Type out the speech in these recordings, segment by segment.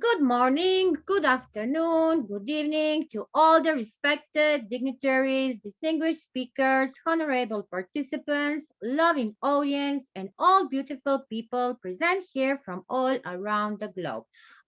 Good morning, good afternoon, good evening to all the respected dignitaries, distinguished speakers, honorable participants, loving audience, and all beautiful people present here from all around the globe.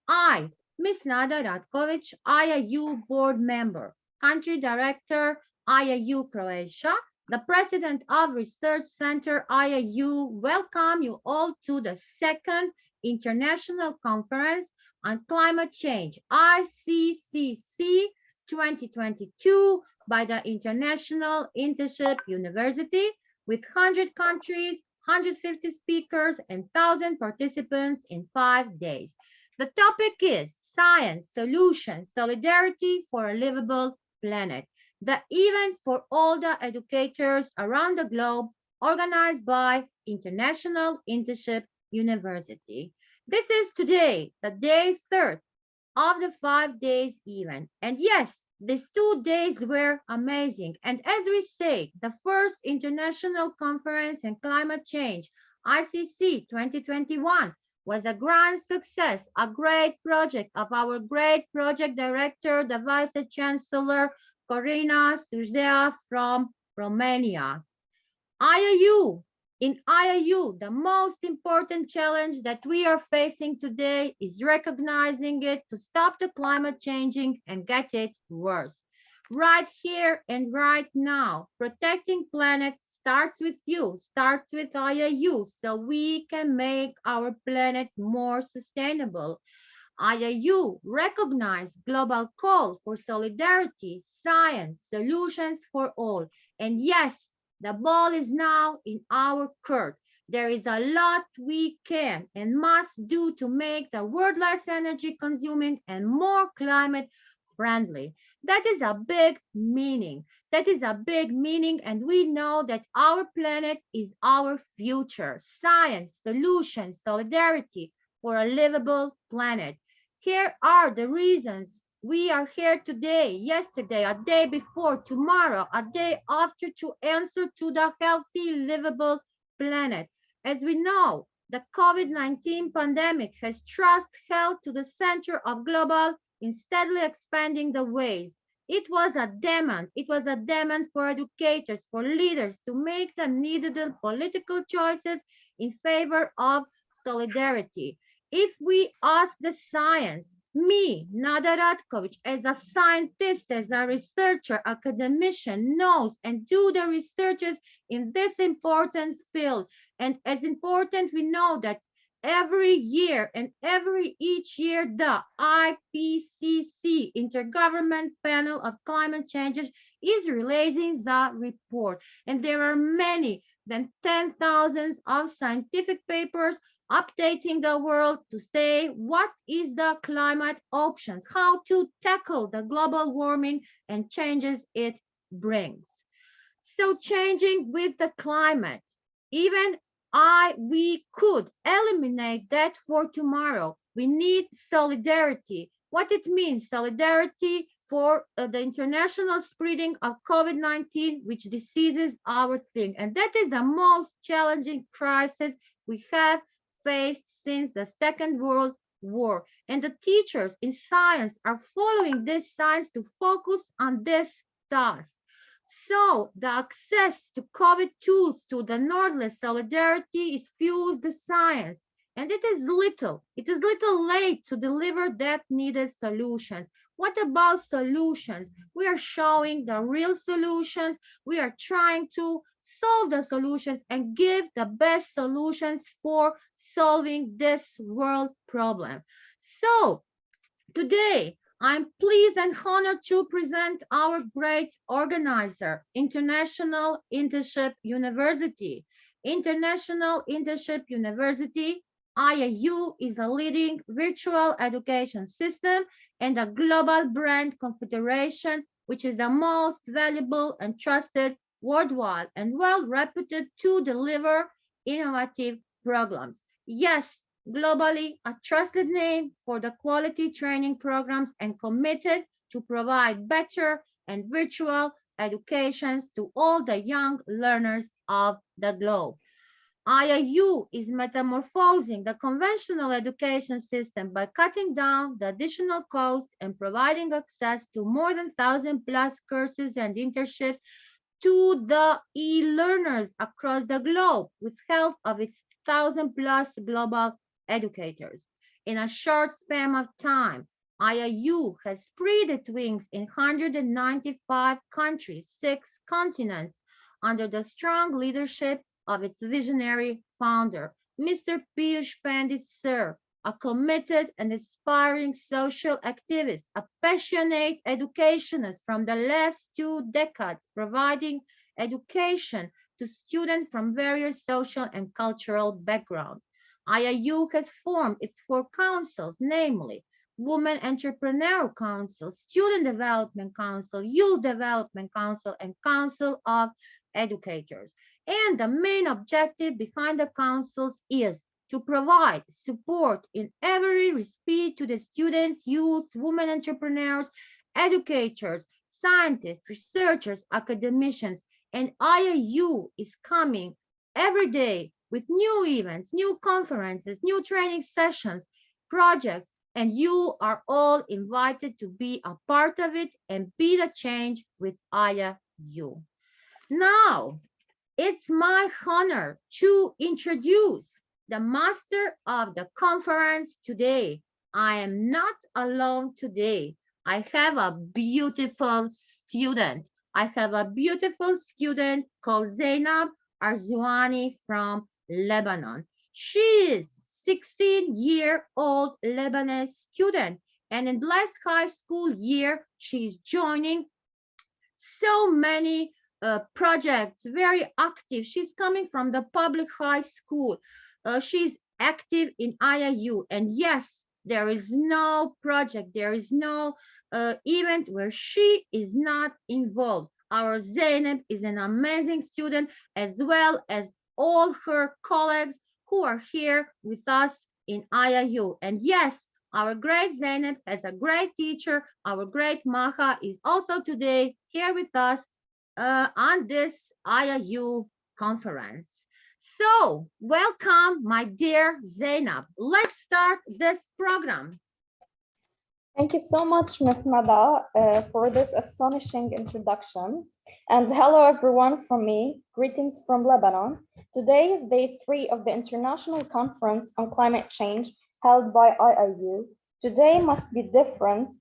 I, Miss Nada Ratkovic, IIU board member, country director, IIU Croatia, the president of Research Center IIU, welcome you all to the second international conference on Climate Change, ICCC 2022 by the International Internship University with 100 countries, 150 speakers, and 1,000 participants in 5 days. The topic is Science, Solutions, Solidarity for a Livable Planet. The event for all the educators around the globe organized by International Internship University. This is today, the day third of the 5 days event. And yes, these 2 days were amazing. And as we say, the first international conference on climate change, ICC 2021, was a grand success, a great project of our great project director, the Vice Chancellor, Corina Sujdea from Romania. IIU. In IIU, the most important challenge that we are facing today is recognizing it to stop the climate changing and get it worse. Right here and right now, protecting planet starts with you, starts with IIU, so we can make our planet more sustainable. IIU recognize global call for solidarity, science, solutions for all. And yes, the ball is now in our court. There is a lot we can and must do to make the world less energy consuming and more climate friendly. That is a big meaning. That is a big meaning, and we know that our planet is our future. Science, solutions, solidarity for a livable planet. Here are the reasons we are here today, yesterday, a day before, tomorrow, a day after to answer to the healthy, livable planet. As we know, the COVID-19 pandemic has thrust health to the center of global, steadily expanding the ways. It was a demand. It was a demand for educators, for leaders to make the needed political choices in favor of solidarity. If we ask the science, me, Nada Ratkovic, as a scientist, as a researcher, academician, knows and do the researches in this important field. And as important, we know that every year and each year, the IPCC, Intergovernment Panel of Climate Changes, is releasing the report. And there are many than 10,000 of scientific papers updating the world to say what is the climate options, how to tackle the global warming and changes it brings. So changing with the climate, even we could eliminate that for tomorrow. We need solidarity. What it means, solidarity for the international spreading of COVID-19, which diseases our thing. And that is the most challenging crisis we have faced since the Second World War. And the teachers in science are following this science to focus on this task. So the access to COVID tools to the Nordless solidarity is fused the science. And it is little late to deliver that needed solutions. What about solutions? We are showing the real solutions. We are trying to solve the solutions and give the best solutions for solving this world problem. So today, I'm pleased and honored to present our great organizer, International Internship University. International Internship University, IIU, is a leading virtual education system and a global brand confederation, which is the most valuable and trusted worldwide and well reputed to deliver innovative programs. Yes, globally a trusted name for the quality training programs and committed to provide better and virtual educations to all the young learners of the globe. IIU is metamorphosing the conventional education system by cutting down the additional costs and providing access to more than 1,000 plus courses and internships to the e-learners across the globe with help of its 1,000 plus global educators. In a short span of time, IIU has spread its wings in 195 countries, 6 continents, under the strong leadership of its visionary founder, Mr. Piyush Pandit Sir, a committed and aspiring social activist, a passionate educationist from the last 2 decades, providing education to students from various social and cultural backgrounds. IIU has formed its 4 councils, namely Women Entrepreneur Council, Student Development Council, Youth Development Council, and Council of Educators. And the main objective behind the councils is to provide support in every respect to the students, youths, women entrepreneurs, educators, scientists, researchers, academicians, and IIU is coming every day with new events, new conferences, new training sessions, projects, and you are all invited to be a part of it and be the change with IIU. Now, it's my honor to introduce the master of the conference today. I am not alone today. I have a beautiful student. I have a beautiful student called Zainab Arzouani from Lebanon. She is 16-year-old Lebanese student, and in last high school year, she is joining so many projects, very active. She's coming from the public high school. She's active in IIU. And yes, there is no project, there is no event where she is not involved. Our Zainab is an amazing student, as well as all her colleagues who are here with us in IIU. And yes, our great Zainab has a great teacher. Our great Maha is also today here with us on this IIU conference. So, welcome, my dear Zainab. Let's start this program. Thank you so much, Ms. Mada, for this astonishing introduction. And hello, everyone from me. Greetings from Lebanon. Today is day 3 of the International Conference on Climate Change held by IIU. Today must be different.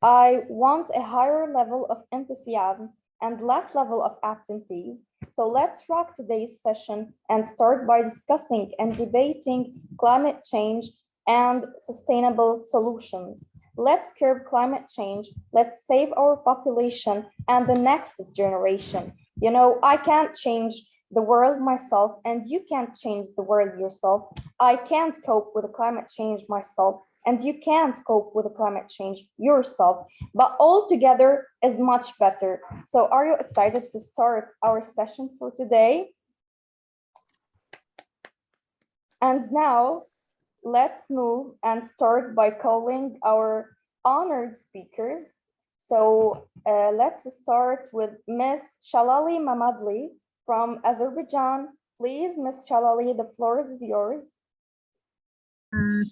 I want a higher level of enthusiasm and less level of absentees. So let's rock today's session and start by discussing and debating climate change and sustainable solutions. Let's curb climate change. Let's save our population and the next generation. You know, I can't change the world myself, and you can't change the world yourself. I can't cope with the climate change myself, and you can't cope with the climate change yourself. But all together is much better. So are you excited to start our session for today? And now, let's move and start by calling our honored speakers. So let's start with Ms. Shalali Mamadli from Azerbaijan. Please, Ms. Shalali, the floor is yours.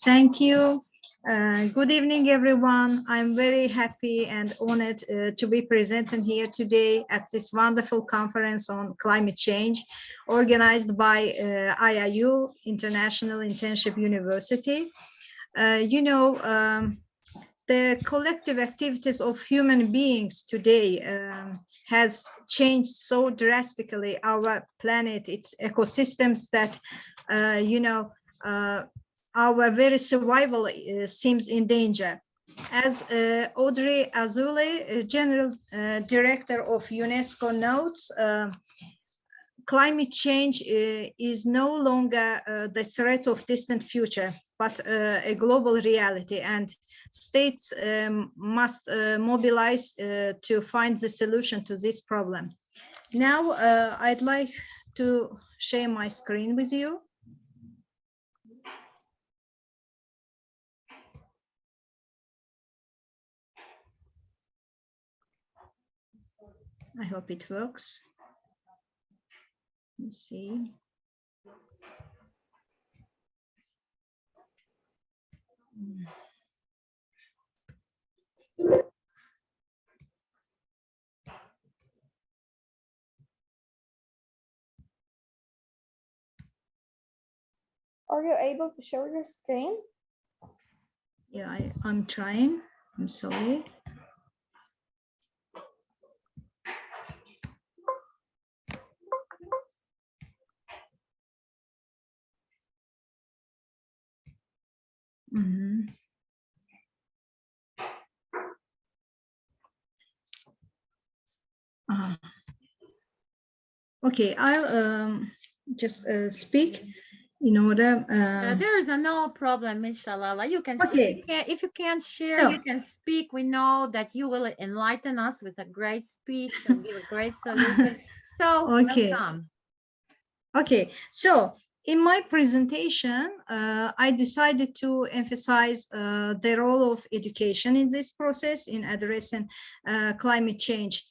Thank you. Good evening, everyone. I'm very happy and honored to be presenting here today at this wonderful conference on climate change organized by IIU, International Internship University. The collective activities of human beings today has changed so drastically our planet, its ecosystems, that our very survival seems in danger. As Audrey Azoulay, General Director of UNESCO, notes, climate change is no longer the threat of distant future, but a global reality, and states must mobilize to find the solution to this problem. Now, I'd like to share my screen with you. I hope it works. Let's see. Are you able to share your screen? Yeah, I'm trying. I'm sorry. Mhm. Okay, I'll just speak in order. There is no problem, Miss Shalala. You can speak. Okay. If you can't share, So, you can speak. We know that you will enlighten us with a great speech and give a great solution. So okay. welcome. Okay, so in my presentation, I decided to emphasize the role of education in this process in addressing climate change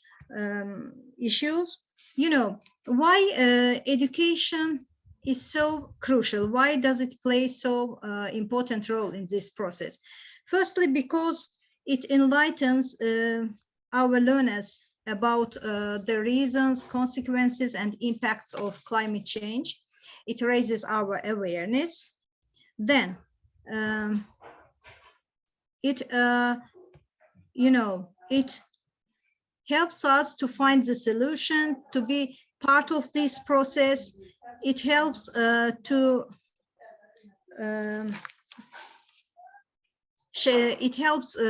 issues. You know, why education is so crucial? Why does it play so important role in this process? Firstly, because it enlightens our learners about the reasons, consequences, and impacts of climate change. It raises our awareness. Then it helps us to find the solution, to be part of this process. It helps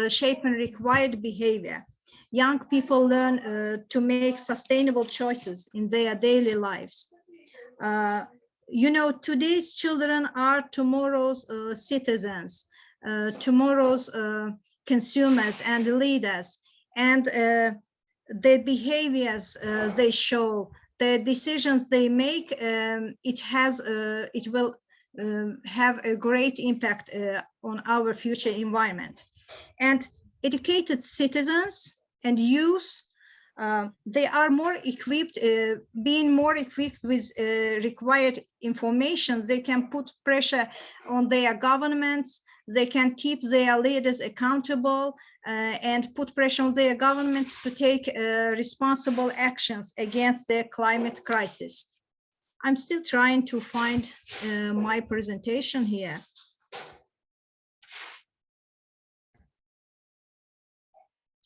shaping required behavior. Young people learn to make sustainable choices in their daily lives. Today's children are tomorrow's citizens, tomorrow's consumers and leaders, and the behaviors they show, the decisions they make, it will have a great impact on our future environment. And educated citizens and youth, they are more equipped, being more equipped with required information. They can put pressure on their governments. They can keep their leaders accountable and put pressure on their governments to take responsible actions against the climate crisis. I'm still trying to find my presentation here.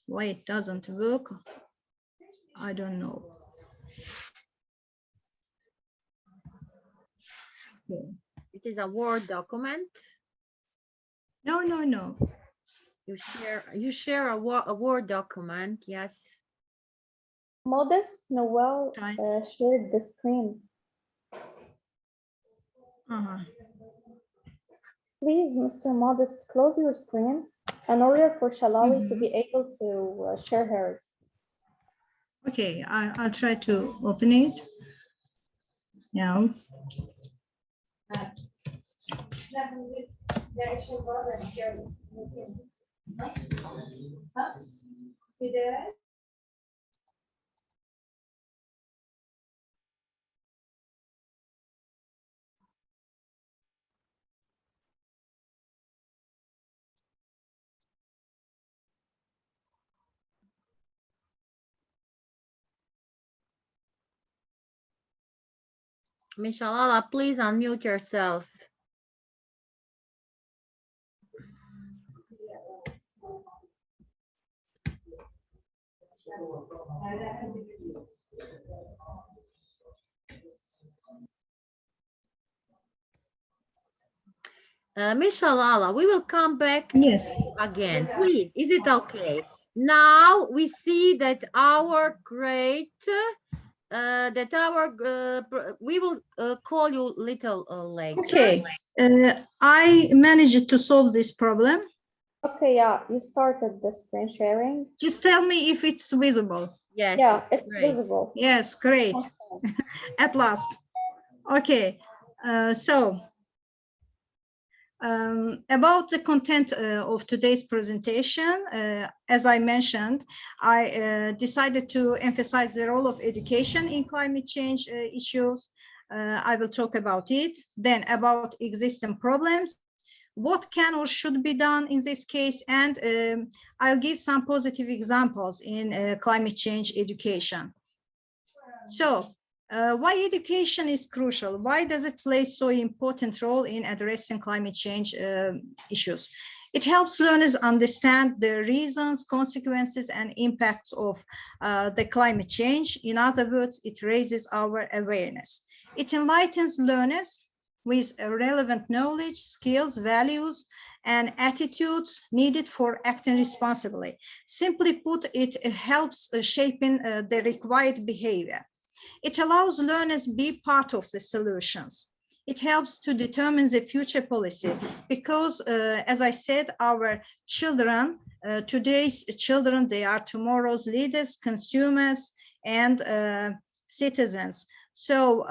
Why it doesn't work, I don't know. Okay. It is a Word document. No. You share a Word document. Yes. Modest Noel shared the screen. Please, Mr. Modest, close your screen in order for Shalawi to be able to share hers. Okay, I'll try to open it. Yeah. Miss Shalala, please unmute yourself. Miss Shalala, we will come back again. Please, is it okay? Now we see that our great, we will call you little later. Okay, I managed to solve this problem. Okay, yeah, you started the screen sharing. Just tell me if it's visible. Yes. Yeah, it's visible. Yes, great. At last. Okay, so about the content of today's presentation, as I mentioned, I decided to emphasize the role of education in climate change issues. I will talk about it, then about existing problems, what can or should be done in this case, and I'll give some positive examples in climate change education. So, why education is crucial? Why does it play so important role in addressing climate change issues? It helps learners understand the reasons, consequences, and impacts of the climate change. In other words, it raises our awareness. It enlightens learners with relevant knowledge, skills, values, and attitudes needed for acting responsibly. Simply put, it helps shaping the required behavior. It allows learners be part of the solutions. It helps to determine the future policy because, as I said, our children, today's children, they are tomorrow's leaders, consumers, and citizens. So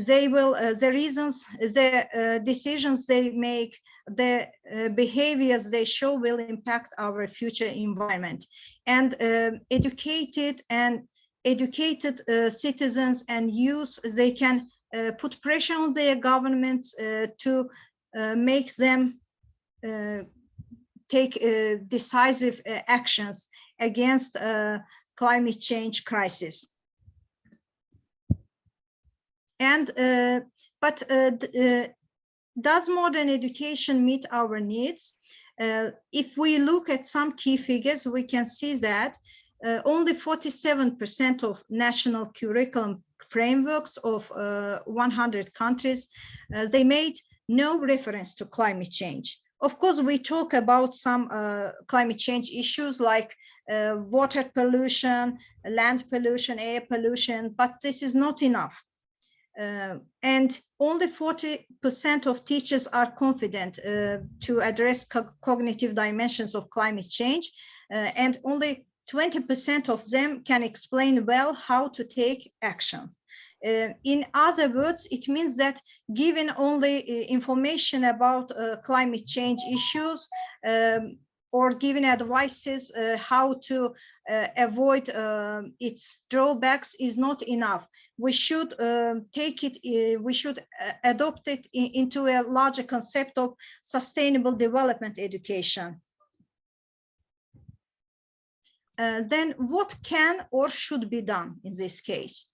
they will, the reasons, the decisions they make, the behaviors they show will impact our future environment. And educated citizens and youth, they can put pressure on their governments to make them take decisive actions against climate change crisis. And does modern education meet our needs? If we look at some key figures, we can see that only 47% of national curriculum frameworks of 100 countries, they made no reference to climate change. Of course, we talk about some climate change issues like water pollution, land pollution, air pollution, but this is not enough. And only 40% of teachers are confident to address cognitive dimensions of climate change, and only 20% of them can explain well how to take action. In other words, it means that given only information about climate change issues or giving advices how to avoid its drawbacks is not enough. We should we should adopt it into a larger concept of sustainable development education. Then what can or should be done in this case?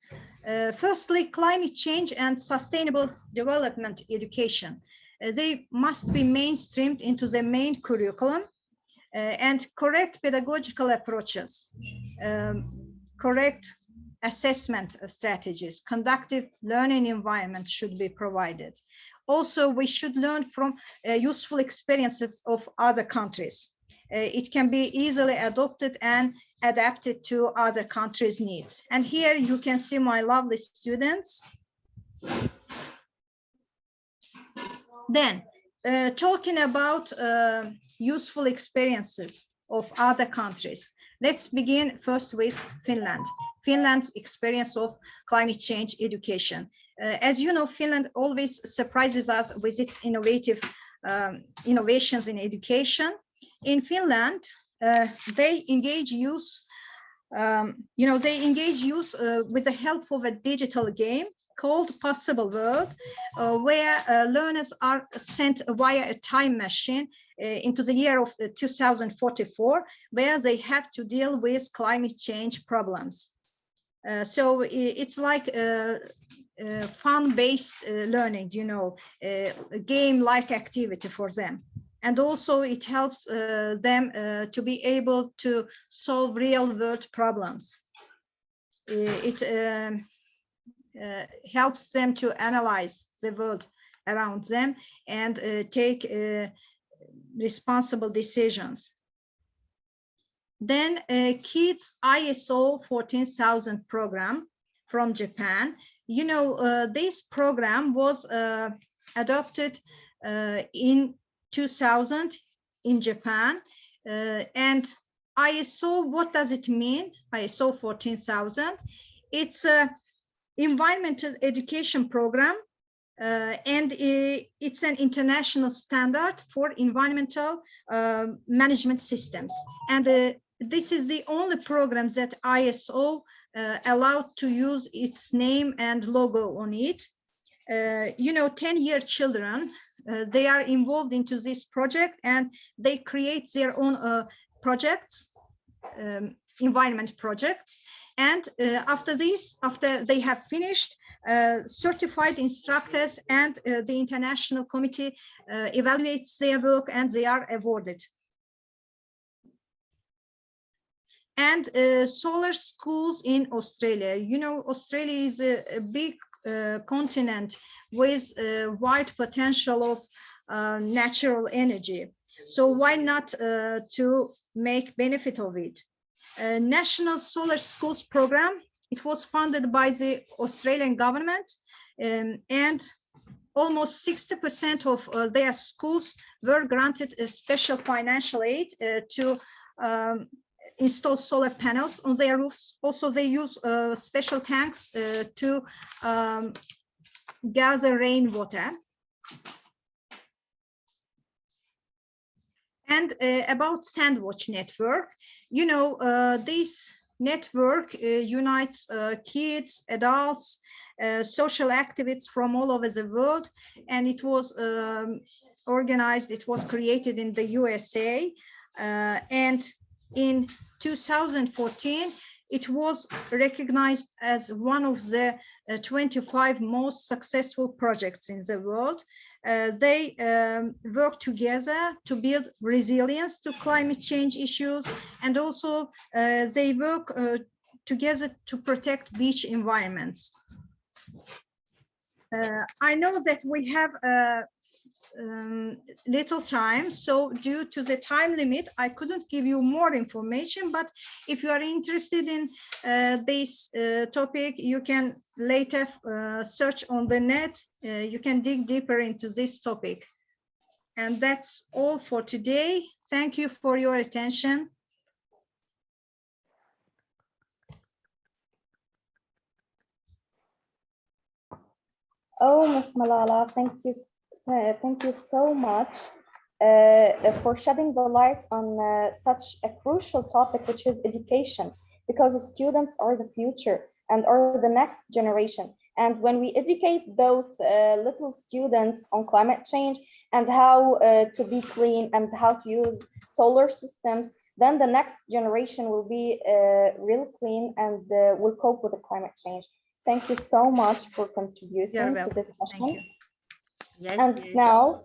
Firstly, climate change and sustainable development education. They must be mainstreamed into the main curriculum, and correct pedagogical approaches, correct assessment strategies, conducive learning environment should be provided. Also, we should learn from useful experiences of other countries. It can be easily adopted and adapted to other countries' needs. And here you can see my lovely students. Then, talking about useful experiences of other countries. Let's begin first with Finland. Finland's experience of climate change education. As you know, Finland always surprises us with its innovations in education. In Finland, they engage youth, with the help of a digital game called Possible World, where learners are sent via a time machine into the year of 2044, where they have to deal with climate change problems. So it's like fun-based learning, a game-like activity for them. And also it helps them to be able to solve real-world problems. It helps them to analyze the world around them and take responsible decisions. Then KIDS ISO 14000 program from Japan. This program was adopted in 2000 in Japan. And ISO, what does it mean? ISO 14000. It's a environmental education program, and it's an international standard for environmental management systems. And this is the only program that ISO allowed to use its name and logo on it. 10-year children, they are involved into this project, and they create their own projects, environment projects. And after they have finished, certified instructors and the international committee evaluates their work, and they are awarded. And solar schools in Australia. You know, Australia is a big continent with wide potential of natural energy. So why not to make benefit of it? National Solar Schools Program, it was funded by the Australian government, and almost 60% of their schools were granted a special financial aid to install solar panels on their roofs. Also, they use special tanks to gather rainwater. And about Sandwich Network, you know, this network unites kids, adults, social activists from all over the world, and it was organized, it was created in the USA, and in 2014, it was recognized as one of the 25 most successful projects in the world. They work together to build resilience to climate change issues, and also they work together to protect beach environments. I know that we have little time, so due to the time limit, I couldn't give you more information, but if you are interested in this topic, you can later search on the net, you can dig deeper into this topic. And that's all for today. Thank you for your attention. Oh, Ms. Malala, thank you so much for shedding the light on such a crucial topic, which is education, because students are the future and are the next generation. And when we educate those little students on climate change and how to be clean and how to use solar systems, then the next generation will be real clean and will cope with the climate change. Thank you so much for contributing to this session. Yes, And yes. now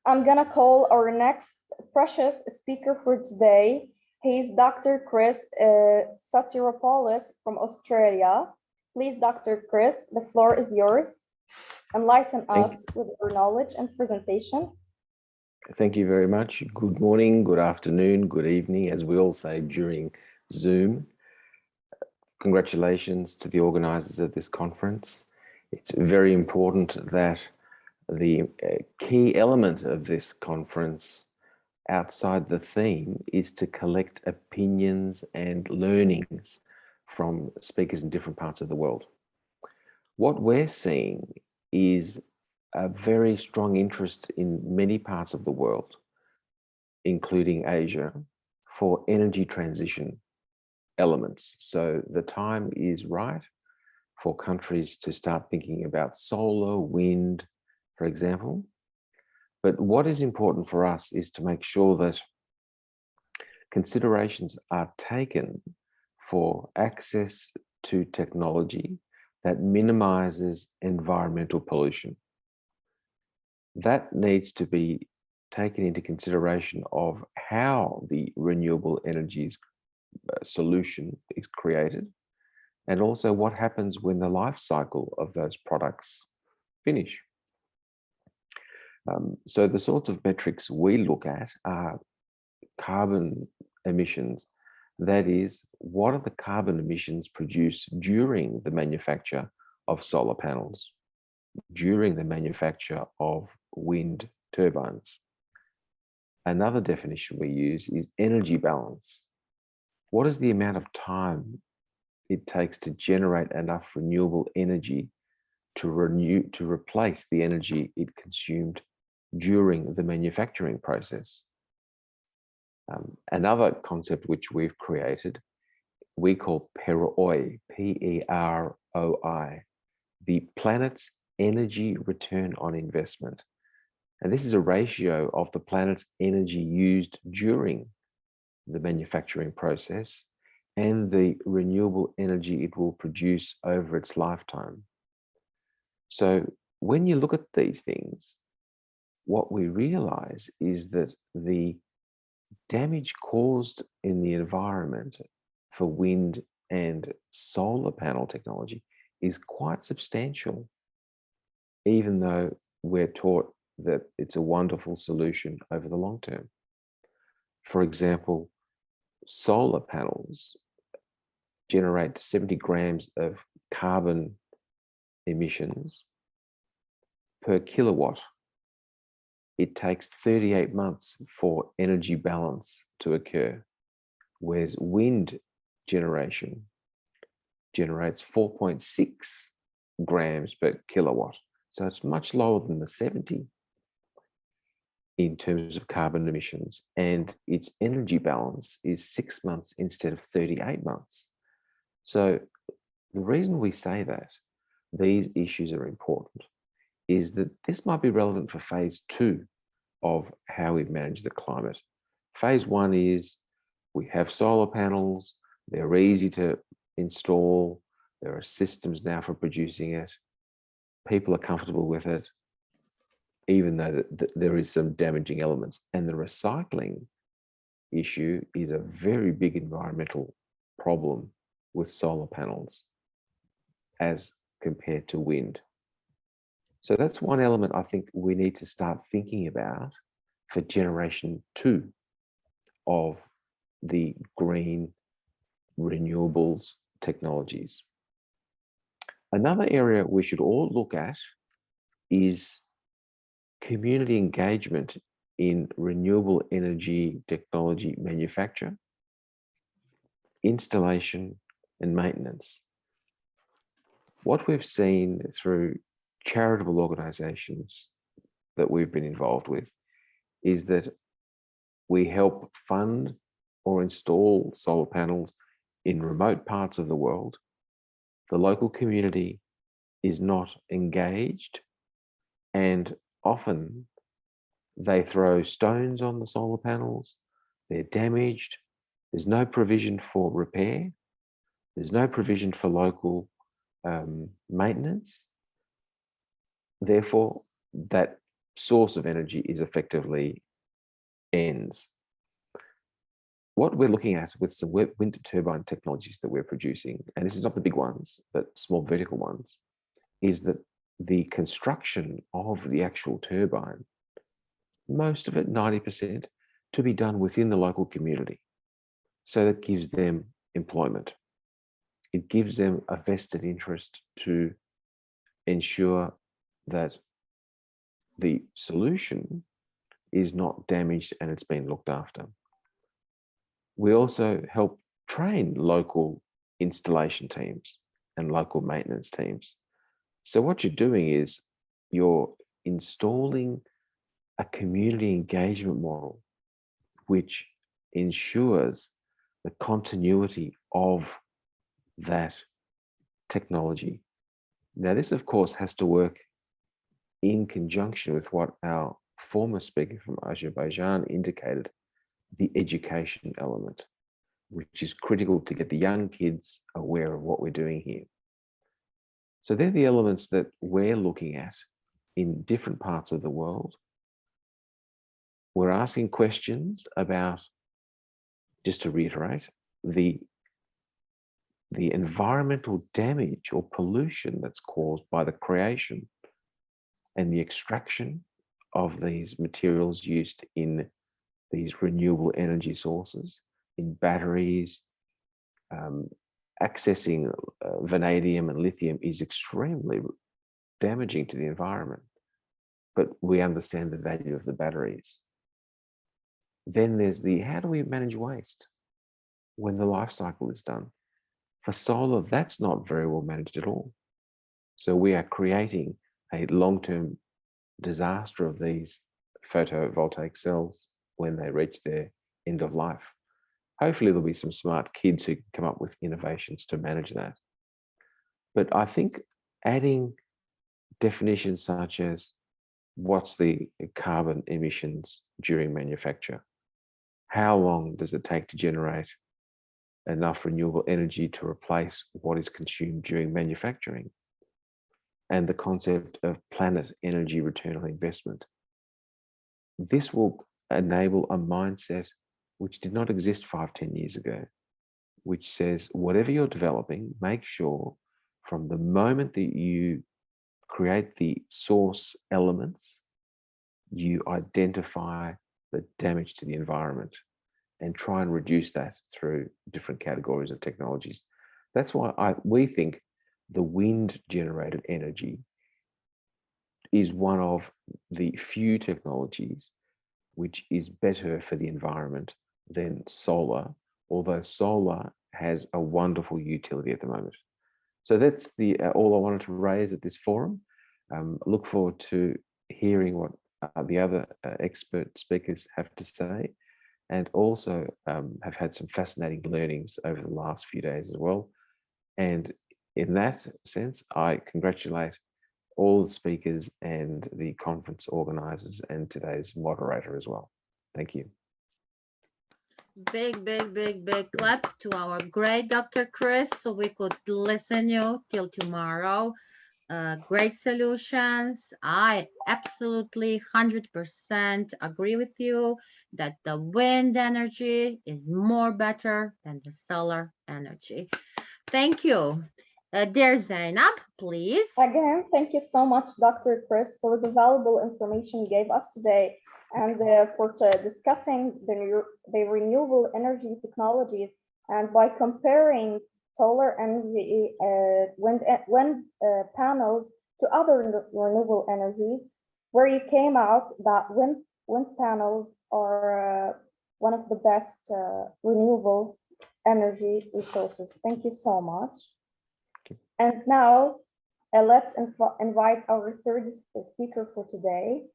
I'm gonna call our next precious speaker for today. He's Dr. Chris Satiropoulos from Australia. Please, Dr. Chris, the floor is yours. Enlighten us with your knowledge and presentation. Thank you very much. Good morning, good afternoon, good evening, as we all say during Zoom. Congratulations to the organizers of this conference. It's very important that the key element of this conference outside the theme is to collect opinions and learnings from speakers in different parts of the world. What we're seeing is a very strong interest in many parts of the world, including Asia, for energy transition elements. So the time is right for countries to start thinking about solar, wind, for example. But what is important for us is to make sure that considerations are taken for access to technology that minimizes environmental pollution. That needs to be taken into consideration of how the renewable energies solution is created, and also what happens when the life cycle of those products finish. So the sorts of metrics we look at are carbon emissions. That is, what are the carbon emissions produced during the manufacture of solar panels, during the manufacture of wind turbines? Another definition we use is energy balance. What is the amount of time it takes to generate enough renewable energy to replace the energy it consumed during the manufacturing process? Another concept which we've created, we call PEROI, P-E-R-O-I, the planet's energy return on investment. And this is a ratio of the planet's energy used during the manufacturing process and the renewable energy it will produce over its lifetime. So when you look at these things, what we realize is that the damage caused in the environment for wind and solar panel technology is quite substantial, even though we're taught that it's a wonderful solution over the long term. For example, solar panels generate 70 grams of carbon emissions per kilowatt. It takes 38 months for energy balance to occur, whereas wind generation generates 4.6 grams per kilowatt. So it's much lower than the 70 in terms of carbon emissions, and its energy balance is 6 months instead of 38 months. So the reason we say that these issues are important is that this might be relevant for phase 2 of how we manage the climate. Phase 1 is we have solar panels, they're easy to install, there are systems now for producing it, people are comfortable with it, even though there is some damaging elements. And the recycling issue is a very big environmental problem with solar panels as compared to wind. So that's one element I think we need to start thinking about for generation 2 of the green renewables technologies. Another area we should all look at is community engagement in renewable energy technology manufacture, installation, and maintenance. What we've seen through charitable organizations that we've been involved with is that we help fund or install solar panels in remote parts of the world. The local community is not engaged, and often they throw stones on the solar panels, they're damaged, there's no provision for repair, there's no provision for local maintenance. Therefore, that source of energy is effectively ends. What we're looking at with some wind turbine technologies that we're producing, and this is not the big ones, but small vertical ones, is that the construction of the actual turbine, most of it, 90%, to be done within the local community. So that gives them employment. It gives them a vested interest to ensure that the solution is not damaged and it's been looked after. We also help train local installation teams and local maintenance teams. So what you're doing is you're installing a community engagement model which ensures the continuity of that technology. Now, this, of course, has to work in conjunction with what our former speaker from Azerbaijan indicated, the education element, which is critical to get the young kids aware of what we're doing here. So they're the elements that we're looking at in different parts of the world. We're asking questions about, just to reiterate, the environmental damage or pollution that's caused by the creation and the extraction of these materials used in these renewable energy sources, in batteries. Accessing vanadium and lithium is extremely damaging to the environment, but we understand the value of the batteries. Then there's the, how do we manage waste when the life cycle is done? For solar, that's not very well managed at all. So we are creating a long-term disaster of these photovoltaic cells when they reach their end of life. Hopefully there'll be some smart kids who can come up with innovations to manage that. But I think adding definitions such as what's the carbon emissions during manufacture? How long does it take to generate enough renewable energy to replace what is consumed during manufacturing? And the concept of planet energy return on investment. This will enable a mindset which did not exist 5-10 years ago, which says whatever you're developing, make sure from the moment that you create the source elements, you identify the damage to the environment and try and reduce that through different categories of technologies. That's why we think the wind generated energy is one of the few technologies which is better for the environment than solar, although solar has a wonderful utility at the moment. So that's all I wanted to raise at this forum. Look forward to hearing what the other expert speakers have to say, and also have had some fascinating learnings over the last few days as well. And in that sense, I congratulate all the speakers and the conference organizers and today's moderator as well. Thank you. Big, big, big, big clap to our great Dr. Chris, so we could listen you till tomorrow. Great solutions. I absolutely 100% agree with you that the wind energy is more better than the solar energy. Thank you. Dear Zainab, please. Again, thank you so much, Dr. Chris, for the valuable information you gave us today and for discussing the renewable energy technologies. And by comparing solar energy, wind panels to other renewable energies, where you came out that wind panels are one of the best renewable energy resources. Thank you so much. And now let's invite our third speaker for today.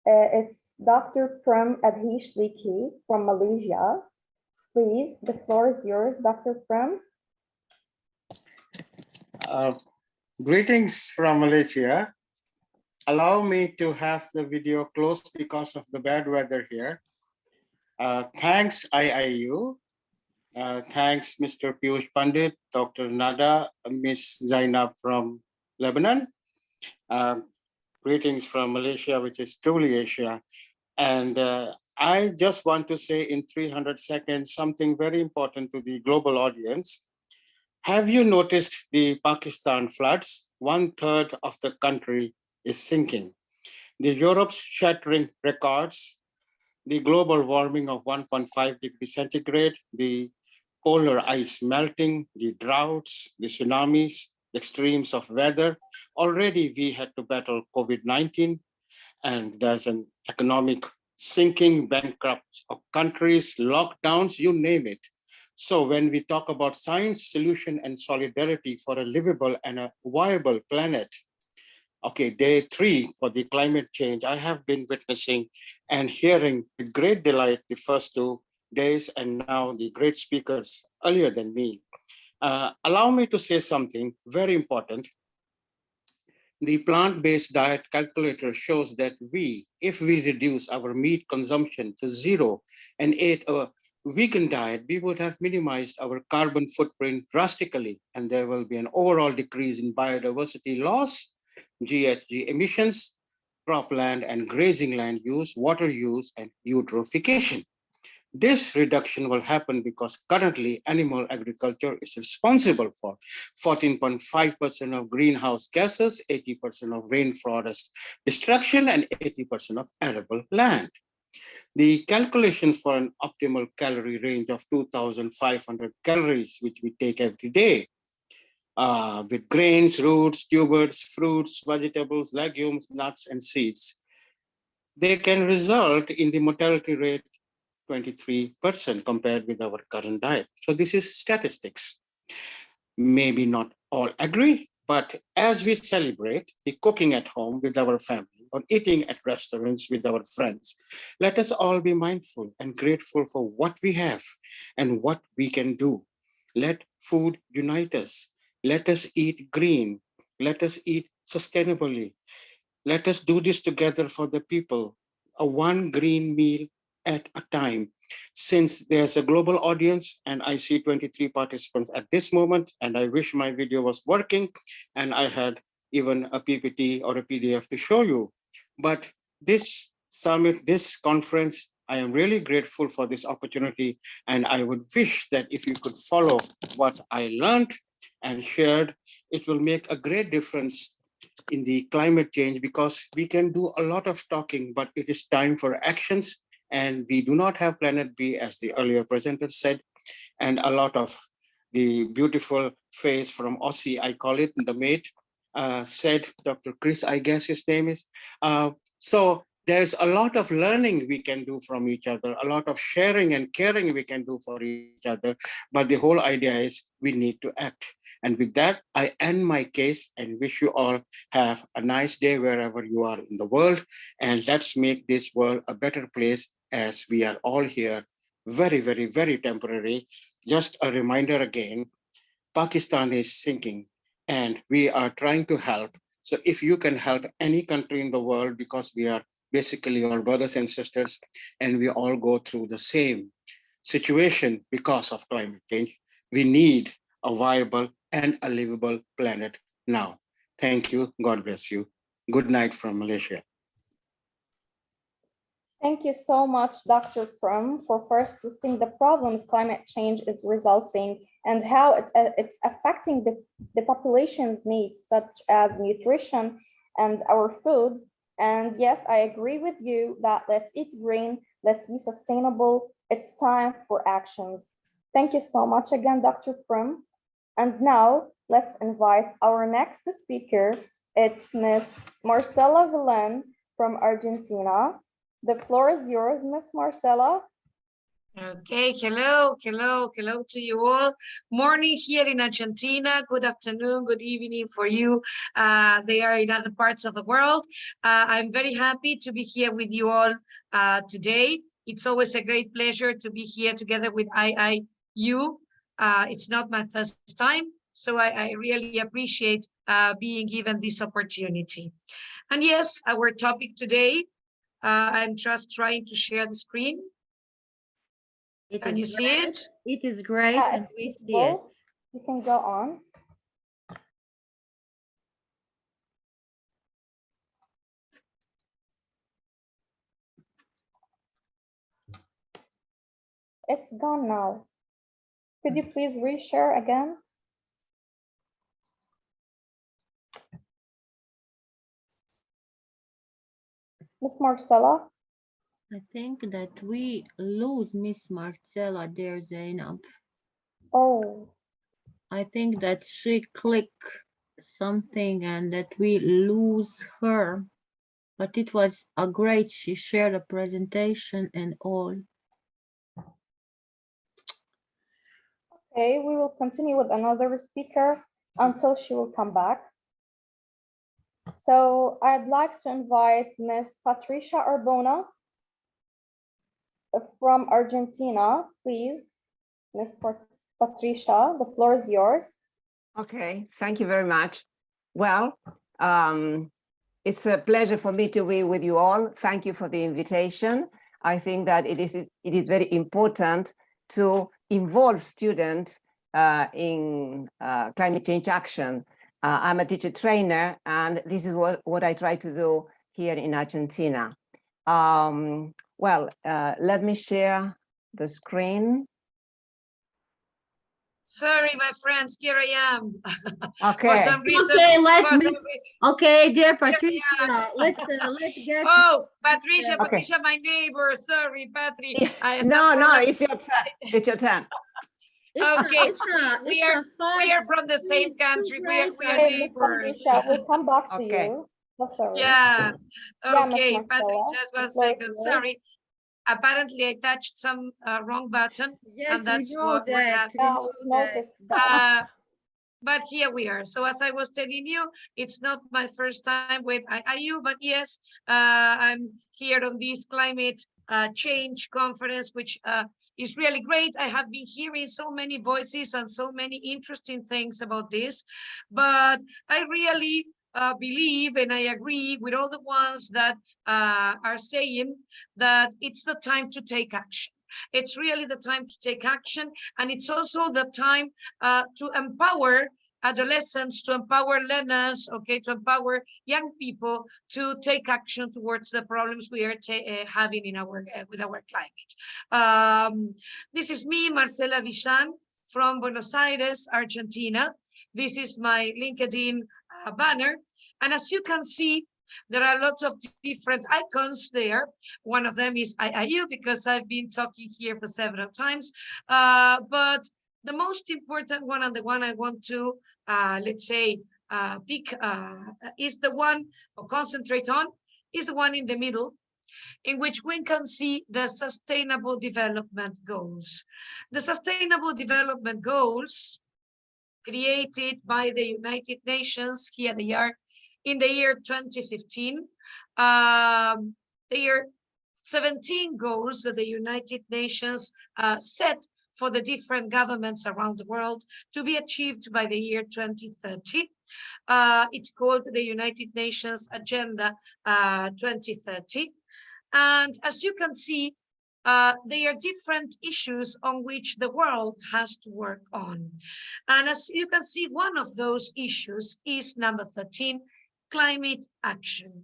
It's Dr. Prem Adhish Likhi from Malaysia. Please, the floor is yours, Dr. Prem. Greetings from Malaysia. Allow me to have the video closed because of the bad weather here. Thanks, IIU. Thanks, Mr. Piyush Pandit, Dr. Nada, Ms. Zainab from Lebanon. Greetings from Malaysia, which is truly Asia. And I just want to say in 300 seconds something very important to the global audience. Have you noticed the Pakistan floods? 1/3 of the country is sinking. The Europe's shattering records, the global warming of 1.5 degrees centigrade, the polar ice melting, the droughts, the tsunamis, the extremes of weather. Already we had to battle COVID-19, and there's an economic sinking, bankrupt of countries, lockdowns, you name it. So when we talk about science, solution, and solidarity for a livable and a viable planet, okay, day 3 for the climate change, I have been witnessing and hearing with great delight the first 2 days, and now the great speakers earlier than me. Allow me to say something very important. The plant-based diet calculator shows that if we reduce our meat consumption to 0 and ate a vegan diet, we would have minimized our carbon footprint drastically, and there will be an overall decrease in biodiversity loss, GHG emissions, cropland and grazing land use, water use, and eutrophication. This reduction will happen because currently animal agriculture is responsible for 14.5% of greenhouse gases, 80% of rainforest destruction, and 80% of arable land. The calculations for an optimal calorie range of 2,500 calories, which we take every day, with grains, roots, tubers, fruits, vegetables, legumes, nuts, and seeds, they can result in the mortality rate 23% compared with our current diet. So this is statistics. Maybe not all agree, but as we celebrate the cooking at home with our family or eating at restaurants with our friends, let us all be mindful and grateful for what we have and what we can do. Let food unite us. Let us eat green. Let us eat sustainably. Let us do this together for the people, a one green meal at a time. Since there's a global audience and I see 23 participants at this moment, and I wish my video was working and I had even a PPT or a PDF to show you. But this summit, this conference, I am really grateful for this opportunity. And I would wish that if you could follow what I learned and shared, it will make a great difference in the climate change, because we can do a lot of talking, but it is time for actions. And we do not have planet B, as the earlier presenter said, and a lot of the beautiful face from Aussie, I call it the mate, said, Dr. Chris, I guess his name is. So there's a lot of learning we can do from each other, a lot of sharing and caring we can do for each other. But the whole idea is we need to act. And with that, I end my case and wish you all have a nice day wherever you are in the world. And let's make this world a better place, as we are all here very, very, very temporary. Just a reminder again, Pakistan is sinking and we are trying to help. So if you can help any country in the world, because we are basically your brothers and sisters, and we all go through the same situation because of climate change, we need a viable and a livable planet now. Thank you. God bless you. Good night from Malaysia. Thank you so much, Dr. Prum, for first listing the problems climate change is resulting and how it's affecting the population's needs, such as nutrition and our food. And yes, I agree with you that let's eat green, let's be sustainable. It's time for actions. Thank you so much again, Dr. Prum. And now let's invite our next speaker. It's Ms. Marcela Villen from Argentina. The floor is yours, Ms. Marcela. Okay, hello to you all. Morning here in Argentina, good afternoon, good evening for you. They are in other parts of the world. I'm very happy to be here with you all today. It's always a great pleasure to be here together with IIU. It's not my first time, so I really appreciate being given this opportunity. And yes, our topic today, I'm just trying to share the screen. Can you see it? It is great, and we see it. You can go on. It's gone now. Could you please reshare again? Miss Marcela? I think that we lose Miss Marcela there, Zainab. Oh. I think that she clicked something and that we lose her. But it was a great, she shared a presentation and all. Okay, we will continue with another speaker until she will come back. So I'd like to invite Ms. Patricia Arbona from Argentina, please. Ms. Patricia, the floor is yours. Okay, thank you very much. Well, it's a pleasure for me to be with you all. Thank you for the invitation. I think that it is very important to involve students in climate change action. I'm a teacher trainer, and this is what I try to do here in Argentina. Let me share the screen. Sorry, my friends, here I am. Okay. For some reason. Okay, dear Patricia, let's get. Oh, Patricia, my neighbor. Sorry, Patri. No, it's your turn. It's your turn. Okay, we are from the same country. We are neighbors. We'll come back to you. Sorry. Yeah. Okay, Patri, just 1 second. Sorry. Apparently, I touched some wrong button. Yes, and that's we know what happened. Yeah, we noticed that. But here we are. So as I was telling you, it's not my first time with IIU, but yes, I'm here on this climate change conference, which is really great. I have been hearing so many voices and so many interesting things about this, but I really believe and I agree with all the ones that are saying that it's the time to take action. It's really the time to take action, and it's also the time to empower adolescents, to empower learners, okay, to empower young people to take action towards the problems we are having in our with our climate. This is me, Marcela Vichan, from Buenos Aires, Argentina. This is my LinkedIn banner, and as you can see, there are lots of different icons there. One of them is IIU, because I've been talking here for several times. But the most important one, and the one I want to, let's say, pick is the one, or concentrate on, is the one in the middle, in which we can see the Sustainable Development Goals. The Sustainable Development Goals, created by the United Nations, here they are, in the year 2015. There are 17 goals that the United Nations set for the different governments around the world to be achieved by the year 2030. It's called the United Nations Agenda 2030. And as you can see, they are different issues on which the world has to work on. And as you can see, one of those issues is number 13, climate action.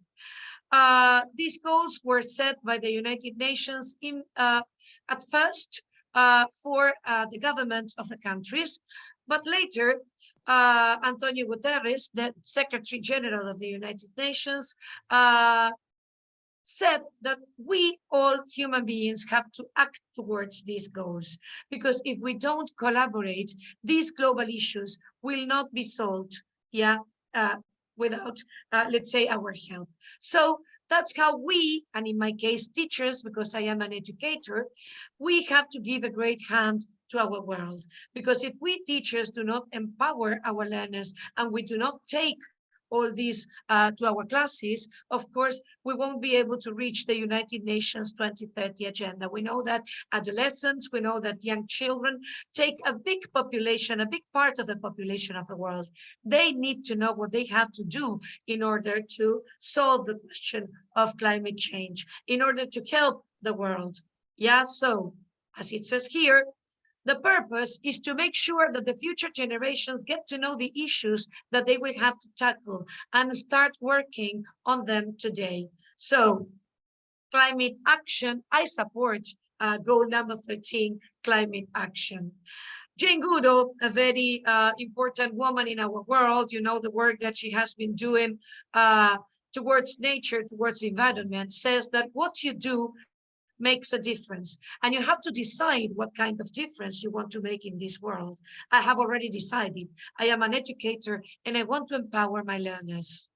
These goals were set by the United Nations at first for the government of the countries, but later Antonio Guterres, the Secretary General of the United Nations, said that we, all human beings, have to act towards these goals, because if we don't collaborate, these global issues will not be solved, without, let's say, our help. So that's how we, and in my case, teachers, because I am an educator, we have to give a great hand to our world. Because if we teachers do not empower our learners, and we do not take all these to our classes, of course, we won't be able to reach the United Nations 2030 agenda. We know that adolescents, we know that young children take a big population, a big part of the population of the world. They need to know what they have to do in order to solve the question of climate change, in order to help the world. Yeah, so as it says here, the purpose is to make sure that the future generations get to know the issues that they will have to tackle and start working on them today. So climate action, I support goal number 13, climate action. Jane Goodall, a very important woman in our world, you know, the work that she has been doing towards nature, towards the environment, says that what you do makes a difference, and you have to decide what kind of difference you want to make in this world. I have already decided. I am an educator and I want to empower my learners.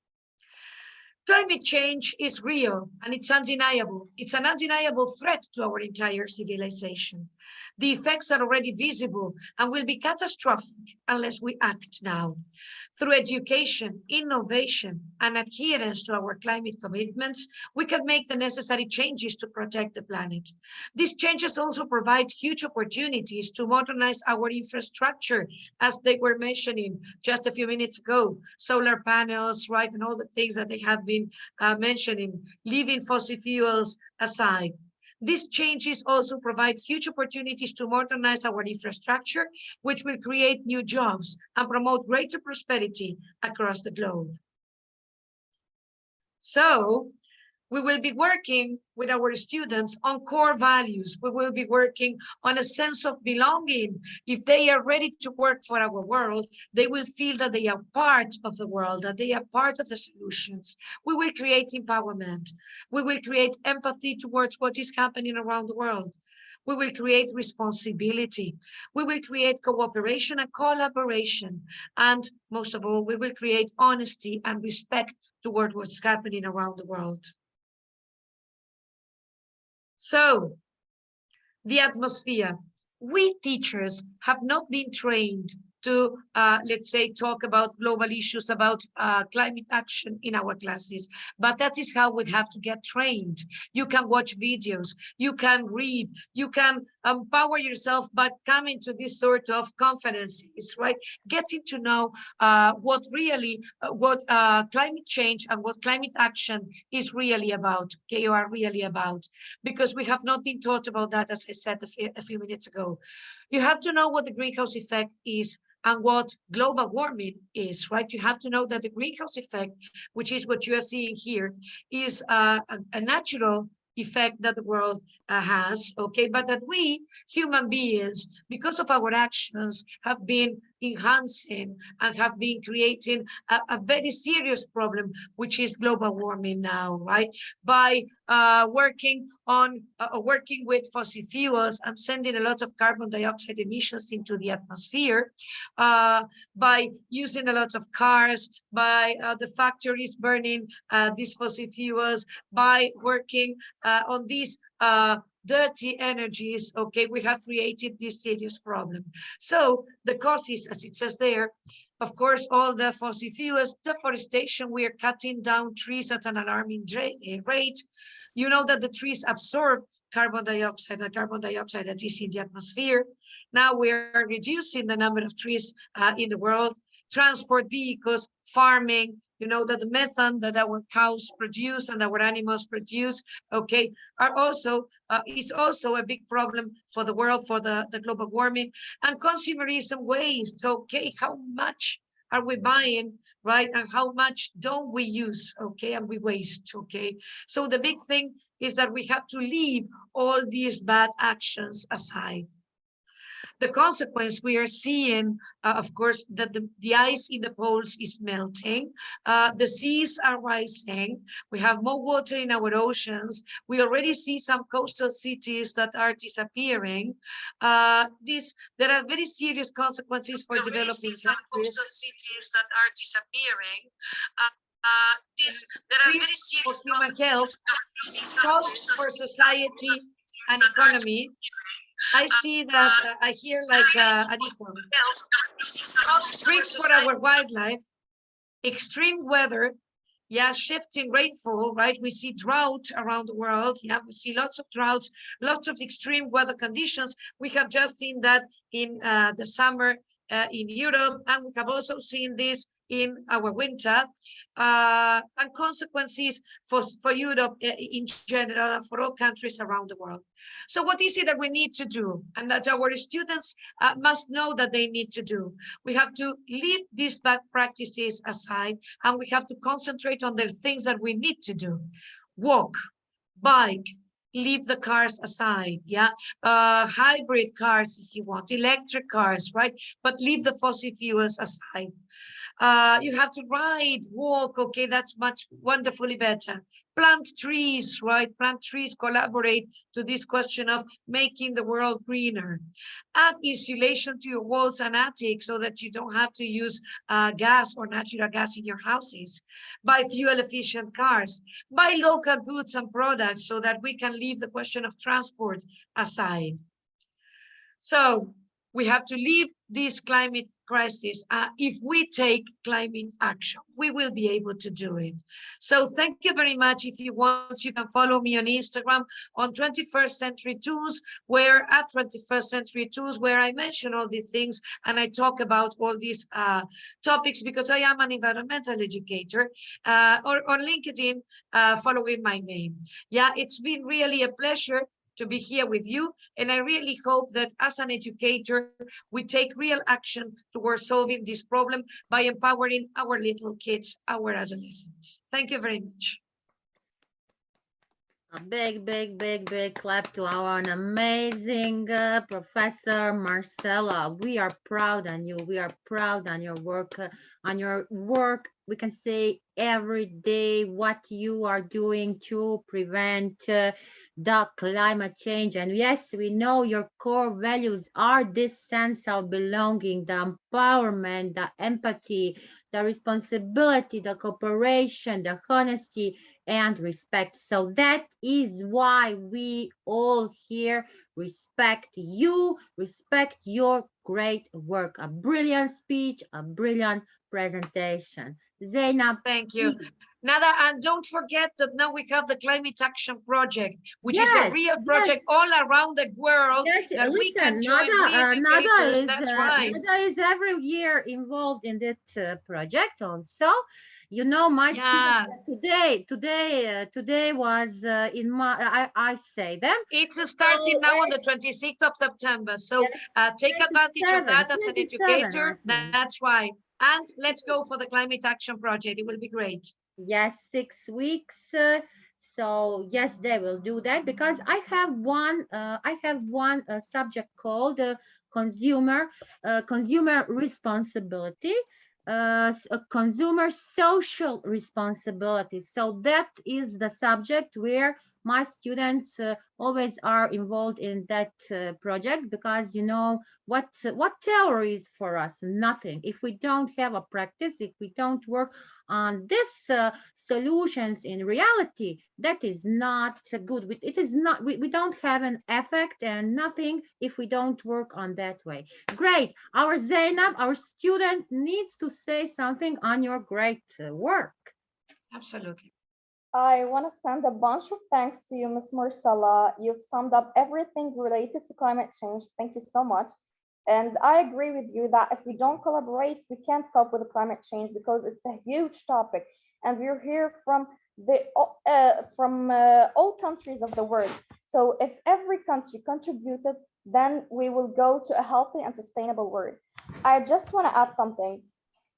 Climate change is real and it's undeniable. It's an undeniable threat to our entire civilization. The effects are already visible and will be catastrophic unless we act now. Through education, innovation, and adherence to our climate commitments, we can make the necessary changes to protect the planet. These changes also provide huge opportunities to modernize our infrastructure, as they were mentioning just a few minutes ago, solar panels, right, and all the things that they have been mentioning, leaving fossil fuels aside. These changes also provide huge opportunities to modernize our infrastructure, which will create new jobs and promote greater prosperity across the globe. So, we will be working with our students on core values. We will be working on a sense of belonging. If they are ready to work for our world, they will feel that they are part of the world, that they are part of the solutions. We will create empowerment. We will create empathy towards what is happening around the world. We will create responsibility. We will create cooperation and collaboration. And most of all, we will create honesty and respect toward what's happening around the world. So, the atmosphere. We teachers have not been trained to, let's say, talk about global issues, about climate action in our classes. But that is how we have to get trained. You can watch videos, you can read, you can empower yourself by coming to this sort of conferences, right? Getting to know what really, climate change and what climate action is really about, okay, or are really about, because we have not been taught about that, as I said a few minutes ago. You have to know what the greenhouse effect is and what global warming is, right? You have to know that the greenhouse effect, which is what you are seeing here, is a natural effect that the world has, okay? But that we, human beings, because of our actions, have been enhancing and have been creating a very serious problem, which is global warming now, right? By working with fossil fuels and sending a lot of carbon dioxide emissions into the atmosphere, by using a lot of cars, by the factories burning these fossil fuels, by working on these dirty energies, okay, we have created this serious problem. So the causes, as it says there, of course, all the fossil fuels, deforestation, we are cutting down trees at an alarming rate. You know that the trees absorb carbon dioxide, the carbon dioxide that is in the atmosphere. Now we are reducing the number of trees in the world. Transport vehicles, farming, you know that the methane that our cows produce and our animals produce, okay, are also, is also a big problem for the world, for the global warming. And consumerism, waste, okay, how much are we buying, right? And how much don't we use, okay, and we waste, okay? So the big thing is that we have to leave all these bad actions aside. The consequence we are seeing, of course, that the ice in the poles is melting, the seas are rising, we have more water in our oceans, we already see some coastal cities that are disappearing. There are very serious consequences for developing countries. Coastal cities that are disappearing. There are very serious for human health, costs for society and economy. I see that, I hear like an echo. Risks for our wildlife, extreme weather, yeah, shifting rainfall, right? We see drought around the world. Yeah, we see lots of droughts, lots of extreme weather conditions. We have just seen that in the summer in Europe, and we have also seen this in our winter, and consequences for Europe in general and for all countries around the world. So what is it that we need to do, and that our students must know that they need to do? We have to leave these bad practices aside, and we have to concentrate on the things that we need to do. Walk, bike, leave the cars aside, yeah, hybrid cars if you want, electric cars, right? But leave the fossil fuels aside. You have to ride, walk, okay, that's much wonderfully better. Plant trees, right? Plant trees, collaborate to this question of making the world greener. Add insulation to your walls and attics so that you don't have to use gas or natural gas in your houses. Buy fuel efficient cars. Buy local goods and products so that we can leave the question of transport aside. So we have to leave this climate crisis. If we take climate action, we will be able to do it. So thank you very much. If you want, you can follow me on Instagram on 21st Century Tools, where at 21st Century Tools, where I mention all these things and I talk about all these topics, because I am an environmental educator, or on LinkedIn, following my name. Yeah, it's been really a pleasure to be here with you. And I really hope that as an educator, we take real action towards solving this problem by empowering our little kids, our adolescents. Thank you very much. A big clap to our amazing Professor Marcela. We are proud on you. We are proud on your work, we can say every day what you are doing to prevent the climate change. And yes, we know your core values are this sense of belonging, the empowerment, the empathy, the responsibility, the cooperation, the honesty, and respect. So that is why we all here respect you, respect your great work. A brilliant speech, a brilliant presentation. Zainab, Thank you. Nada, and don't forget that now we have the Climate Action Project, which is a yes, real yes, project all around the world yes. that we can Listen, join, we educators, that's right. Nada is every year involved in this project also. You know, my students Yeah, today was in my I say them. it's So starting now on the 26th of September. So take advantage of that as an 27, I educator. think. That's right. And let's go for the Climate Action Project. It will be great. Yes, 6 weeks. So yes, they will do that because I have one. I have one subject called consumer responsibility, consumer social responsibility. So that is the subject where my students always are involved in that project because you know what theory is for us? Nothing. If we don't have a practice, if we don't work on this solutions in reality, that is not good. It is not, we don't have an effect and nothing if we don't work on that way. Great. Our Zainab, our student, needs to say something on your great work. Absolutely. I want to send a bunch of thanks to you, Ms. Marcella. You've summed up everything related to climate change. Thank you so much. And I agree with you that if we don't collaborate, we can't cope with the climate change because it's a huge topic. And we're here from all countries of the world. So if every country contributed, then we will go to a healthy and sustainable world. I just want to add something.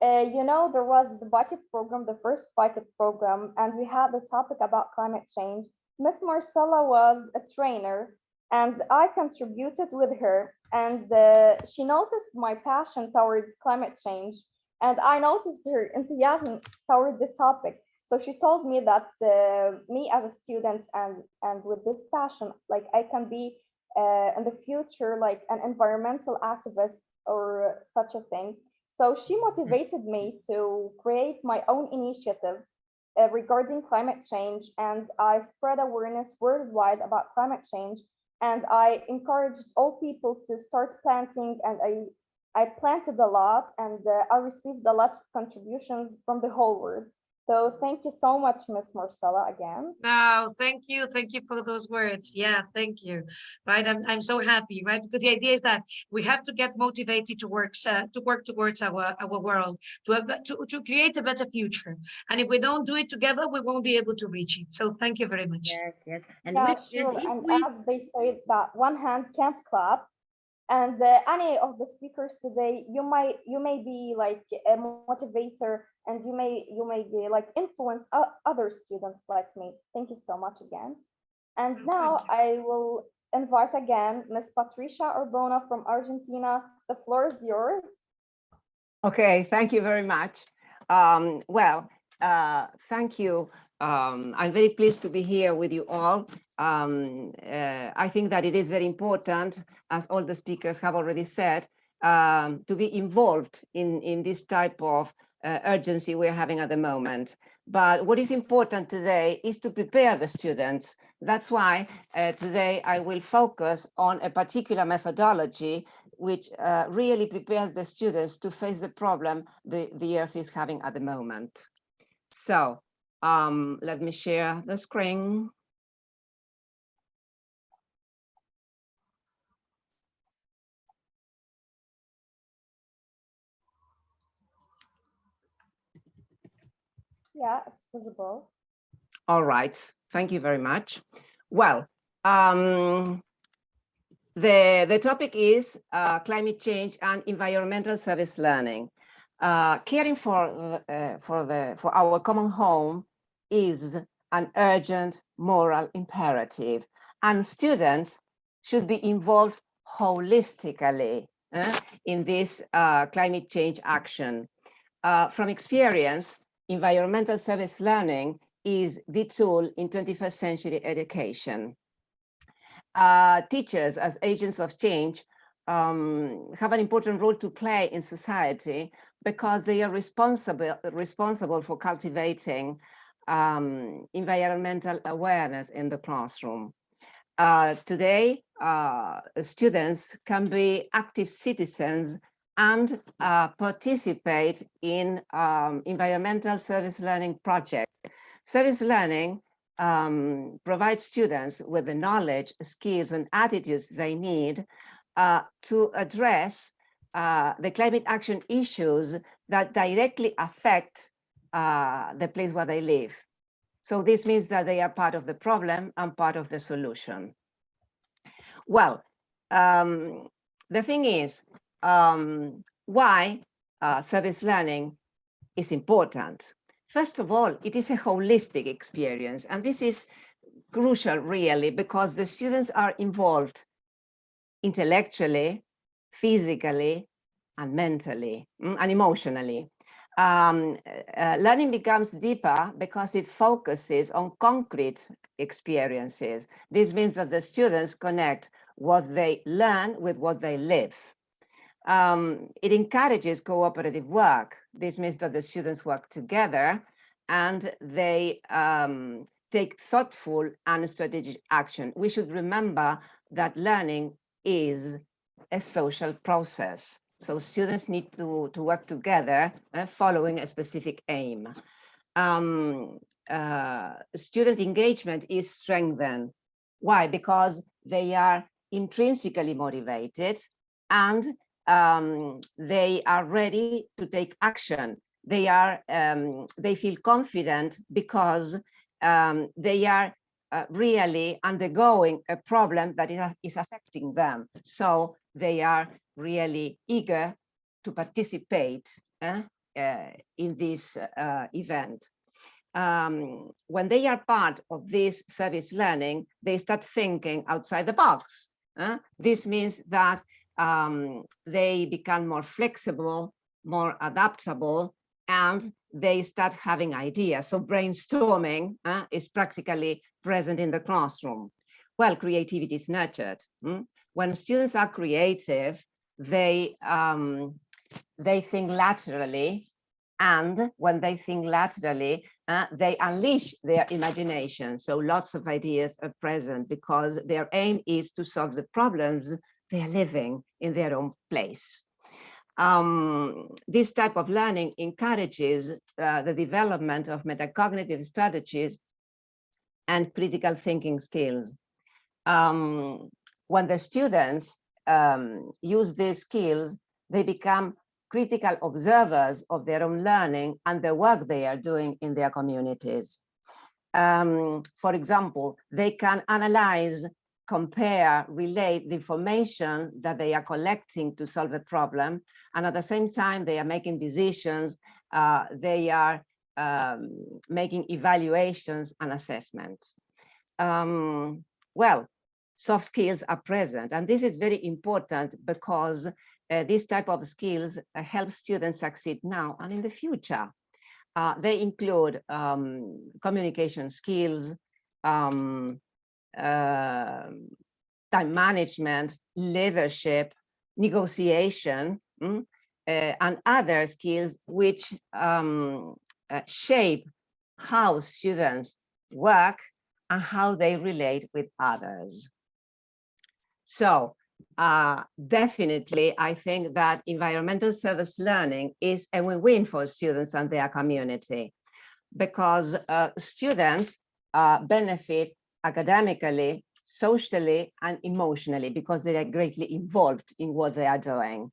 You know, there was the bucket program, the first bucket program, and we had the topic about climate change. Miss Marcella was a trainer, and I contributed with her, and she noticed my passion towards climate change, and I noticed her enthusiasm toward this topic. So she told me that me as a student and with this passion, like I can be in the future like an environmental activist or such a thing. So she motivated me to create my own initiative regarding climate change, and I spread awareness worldwide about climate change. And I encouraged all people to start planting, and I planted a lot, and I received a lot of contributions from the whole world. So thank you so much, Miss Marcella, again. No, thank you. Thank you for those words. Yeah, thank you. Right. I'm so happy, right? Because the idea is that we have to get motivated to work towards our world, to create a better future. And if we don't do it together, we won't be able to reach it. So thank you very much. Yes, yes. And Yeah, and sure. if And we as they say that one hand can't clap, and any of the speakers today, you may be like a motivator, and you may be like influence other students like me. Thank you so much again. And now I will invite again Miss Patricia Arbona from Argentina. The floor is yours. Okay, thank you very much. Thank you. I'm very pleased to be here with you all. I think that it is very important, as all the speakers have already said, to be involved in this type of urgency we're having at the moment. But what is important today is to prepare the students. That's why today I will focus on a particular methodology which really prepares the students to face the problem the Earth is having at the moment. So let me share the screen. Yeah, it's visible. All right, thank you very much. Well, the topic is climate change and environmental service learning. Caring for our common home is an urgent moral imperative, and students should be involved holistically in this climate change action. From experience, environmental service learning is the tool in 21st century education. Teachers, as agents of change, have an important role to play in society because they are responsible for cultivating environmental awareness in the classroom. Today, students can be active citizens and participate in environmental service learning projects. Service learning provides students with the knowledge, skills, and attitudes they need to address the climate action issues that directly affect the place where they live. So this means that they are part of the problem and part of the solution. Well, the thing is, why service learning is important. First of all, it is a holistic experience, and this is crucial really because the students are involved intellectually, physically, and mentally, and emotionally. Learning becomes deeper because it focuses on concrete experiences. This means that the students connect what they learn with what they live. It encourages cooperative work. This means that the students work together and they take thoughtful and strategic action. We should remember that learning is a social process. So students need to work together following a specific aim. Student engagement is strengthened. Why? Because they are intrinsically motivated and they are ready to take action. They feel confident because they are really undergoing a problem that is affecting them. So they are really eager to participate in this event. When they are part of this service learning, they start thinking outside the box. This means that they become more flexible, more adaptable, and they start having ideas. So brainstorming is practically present in the classroom. Well, creativity is nurtured. When students are creative, they think laterally, and when they think laterally, they unleash their imagination. So lots of ideas are present because their aim is to solve the problems they are living in their own place. This type of learning encourages the development of metacognitive strategies and critical thinking skills. When the students use these skills, they become critical observers of their own learning and the work they are doing in their communities. For example, they can analyze, compare, relate the information that they are collecting to solve a problem, and at the same time they are making decisions, they are making evaluations and assessments. Well, soft skills are present, and this is very important because this type of skills help students succeed now and in the future. They include communication skills, time management, leadership, negotiation, and other skills which shape how students work and how they relate with others. So definitely, I think that environmental service learning is a win-win for students and their community because students benefit academically, socially, and emotionally because they are greatly involved in what they are doing.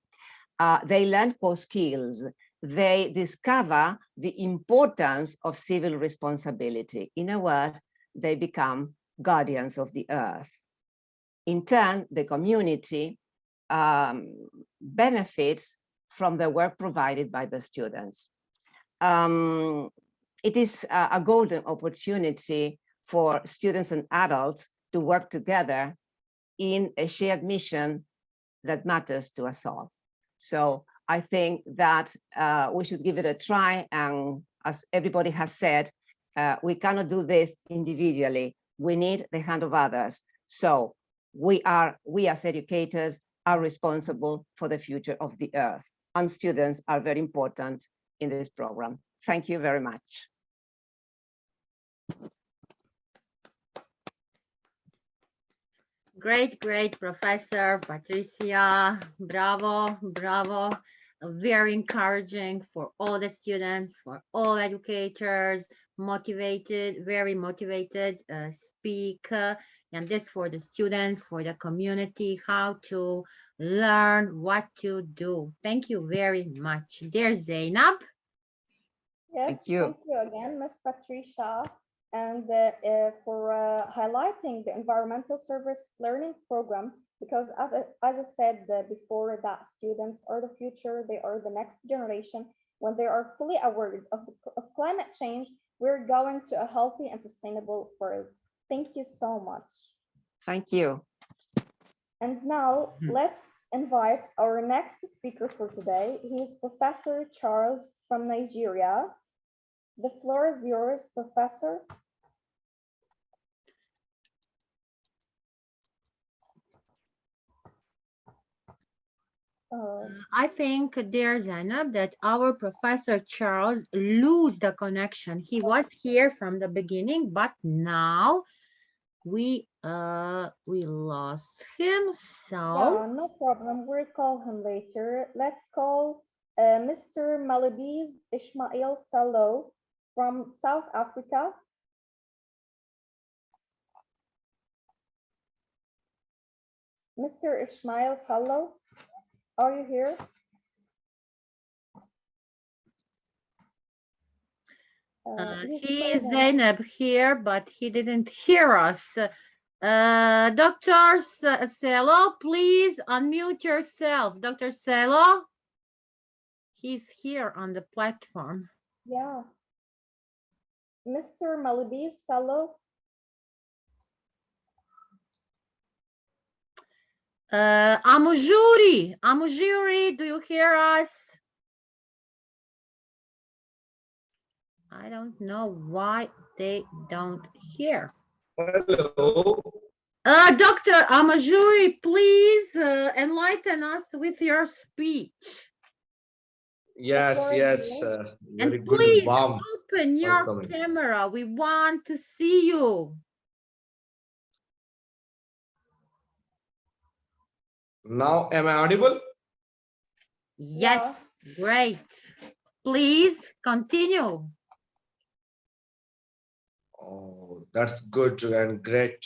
They learn core skills. They discover the importance of civil responsibility. In a word, they become guardians of the earth. In turn, the community benefits from the work provided by the students. It is a golden opportunity for students and adults to work together in a shared mission that matters to us all. So I think that we should give it a try, and as everybody has said, we cannot do this individually. We need the hand of others. So we as educators are responsible for the future of the earth, and students are very important in this program. Thank you very much. Great, great, Professor Patricia. Bravo, bravo. Very encouraging for all the students, for all educators, motivated, very motivated speak. And this for the students, for the community, how to learn what to do. Thank you very much. Dear Zainab. Yes, Thank you again, Ms. Patricia, and for highlighting the environmental service learning program, because as I said before, that students are the future, they are the next generation. When they are fully aware of climate change, we're going to a healthy and sustainable world. Thank you so much. Thank you. And now let's invite our next speaker for today. He is Professor Charles from Nigeria. The floor is yours, Professor. I think, dear Zainab, that our Professor Charles lose the connection. He was here from the beginning, but now we lost him. So yeah, no problem. We'll call him later. Let's call Mr. Malabis Ismail Sallo from South Africa. Mr. Ismail Sallo, are you here? he is Zainab here, but he didn't hear us. Dr. Selo, please unmute yourself. Dr. Selo, he's here on the platform. Yeah. Mr. Malabis Sallo. Amujuri, do you hear us? I don't know why they don't hear. Hello. Dr. Amajuri, please enlighten us with your speech. Yes, yes. Very And good, please warm. open your welcoming. camera. We want to see you. Now, am I audible? Yes, great. Please continue. Oh, that's good and great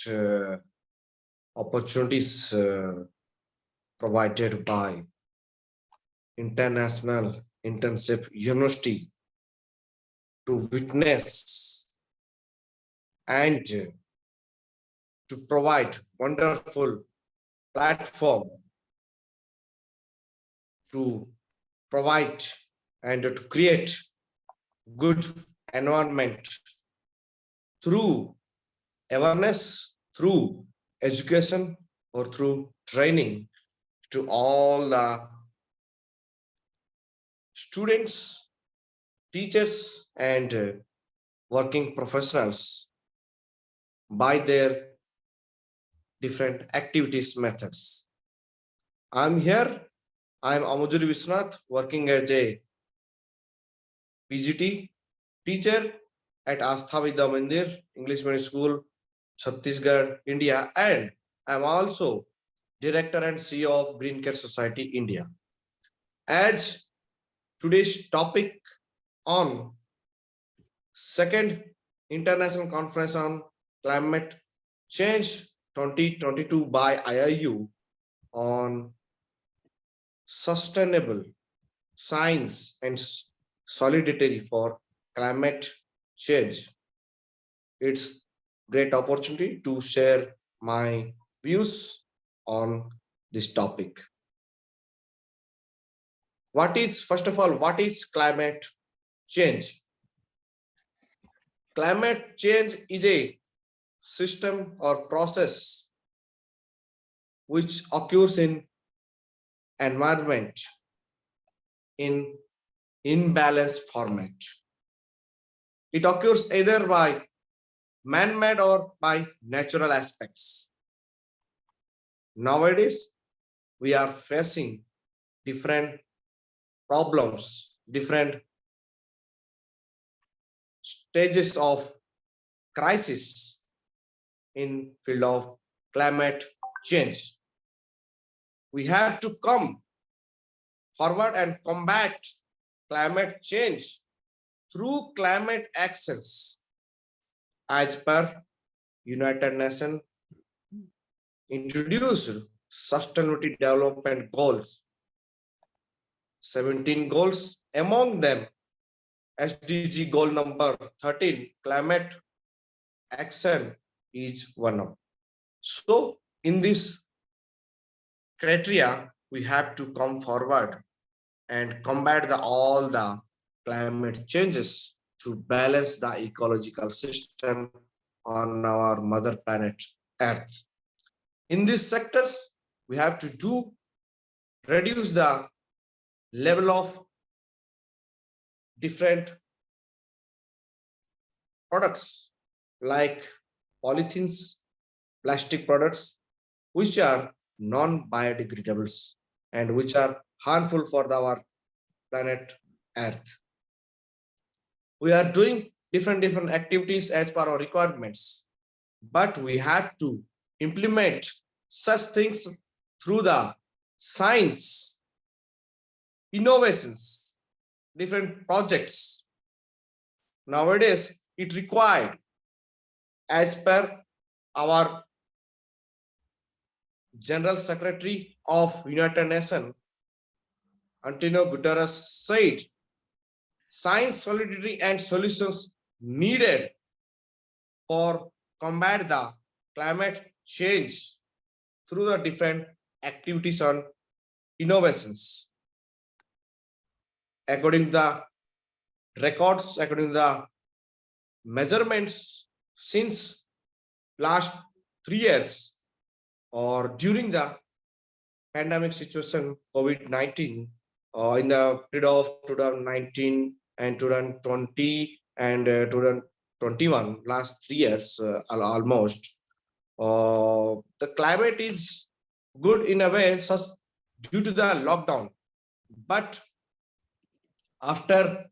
opportunities provided by International Internship University to witness and to provide wonderful platform to provide and to create good environment through awareness, through education, or through training to all the students, teachers, and working professionals by their different activities methods. I'm here. I'm Amujuri Viswanath, working as a PGT teacher at Astha Vidya Mandir English Medium School, Chhattisgarh, India, and I'm also Director and CEO of Green Care Society India. As today's topic on second International Conference on Climate Change 2022 by IIU on sustainable science and solidarity for climate change. It's great opportunity to share my views on this topic. First of all, what is climate change? Climate change is a system or process which occurs in environment in imbalanced format. It occurs either by man-made or by natural aspects. Nowadays, we are facing different problems, different stages of crisis in field of climate change. We have to come forward and combat climate change through climate actions as per United Nations introduced sustainability development goals, 17 goals, among them SDG goal number 13, climate action is one of. So in this criteria, we have to come forward and combat all the climate changes to balance the ecological system on our mother planet Earth. In these sectors, we have to reduce the level of different products like polythenes, plastic products, which are non-biodegradables and which are harmful for our planet Earth. We are doing different activities as per our requirements, but we have to implement such things through the science, innovations, different projects. Nowadays, it required, as per our General Secretary of United Nations, Antonio Guterres said, science, solidarity, and solutions needed for combat the climate change through the different activities on innovations. According to the records, according to the measurements since last 3 years or during the pandemic situation, COVID-19, in the period of 2019 and 2020 and 2021, last 3 years almost, the climate is good in a way such due to the lockdown, but after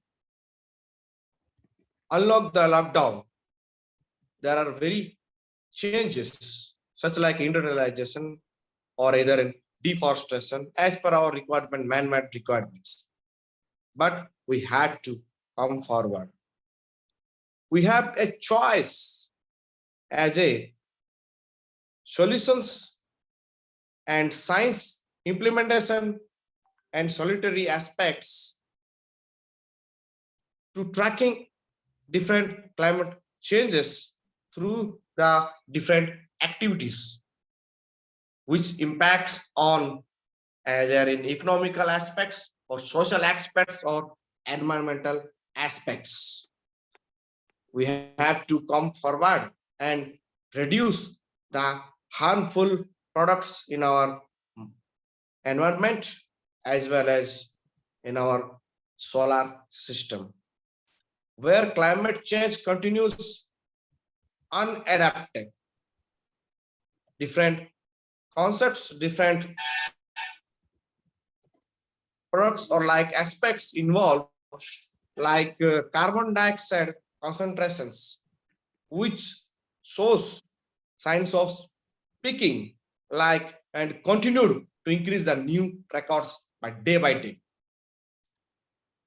unlock the lockdown, there are very changes such like industrialization or either in deforestation as per our requirement, man-made requirements. But we had to come forward. We have a choice as a solutions and science implementation and solitary aspects to tracking different climate changes through the different activities which impact on either in economical aspects or social aspects or environmental aspects. We have to come forward and reduce the harmful products in our environment as well as in our solar system, where climate change continues unadapted. Different concepts, different products or like aspects involved, like carbon dioxide concentrations, which shows signs of peaking, like and continued to increase the new records by day.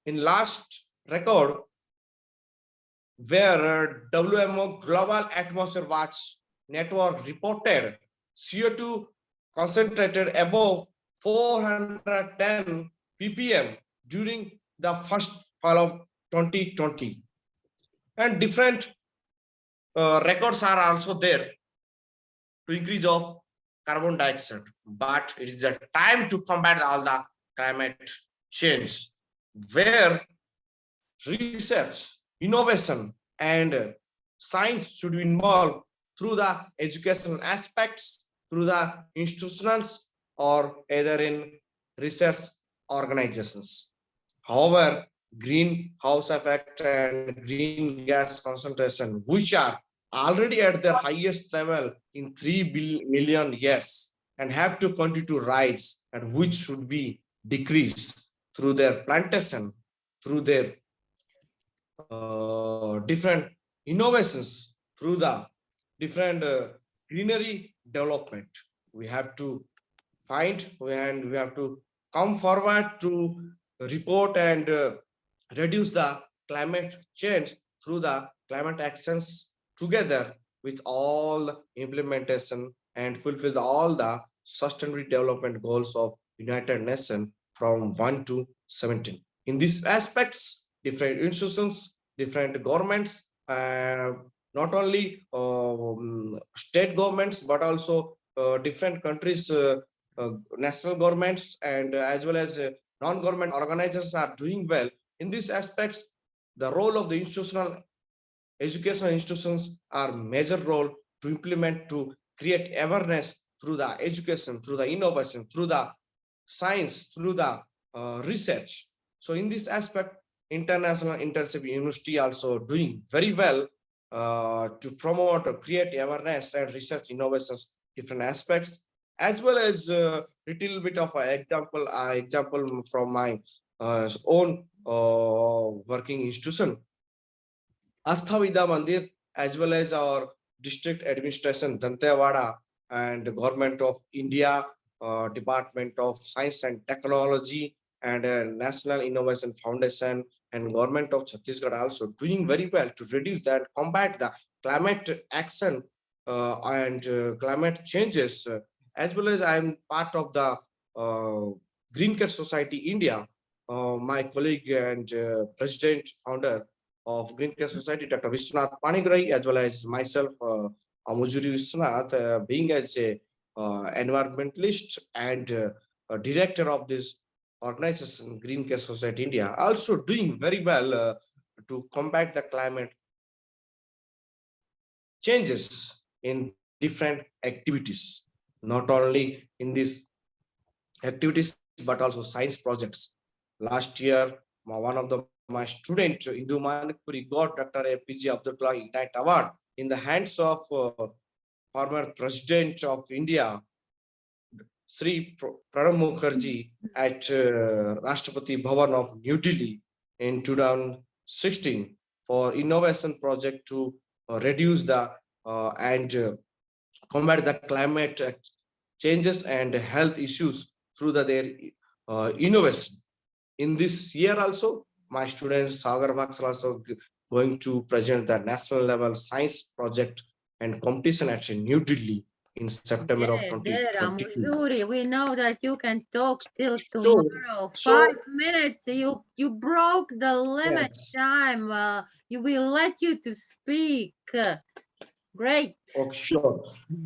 In last record, where WMO Global Atmosphere Watch Network reported CO2 concentrated above 410 ppm during the first half of 2020. And different records are also there to increase of carbon dioxide. But it is the time to combat all the climate change, where research, innovation, and science should be involved through the educational aspects, through the institutions, or either in research organizations. However, greenhouse effect and green gas concentration, which are already at their highest level in 3 million years and have to continue to rise, and which should be decreased through their plantation, through their different innovations, through the different greenery development. We have to find and we have to come forward to report and reduce the climate change through the climate actions together with all implementation and fulfill all the sustainable development goals of United Nations from 1 to 17. In these aspects, different institutions, different governments, not only state governments, but also different countries, national governments, and as well as non-government organizations are doing well. In these aspects, the role of the institutional educational institutions are major role to implement, to create awareness through the education, through the innovation, through the science, through the research. So in this aspect, international internship university also doing very well to promote or create awareness and research innovations, different aspects, as well as a little bit of an example from my own working institution, Astha Vidya Mandir, as well as our district administration, Dantewada, and the government of India, Department of Science and Technology, and National Innovation Foundation, and government of Chhattisgarh also doing very well to reduce that, combat the climate action and climate changes, as well as I'm part of the Green Care Society India. My colleague and president founder of Green Care Society, Dr. Vishwanath Panigrai, as well as myself, Amujuri Vishwanath, being as a environmentalist and director of this organization, Green Care Society India, also doing very well to combat the climate changes in different activities, not only in these activities, but also science projects. Last year, one of my student, Indu Manikpuri, got Dr. APJ Abdul Kalam Ignite Award in the hands of former President of India, Sri Pranab Mukherjee, at Rashtrapati Bhavan of New Delhi in 2016 for innovation project to reduce the and combat the climate changes and health issues through their innovation. In this year also, my students, Sagar Bhaksal, also going to present the national level science project and competition at New Delhi in September of 2022. We know that you can talk till So, tomorrow. so 5 minutes. You broke the limit yes, time. You will let you to speak. Great. okay,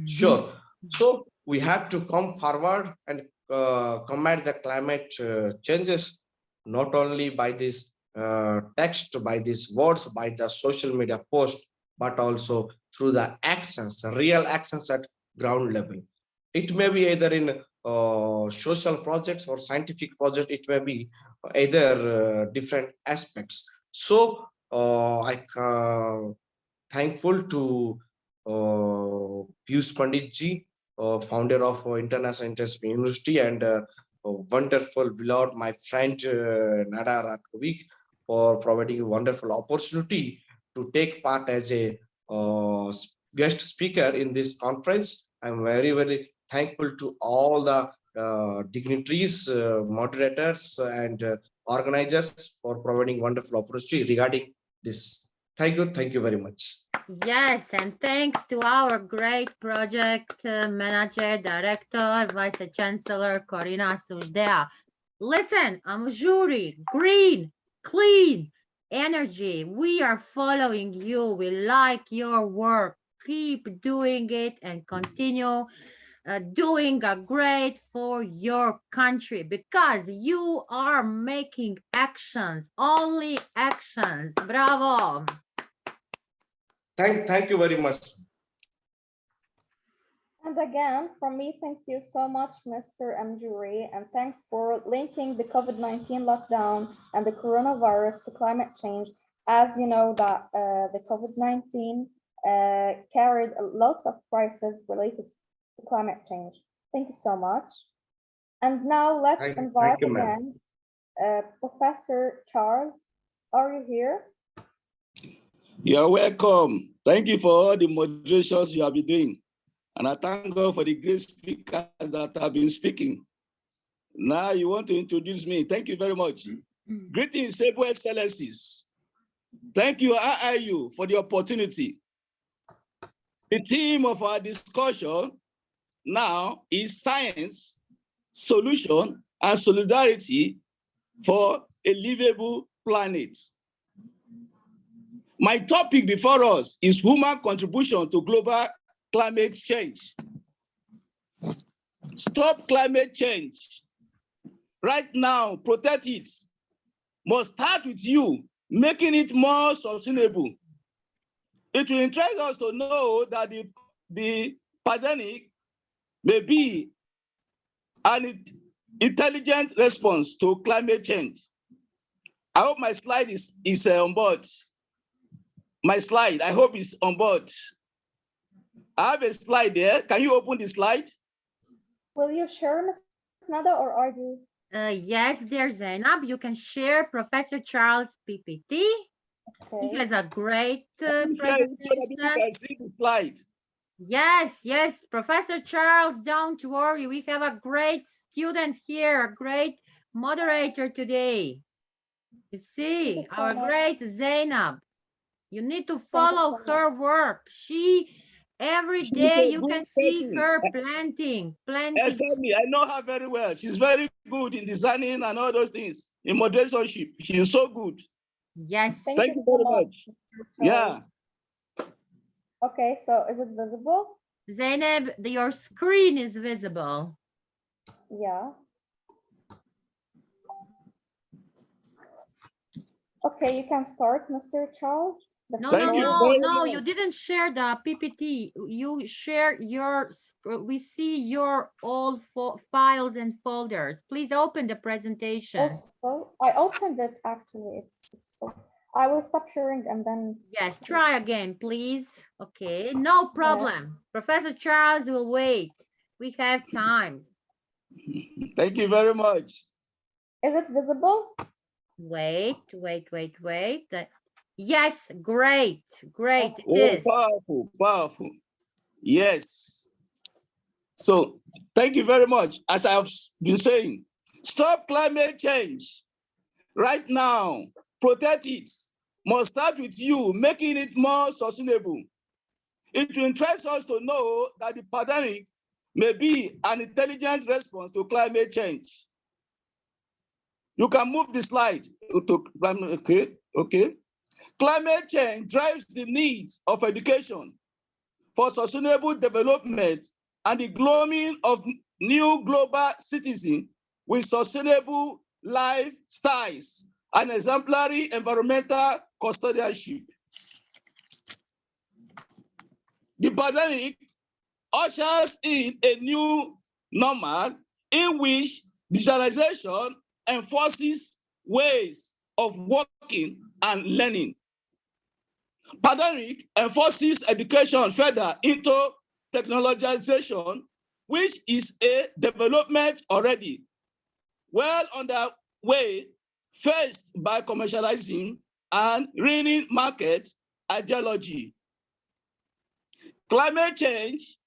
sure. So we have to come forward and combat the climate changes, not only by this text, by these words, by the social media post, but also through the actions, the real actions at ground level. It may be either in social projects or scientific project. It may be either different aspects. So I thankful to Piyush Pandit ji, founder of International Internship University, and wonderful beloved my friend Nada Ratkovik for providing a wonderful opportunity to take part as a guest speaker in this conference. I'm very thankful to all the dignitaries, moderators, and organizers for providing wonderful opportunity regarding this. Thank you very much. Yes, and thanks to our great project manager, director, vice chancellor, Corina Sujdea. Listen, Amjuri, green, clean, energy. We are following you. We like your work. Keep doing it and continue doing a great for your country because you are making actions, only actions. Bravo. Thank you very much. And again, from me, thank you so much, Mr. Mjuri, and thanks for linking the COVID-19 lockdown and the coronavirus to climate change. As you know, that the COVID-19 carried lots of crises related to climate change. Thank you so much. And now let's invite you, ma'am. again Professor Charles. Are you here? You're welcome. Thank you for all the moderations you have been doing. And I thank God for the great speakers that have been speaking. Now you want to introduce me. Thank you very much. Greetings, Able Excellencies. Thank you, IIU, for the opportunity. The theme of our discussion now is science, solution, and solidarity for a livable planet. My topic before us is human contribution to global climate change. Stop climate change. Right now, protect it. Must start with you, making it more sustainable. It will interest us to know that the pandemic may be an intelligent response to climate change. I hope my slide is on board. My slide, I hope it's on board. I have a slide there. Can you open the slide? Will you share, Ms. Nada, or are you? Yes, dear Zainab, you can share Professor Charles' PPT. Okay. He has a great So that people presentation. can see the slide. Yes, Professor Charles, don't worry. We have a great student here, a great moderator today. You see, Thank you so our much. great Zainab. You need to Thank you follow so her work. Every She's day a you good can see person. her planting. Exactly. I know her very well. She's very good in designing and all those things. In moderatorship, she is so good. Yes. Thank you so very much. Yeah. Okay, so is it visible? Zainab, your screen is visible. Yeah. Okay, you can start, Mr. Charles. No, you didn't share the PPT. You share we see your all files and folders. Please open the presentation. Also, I opened it actually. I will stop sharing and then. Yes, try again, please. Okay, no problem. Professor Charles will wait. We have time. Thank you very much. Is it visible? Wait. Yes, great. It is. Powerful. Yes. So thank you very much. As I have been saying, stop climate change. Right now, protect it. Must start with you, making it more sustainable. It will interest us to know that the pandemic may be an intelligent response to climate change. You can move the slide to okay. Climate change drives the needs of education for sustainable development and the grooming of new global citizens with sustainable lifestyles and exemplary environmental custodianship. The pandemic ushers in a new normal in which digitalization enforces ways of working and learning. Pandemic enforces education further into technologization, which is a development already well underway, first by commercializing and ruining market ideology. Climate change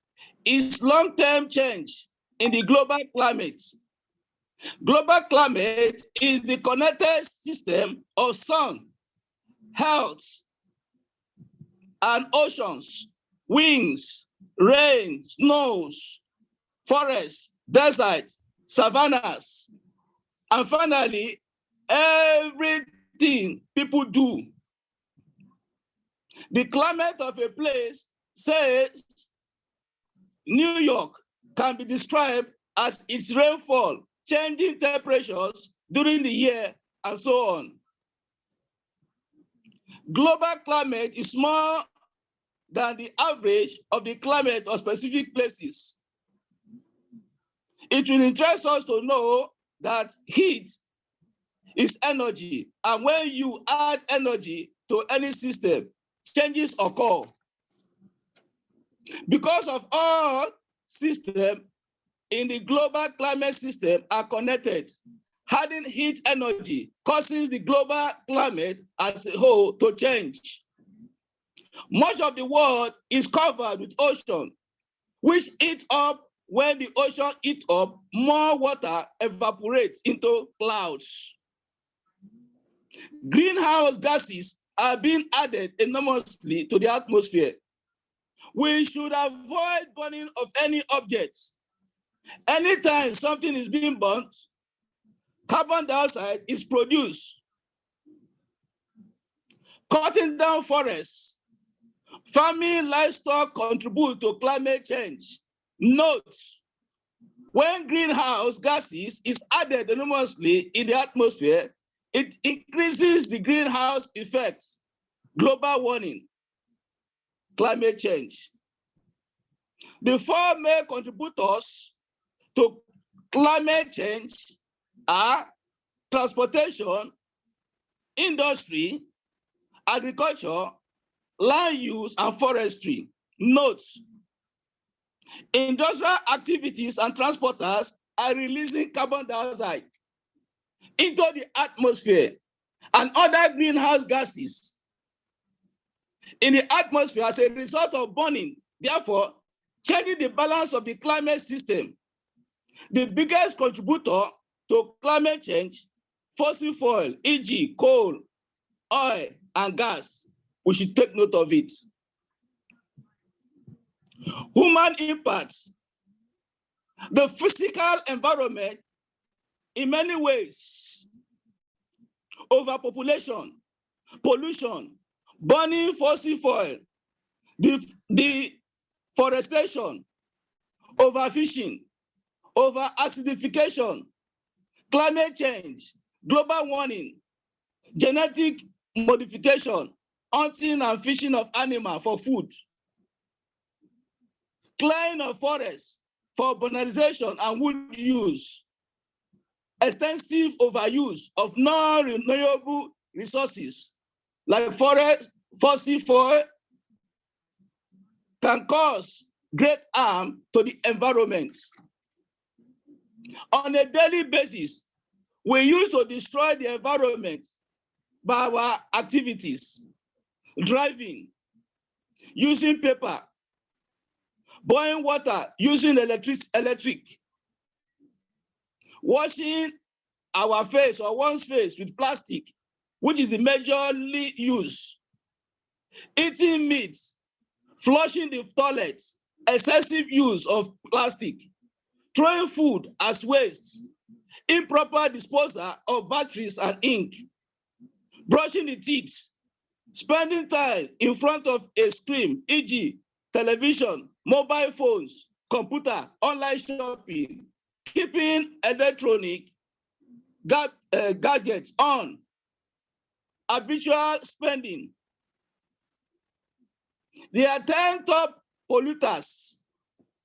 is long-term change in the global climate. Global climate is the connected system of sun, health, and oceans, winds, rain, snows, forests, deserts, savannas, and finally, everything people do. The climate of a place, say New York, can be described as its rainfall, changing temperatures during the year, and so on. Global climate is more than the average of the climate of specific places. It will interest us to know that heat is energy, and when you add energy to any system, changes occur. Because of all systems in the global climate system are connected, adding heat energy causes the global climate as a whole to change. Much of the world is covered with ocean, which heat up. When the ocean heats up, more water evaporates into clouds. Greenhouse gases are being added enormously to the atmosphere. We should avoid burning of any objects. Anytime something is being burnt, carbon dioxide is produced. Cutting down forests, farming, livestock contribute to climate change. Note, when greenhouse gases is added enormously in the atmosphere, it increases the greenhouse effects, global warming, climate change. The four main contributors to climate change are transportation, industry, agriculture, land use, and forestry. Note, industrial activities and transporters are releasing carbon dioxide into the atmosphere and other greenhouse gases in the atmosphere as a result of burning, therefore changing the balance of the climate system. The biggest contributor to climate change, fossil fuel, e.g. coal, oil, and gas. We should take note of it. Human impacts. The physical environment, in many ways, overpopulation, pollution, burning fossil fuel, deforestation, overfishing, over acidification, climate change, global warming, genetic modification, hunting and fishing of animals for food, clearing of forests for urbanization and wood use, extensive overuse of non-renewable resources like forest, fossil fuel can cause great harm to the environment. On a daily basis, we used to destroy the environment by our activities, driving, using paper, boiling water, using electric, washing our face or one's face with plastic, which is the majorly used, eating meat, flushing the toilets, excessive use of plastic, throwing food as waste, improper disposal of batteries and ink, brushing the teeth, spending time in front of a screen, e.g. television, mobile phones, computer, online shopping, keeping electronic gadgets on, habitual spending. There are 10 top polluters.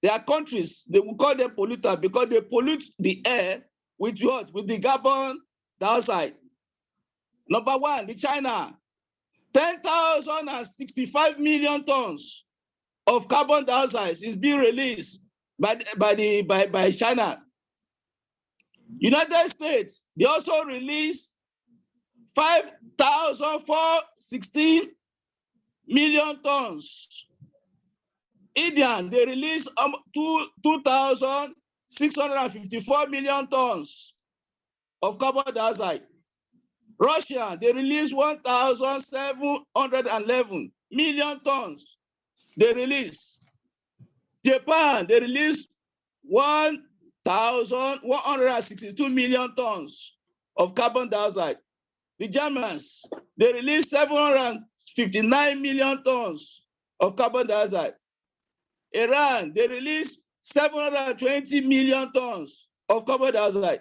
There are countries, they will call them polluters because they pollute the air with what? With the carbon dioxide. Number one, the China, 10,065 million tons of carbon dioxide is being released by China. United States, they also release 5,416 million tons. India, they release 2,654 million tons of carbon dioxide. Russia, they release 1,711 million tons. They release. Japan, they release 1,162 million tons of carbon dioxide. The Germans, they release 759 million tons of carbon dioxide. Iran, they release 720 million tons of carbon dioxide.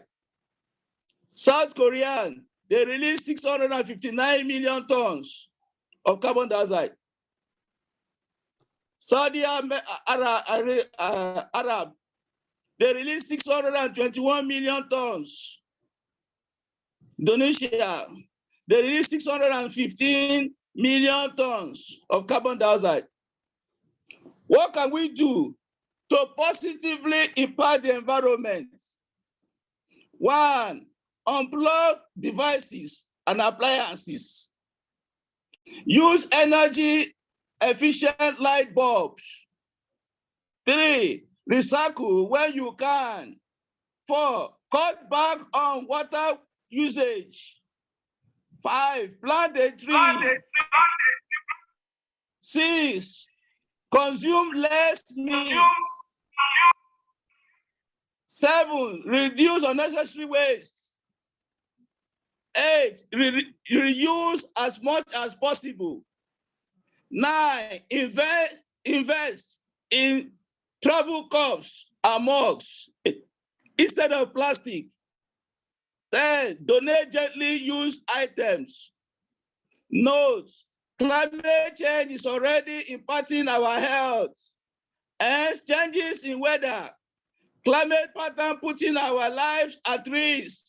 South Korea, they release 659 million tons of carbon dioxide. Saudi Arab, they released 621 million tons. Indonesia, they released 615 million tons of carbon dioxide. What can we do to positively impact the environment? One, unplug devices and appliances. Use energy efficient light bulbs. 3, recycle when you can. 4, cut back on water usage. 5, plant a tree. 6, consume less meat. 7, reduce unnecessary waste. 8, reuse as much as possible. 9, invest in travel cups and mugs instead of plastic. 10, donate gently used items. Note, climate change is already impacting our health. Hence, changes in weather, climate pattern putting our lives at risk.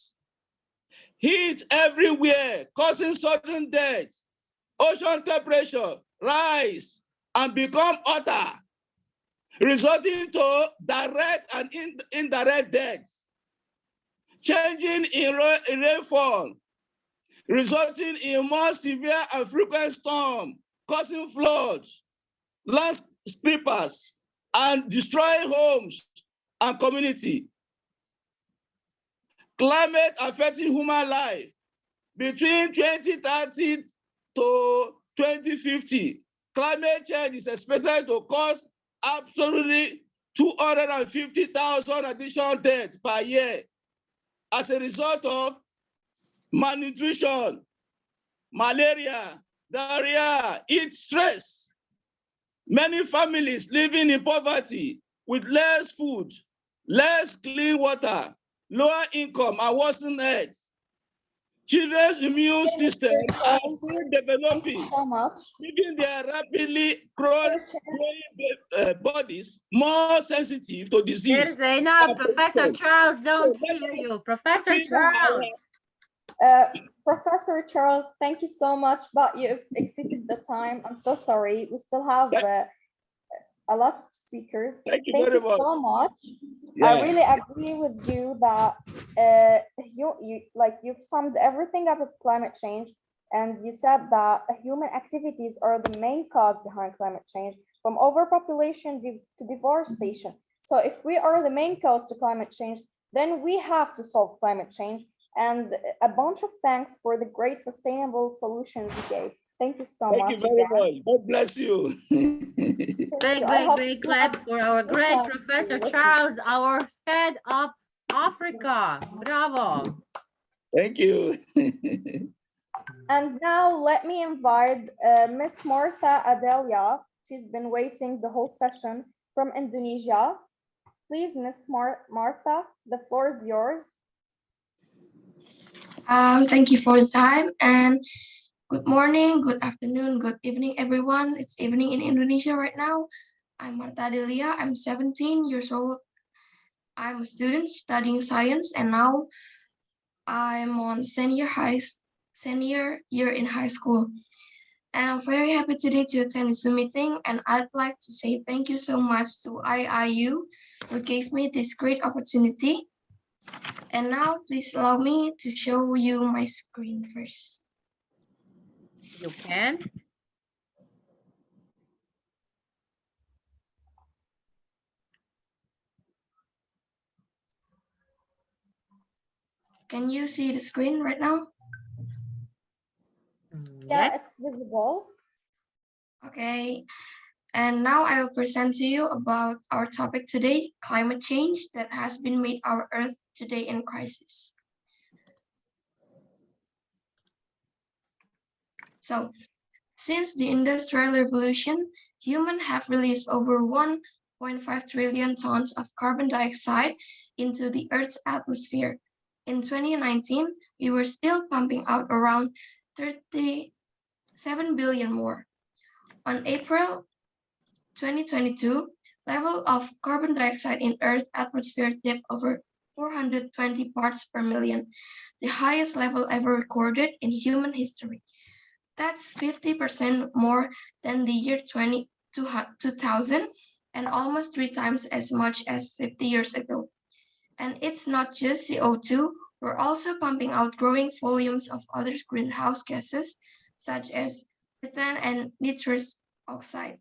Heat everywhere, causing sudden death. Ocean temperature rise and become hotter, resulting to direct and indirect deaths. Changing in rainfall, resulting in more severe and frequent storms, causing floods, land sweepers, and destroying homes and community. Climate affecting human life between 2030 to 2050. Climate change is expected to cause absolutely 250,000 additional deaths per year as a result of malnutrition, malaria, diarrhea, heat stress. Many families living in poverty with less food, less clean water, lower income, and worsened health. Children's immune system are still developing, so much. making their rapidly growing bodies more sensitive to disease. There's enough. Professor Charles, don't hear you. Professor Charles. Professor Charles, thank you so much, but you've exceeded the time. I'm so sorry. We still have a lot of speakers. Thank you very much. So much. Yeah. I really agree with you that you've summed everything up with climate change, and you said that human activities are the main cause behind climate change, from overpopulation to deforestation. So if we are the main cause to climate change, then we have to solve climate change. And a bunch of thanks for the great sustainable solutions you gave. Thank you so much. Thank you very much. God bless you. Big clap for our great Professor Charles, our head of Africa. Bravo. Thank you. And now let me invite Miss Martha Adelia. She's been waiting the whole session from Indonesia. Please, Miss Martha, the floor is yours. Thank you for the time, and good morning, good afternoon, good evening, everyone. It's evening in Indonesia right now. I'm Martha Adelia. I'm 17 years old. I'm a student studying science, and now I'm on senior year in high school. And I'm very happy today to attend this Zoom meeting, and I'd like to say thank you so much to IIU who gave me this great opportunity. And now please allow me to show you my screen first. You can. Can you see the screen right now? Yeah, it's visible. Okay. And now I will present to you about our topic today, climate change that has been made our Earth today in crisis. So, since the Industrial Revolution, humans have released over 1.5 trillion tons of carbon dioxide into the Earth's atmosphere. In 2019, we were still pumping out around 37 billion more. On April 2022, level of carbon dioxide in Earth's atmosphere tipped over 420 parts per million, the highest level ever recorded in human history. That's 50% more than the year 2000 and almost 3 times as much as 50 years ago. And it's not just CO2, we're also pumping out growing volumes of other greenhouse gases, such as methane and nitrous oxide.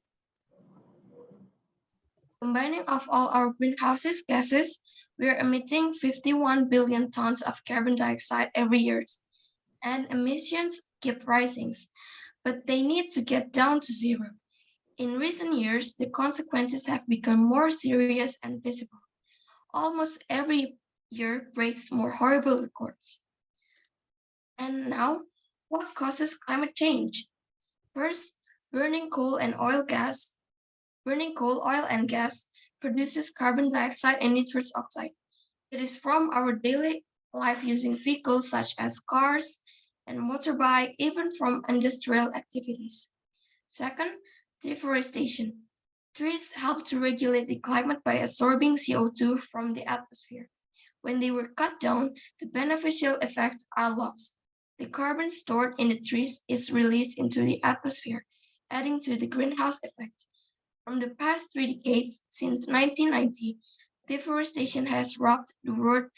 Combining of all our greenhouse gases, we are emitting 51 billion tons of carbon dioxide every year, and emissions keep rising, but they need to get down to zero. In recent years, the consequences have become more serious and visible. Almost every year breaks more horrible records. And now, what causes climate change? First, burning coal, oil, and gas produces carbon dioxide and nitrous oxide. It is from our daily life using vehicles such as cars and motorbike, even from industrial activities. Second, deforestation. Trees help to regulate the climate by absorbing CO2 from the atmosphere. When they were cut down, the beneficial effects are lost. The carbon stored in the trees is released into the atmosphere, adding to the greenhouse effect. From the past 3 decades, since 1990, deforestation has robbed the world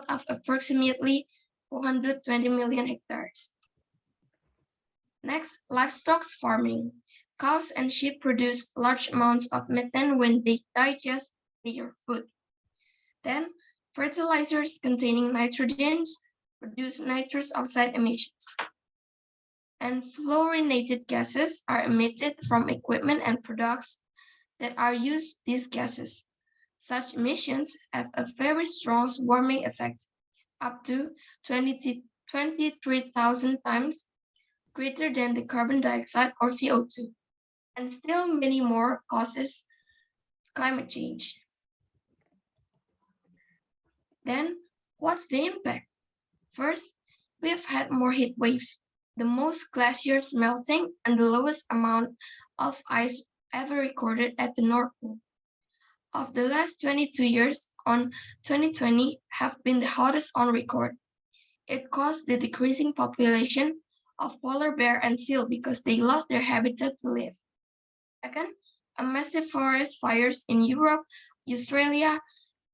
of approximately 420 million hectares. Next, livestock farming. Cows and sheep produce large amounts of methane when they digest their food. Then, fertilizers containing nitrogens produce nitrous oxide emissions. And fluorinated gases are emitted from equipment and products that are used these gases. Such emissions have a very strong warming effect, up to 23,000 times greater than the carbon dioxide or CO2, and still many more causes climate change. Then, what's the impact? First, we have had more heat waves, the most glaciers melting, and the lowest amount of ice ever recorded at the North Pole. Of the last 22 years, on 2020 have been the hottest on record. It caused the decreasing population of polar bear and seal because they lost their habitat to live. Second, a massive forest fires in Europe, Australia,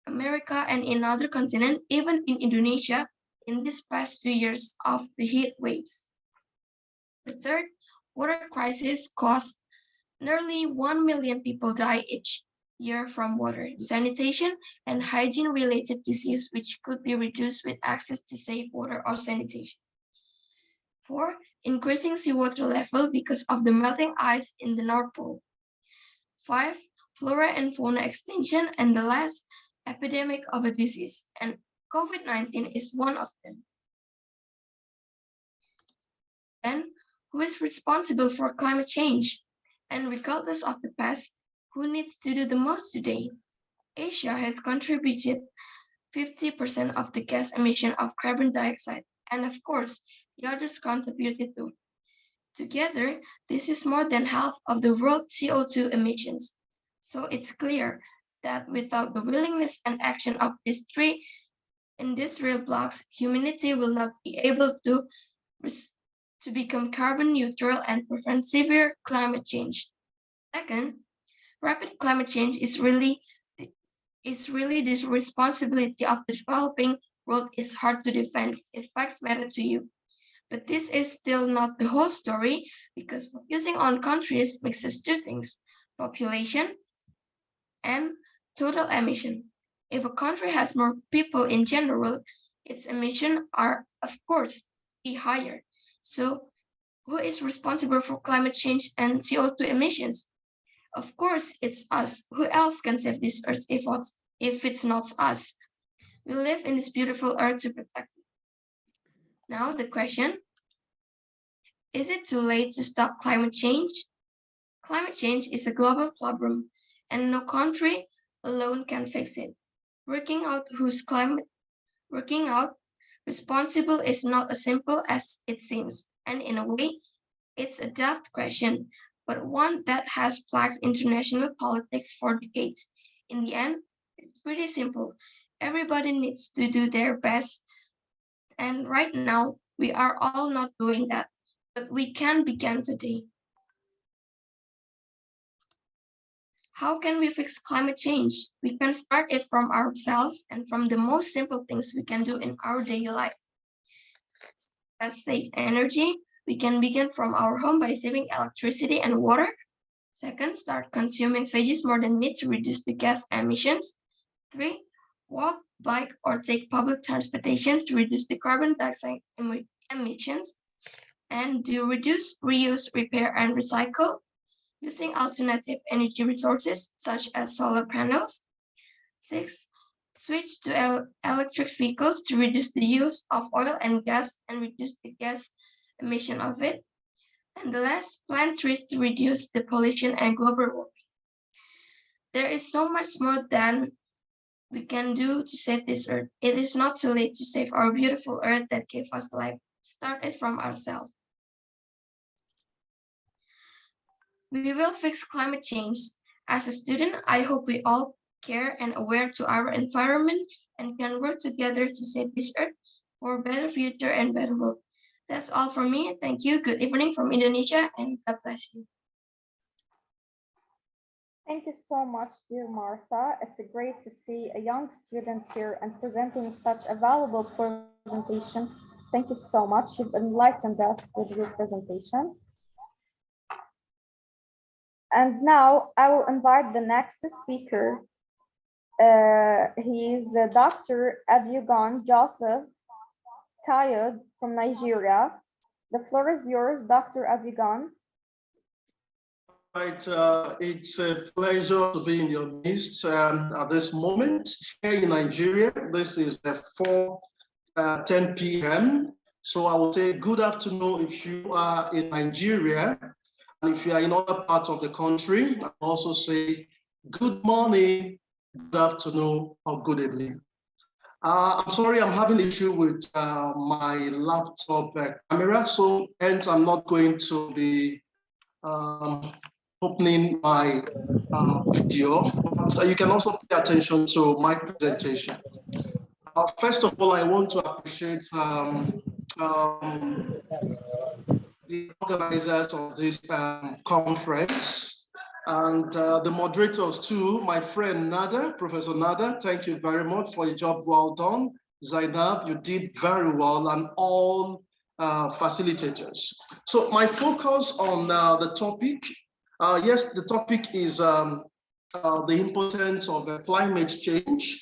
America, and in other continents, even in Indonesia, in these past 2 years of the heat waves. The third, water crisis caused nearly 1 million people die each year from water, sanitation, and hygiene-related disease, which could be reduced with access to safe water or sanitation. 4, increasing seawater level because of the melting ice in the North Pole. 5, flora and fauna extinction, and the last, epidemic of a disease, and COVID-19 is one of them. Then, who is responsible for climate change? And regardless of the past, who needs to do the most today? Asia has contributed 50% of the gas emission of carbon dioxide, and of course, the others contributed too. Together, this is more than half of the world's CO2 emissions. So it's clear that without the willingness and action of these 3 industrial blocks, humanity will not be able to become carbon neutral and prevent severe climate change. Second, rapid climate change is really this responsibility of the developing world is hard to defend if facts matter to you. But this is still not the whole story, because focusing on countries mixes 2 things, population and total emission. If a country has more people in general, its emissions are, of course, be higher. So who is responsible for climate change and CO2 emissions? Of course, it's us. Who else can save this earth if it's not us? We live in this beautiful earth to protect it. Now the question, is it too late to stop climate change? Climate change is a global problem, and no country alone can fix it. Working out responsible is not as simple as it seems, and in a way, it's a daft question, but one that has plagued international politics for decades. In the end, it's pretty simple. Everybody needs to do their best, and right now, we are all not doing that, but we can begin today. How can we fix climate change? We can start it from ourselves and from the most simple things we can do in our daily life. As save energy, we can begin from our home by saving electricity and water. Second, start consuming veggies more than meat to reduce the gas emissions. 3, walk, bike, or take public transportation to reduce the carbon dioxide emissions. And do reduce, reuse, repair, and recycle using alternative energy resources such as solar panels. 6, switch to electric vehicles to reduce the use of oil and gas and reduce the gas emission of it. And the last, plant trees to reduce the pollution and global warming. There is so much more than we can do to save this earth. It is not too late to save our beautiful earth that gave us life. Start it from ourselves. We will fix climate change. As a student, I hope we all care and aware to our environment and can work together to save this earth for a better future and better world. That's all from me. Thank you. Good evening from Indonesia, and God bless you. Thank you so much, dear Martha. It's great to see a young student here and presenting such a valuable presentation. Thank you so much. You've enlightened us with your presentation. And now I will invite the next speaker. He is Dr. Adeogun Joseph Kayode from Nigeria. The floor is yours, Dr. Adeogun. Right, it's a pleasure to be in your midst at this moment here in Nigeria. This is 4:10 p.m. So I will say good afternoon if you are in Nigeria. And if you are in other parts of the country, I also say good morning, good afternoon, or good evening. I'm sorry, I'm having an issue with my laptop camera, so hence I'm not going to be opening my video, but you can also pay attention to my presentation. First of all, I want to appreciate the organizers of this conference and the moderators too, my friend Nada, Professor Nada, thank you very much for your job well done. Zainab, you did very well, and all facilitators. So my focus on the topic, yes, the topic is the importance of climate change.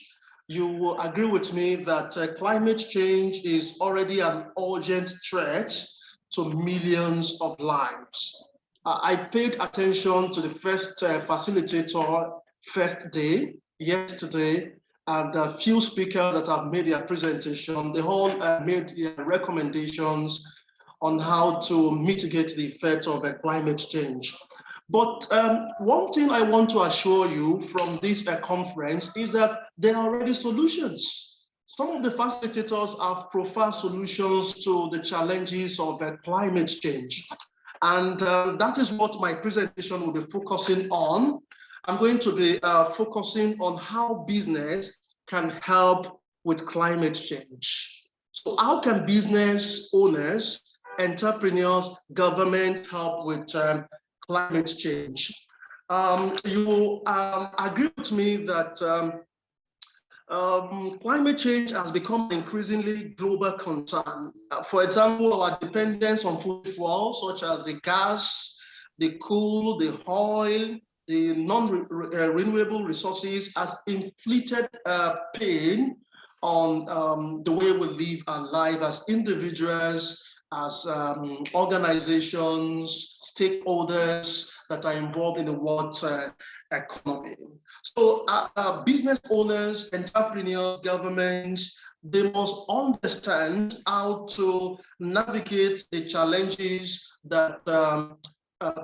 You will agree with me that climate change is already an urgent threat to millions of lives. I paid attention to the first facilitator first day, yesterday, and a few speakers that have made their presentation. They all made their recommendations on how to mitigate the effect of climate change. But one thing I want to assure you from this conference is that there are already solutions. Some of the facilitators have profiled solutions to the challenges of climate change. And that is what my presentation will be focusing on. I'm going to be focusing on how business can help with climate change. So how can business owners, entrepreneurs, government help with climate change? You will agree with me that climate change has become an increasingly global concern. For example, our dependence on fossil fuels such as the gas, the coal, the oil, the non-renewable resources has inflicted pain on the way we live our life as individuals, as organizations, stakeholders that are involved in the world economy. So business owners, entrepreneurs, governments, they must understand how to navigate the challenges that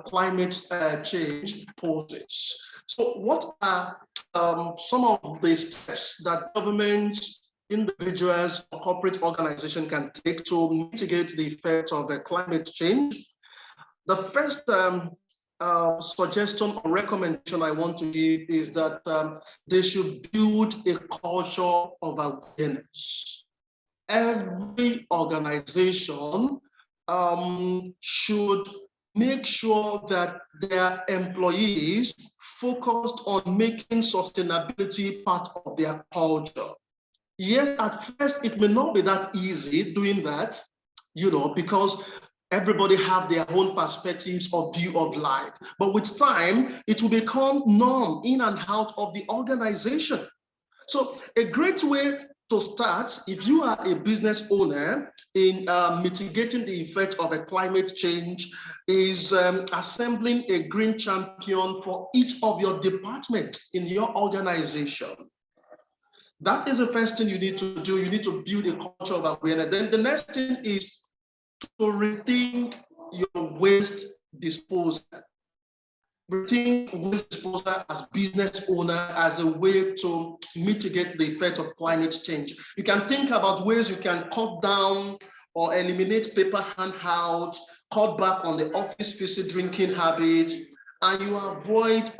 climate change poses. So what are some of the steps that governments, individuals, or corporate organizations can take to mitigate the effects of climate change? The first suggestion or recommendation I want to give is that they should build a culture of awareness. Every organization should make sure that their employees focused on making sustainability part of their culture. Yes, at first it may not be that easy doing that, because everybody have their own perspectives or view of life. But with time, it will become norm in and out of the organization. So a great way to start, if you are a business owner, in mitigating the effect of a climate change, is assembling a green champion for each of your departments in your organization. That is the first thing you need to do. You need to build a culture of awareness. Then the next thing is to rethink your waste disposal. Rethink waste disposal as business owner as a way to mitigate the effect of climate change. You can think about ways you can cut down or eliminate paper handout, cut back on the office visit drinking habit, and you avoid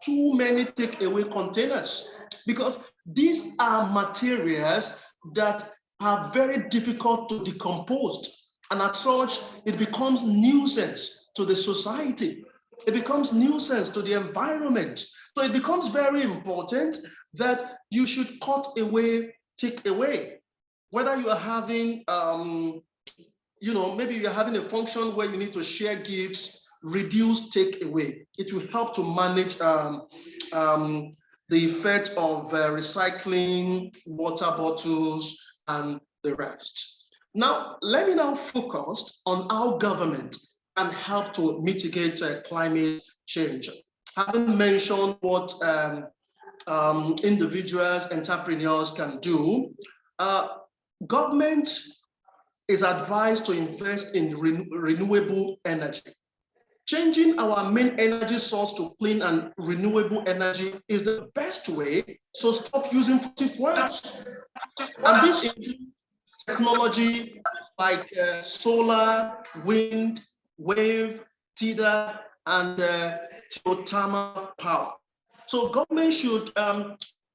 too many takeaway containers, because these are materials that are very difficult to decompose. And as such, it becomes nuisance to the society. It becomes nuisance to the environment. So it becomes very important that you should cut away, take away. Whether you are having, maybe you're having a function where you need to share gifts, reduce, take away. It will help to manage the effect of recycling, water bottles, and the rest. Now, let me now focus on how government can help to mitigate climate change. Having mentioned what individuals, entrepreneurs can do, government is advised to invest in renewable energy. Changing our main energy source to clean and renewable energy is the best way to stop using fossil fuels. And this includes technology like solar, wind, wave, tidal, and geothermal power. So government should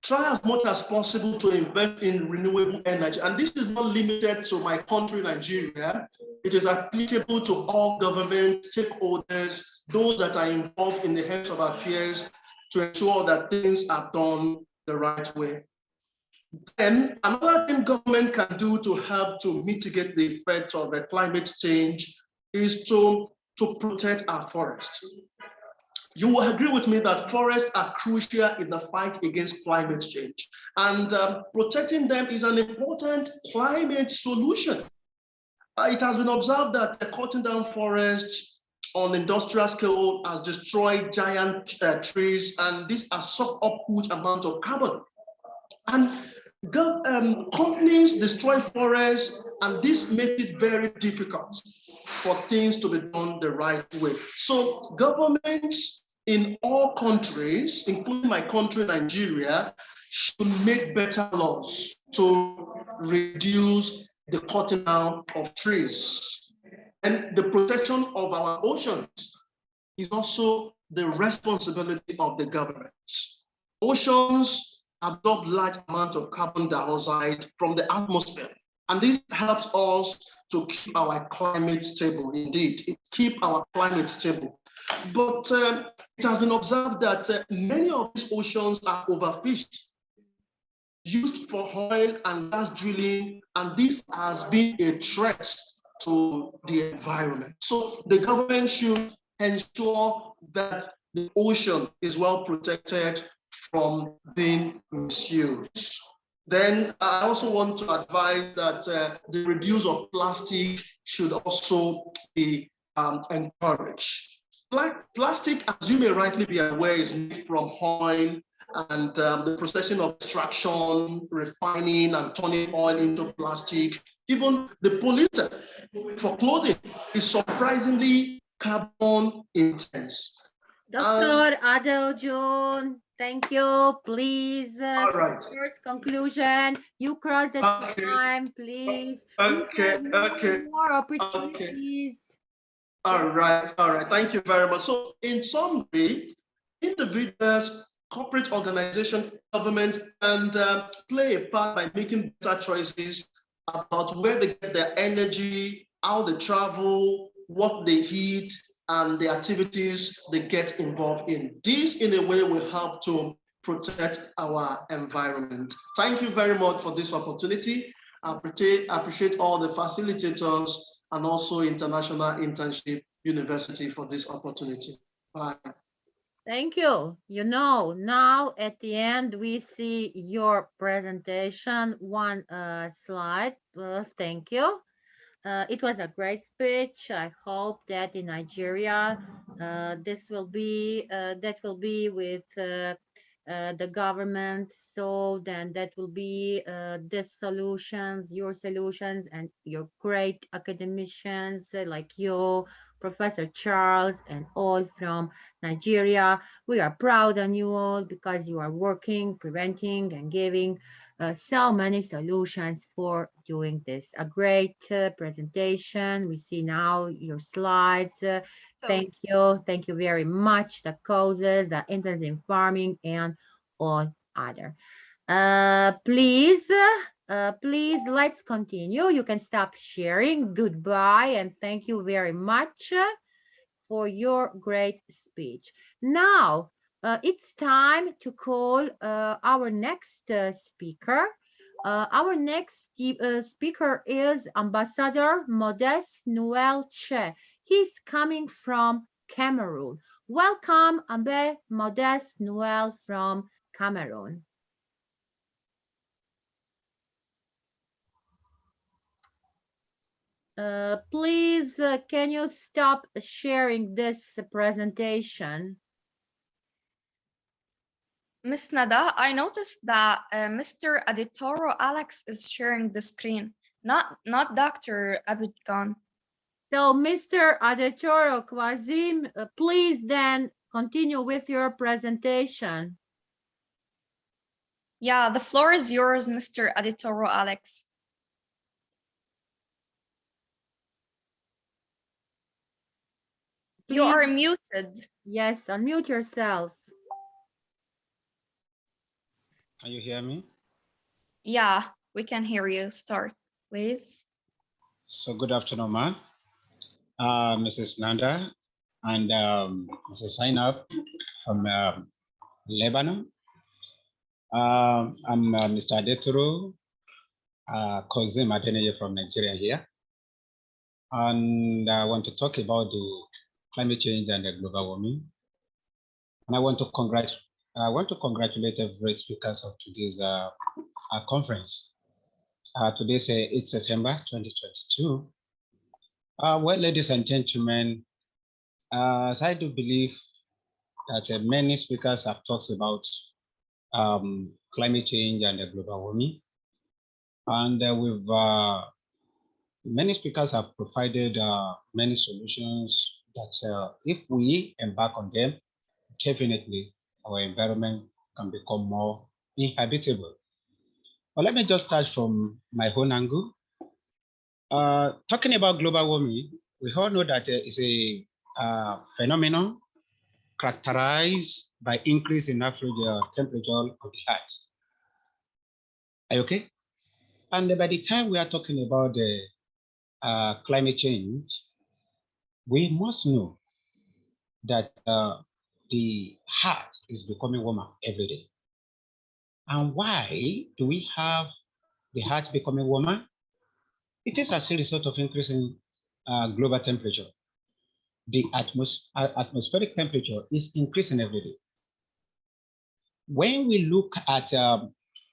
try as much as possible to invest in renewable energy. And this is not limited to my country, Nigeria. It is applicable to all government stakeholders, those that are involved in the health of affairs, to ensure that things are done the right way. Then another thing government can do to help to mitigate the effect of the climate change is to protect our forests. You will agree with me that forests are crucial in the fight against climate change, and protecting them is an important climate solution. It has been observed that cutting down forests on industrial scale has destroyed giant trees, and this has sucked up huge amounts of carbon. And companies destroy forests, and this makes it very difficult for things to be done the right way. So governments in all countries, including my country, Nigeria, should make better laws to reduce the cutting down of trees. And the protection of our oceans is also the responsibility of the government. Oceans absorb large amounts of carbon dioxide from the atmosphere, and this helps us to keep our climate stable. Indeed, it keeps our climate stable. But it has been observed that many of these oceans are overfished, used for oil and gas drilling, and this has been a threat to the environment. So the government should ensure that the ocean is well protected from being misused. Then I also want to advise that the reduce of plastic should also be encouraged. Plastic, as you may rightly be aware, is made from oil, and the processing of extraction, refining, and turning oil into plastic. Even the polluter for clothing is surprisingly carbon intense. Dr. Adel June, thank you. Please, all right. first conclusion. You cross the time, please. Okay. More opportunities. All right, all right. Thank you very much. So in summary, individuals, corporate organizations, governments, and play a part by making better choices about where they get their energy, how they travel, what they eat, and the activities they get involved in. This, in a way, will help to protect our environment. Thank you very much for this opportunity. I appreciate all the facilitators and also International Internship University for this opportunity. Bye. Thank you. You know, now at the end, we see your presentation, one slide. Thank you. It was a great speech. I hope that in Nigeria, that will be with the government. So then that will be the solutions, your solutions, and your great academicians like you, Professor Charles, and all from Nigeria. We are proud on you all because you are working, preventing, and giving so many solutions for doing this. A great presentation. We see now your slides. Thank you. Thank you very much. The causes, the intensive farming, and all other. Please, let's continue. You can stop sharing. Goodbye, and thank you very much for your great speech. Now, it's time to call our next speaker. Our next speaker is Ambassador Modeste Noel Che. He's coming from Cameroon. Welcome, Ambe Modeste Noel from Cameroon. Please, can you stop sharing this presentation? Miss Nada, I noticed that Mr. Aditoro Alex is sharing the screen, not Dr. Abid Khan. So, Mr. Aditoro Kwazim, please then continue with your presentation. Yeah, the floor is yours, Mr. Aditoro Alex. Please. You are muted. Yes, unmute yourself. Can you hear me? Yeah, we can hear you. Start, please. So good afternoon, ma'am. Mrs. Nanda and Mrs. Zainab from Lebanon. I'm Mr. Adetoro Kozim Adeneye from Nigeria here. And I want to talk about the climate change and the global warming. And I want to congratulate every speakers of today's conference. Today's 8th September 2022. Well, ladies and gentlemen, as I do believe that many speakers have talked about climate change and global warming, and many speakers have provided many solutions that if we embark on them, definitely our environment can become more inhabitable. But let me just start from my own angle. Talking about global warming, we all know that it's a phenomenon characterized by increase in average temperature of the Earth. Are you okay? And by the time we are talking about the climate change, we must know that the Earth is becoming warmer every day. And why do we have the Earth becoming warmer? It is as a result of increasing global temperature. The atmospheric temperature is increasing every day. When we look at,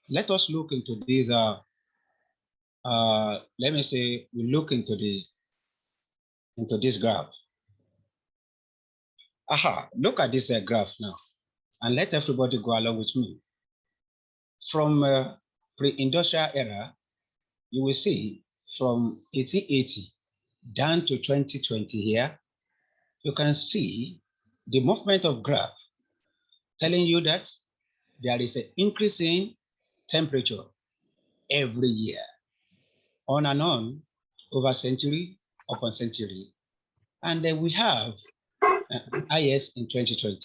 let us look into these, let me say, we look into this graph. Look at this graph now, and let everybody go along with me. From pre-industrial era, you will see from 1880 down to 2020 here, you can see the movement of graph telling you that there is an increase in temperature every year, on and on, over century upon century. And then we have IS in 2020.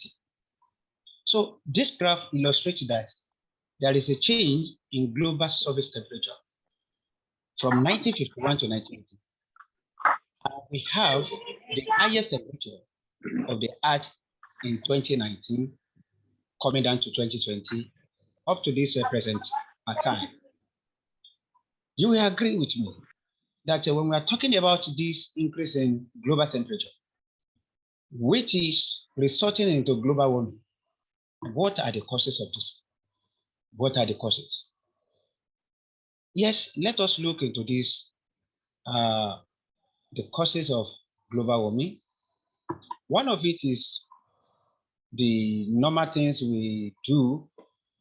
So this graph illustrates that there is a change in global surface temperature from 1951 to 1980. We have the highest temperature of the Earth in 2019, coming down to 2020, up to this present time. You will agree with me that when we are talking about this increase in global temperature, which is resulting into global warming, what are the causes of this? What are the causes? Yes, let us look into this, the causes of global warming. One of it is the normal things we do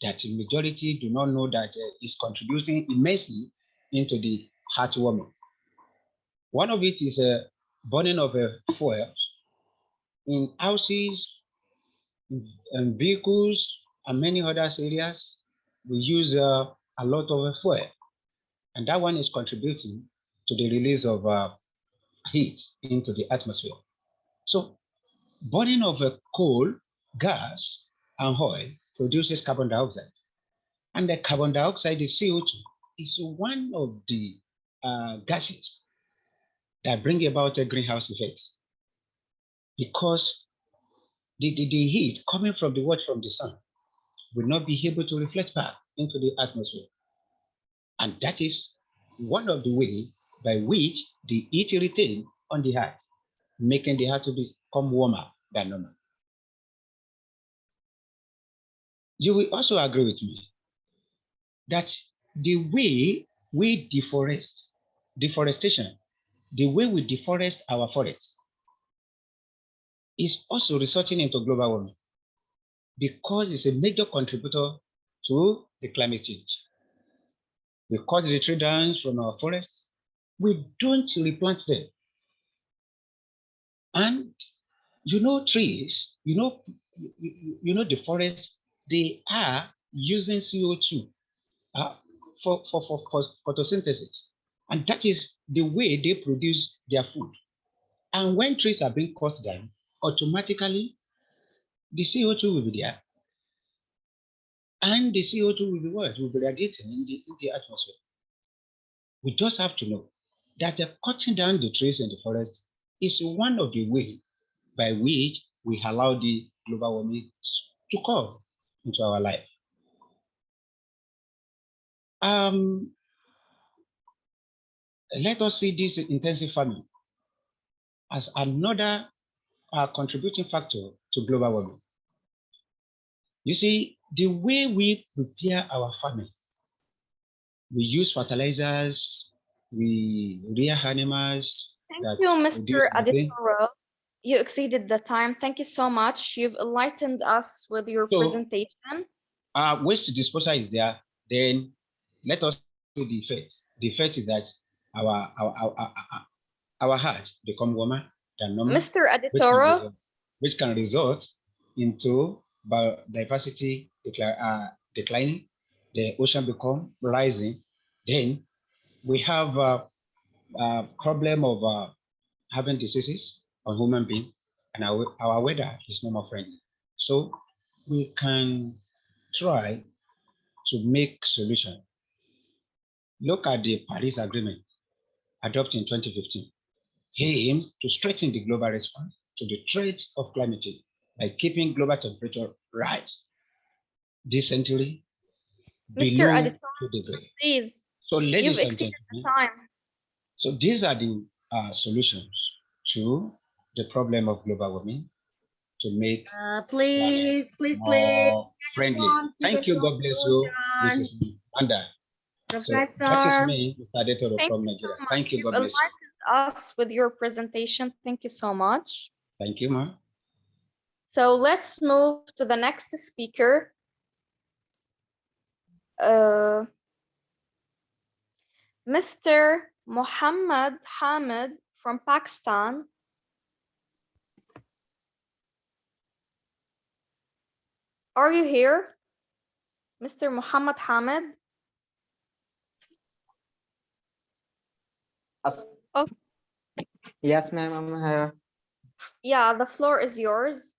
that the majority do not know that is contributing immensely into the heart warming. One of it is a burning of fuel in houses, in vehicles, and many other areas. We use a lot of fuel, and that one is contributing to the release of heat into the atmosphere. So burning of coal, gas, and oil produces carbon dioxide. And the carbon dioxide, the CO2, is one of the gases that bring about a greenhouse effects, because the heat coming from the from the sun will not be able to reflect back into the atmosphere. And that is one of the ways by which the heat retains on the earth, making the earth to become warmer than normal. You will also agree with me that the way we deforestation, the way we deforest our forests is also resulting into global warming, because it's a major contributor to the climate change. We cut the tree down from our forests, we don't replant them. And trees, the forest, they are using CO2 for photosynthesis. And that is the way they produce their food. And when trees are being cut down, automatically the CO2 will be there. And the CO2 will be what? Will be radiating in the atmosphere. We just have to know that cutting down the trees in the forest is one of the ways by which we allow the global warming to come into our life. Let us see this intensive farming as another contributing factor to global warming. You see, the way we prepare our farming, we use fertilizers, we rear animals. Thank you, Mr. Aditoro. You exceeded the time. Thank you so much. You've enlightened us with your presentation. Waste disposal is there. Then let us see the effect. The effect is that our heart become warmer than normal. Mr. Aditoro, which can result into biodiversity declining, the ocean become rising. Then we have a problem of having diseases on human being, and our weather is no more friendly. So we can try to make solution. Look at the Paris Agreement adopted in 2015. He aims to strengthen the global response to the threat of climate change by keeping global temperature rise decently below 2 degrees. Please, so ladies and gentlemen, so these are the solutions to the problem of global warming, to make please more friendly. Thank you. God bless you. This is Amanda. Professor, so that is me, Mr. Adetoro from Nigeria. So thank you. God bless you. Us with your presentation. Thank you so much. Thank you, ma'am. So let's move to the next speaker. Mr. Muhammad Hamid from Pakistan. Are you here, Mr. Muhammad Hamid? Oh. Yes, ma'am, I'm here. Yeah, the floor is yours.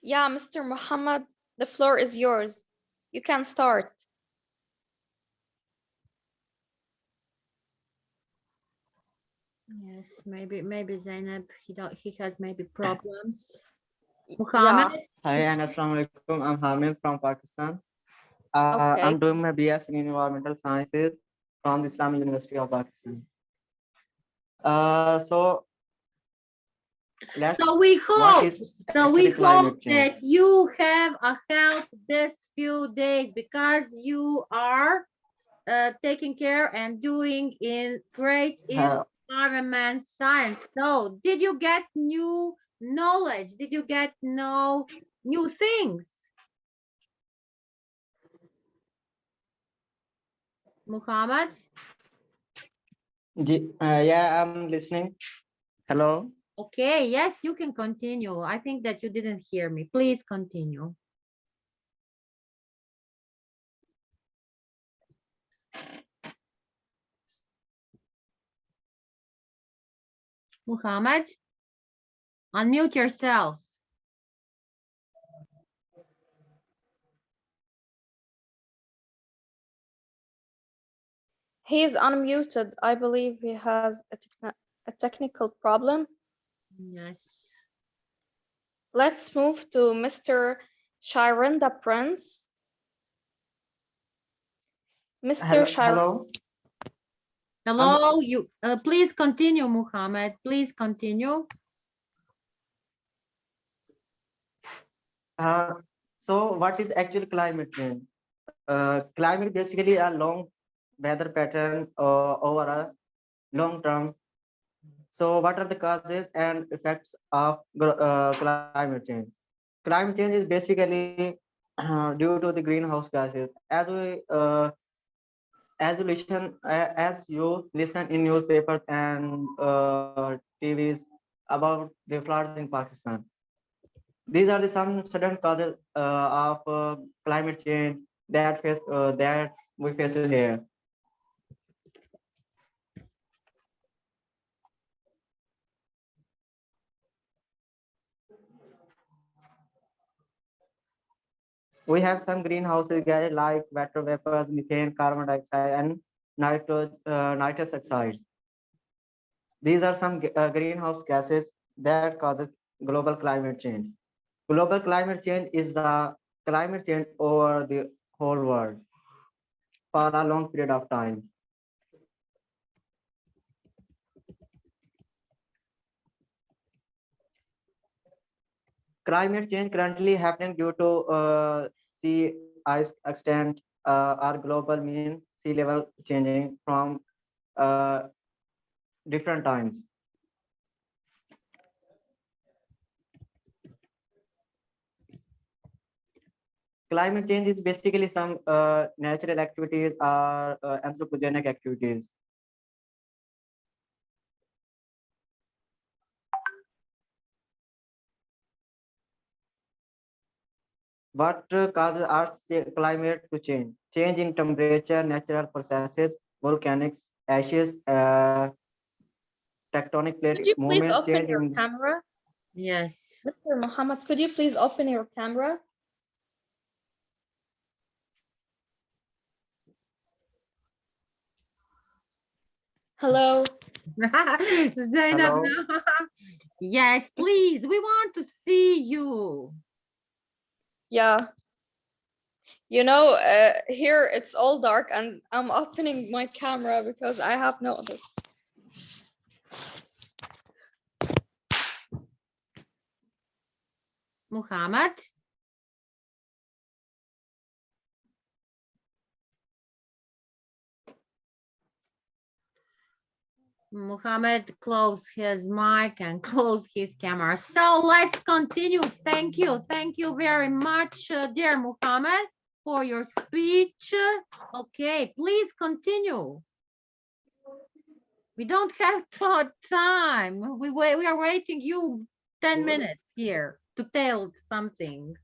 Yeah, Mr. Muhammad, the floor is yours. You can start. Yes, maybe Zainab, he has maybe problems. Yeah. Muhammad? Hi and Assalamu alaikum. I'm Hamid from Pakistan. Okay. I'm doing my BS in Environmental Sciences from the Islamic University of Pakistan. So let's. So we What hope, is actually that climate change? you have a help this few days because you are taking care and doing in great environment science. So did you get new knowledge? Did you get know new things? Muhammad? Yeah, I'm listening. Hello. Okay, yes, you can continue. I think that you didn't hear me. Please continue. Muhammad, unmute yourself. He is unmuted. I believe he has a technical problem. Yes. Let's move to Mr. Shirinda Prince. Mr. Hello. Hello, you please continue, Muhammad. Please continue. So what is actually climate change? Climate basically a long weather pattern over a long term. So what are the causes and effects of climate change? Climate change is basically due to the greenhouse gases. As you listen in newspapers and TVs about the floods in Pakistan. These are the some sudden causes of climate change that we face here. We have some greenhouse gases like water vapors, methane, carbon dioxide, and nitrous oxides. These are some greenhouse gases that causes global climate change. Global climate change is the climate change over the whole world for a long period of time. Climate change currently happening due to sea ice extent or global mean sea level changing from uh, different times. Climate change is basically some natural activities or anthropogenic activities. What causes our climate to change? Change in temperature, natural processes, volcanics, ashes, tectonic Could plate you please movement, open change your in. camera? Yes. Mr. Muhammad, could you please open your camera? Hello. Zainab, Hello. no. Yes, please. We want to see you. Yeah. You know, here it's all dark and I'm opening my camera because I have noticed. Muhammad? Muhammad close his mic and close his camera. So let's continue. Thank you. Thank you very much, dear Muhammad, for your speech. Okay, please continue. We don't have time. We are waiting you 10 minutes here. to tell something.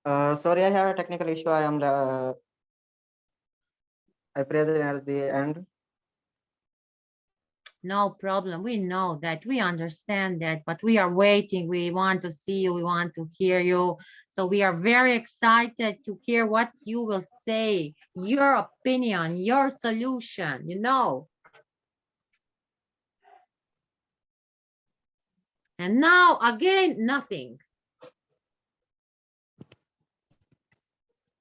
Sorry, I have a technical issue. I present at the end. No problem. We know that. We understand that, but we are waiting. We want to see you. We want to hear you. So we are very excited to hear what you will say, your opinion, your solution, you know. And now again, nothing.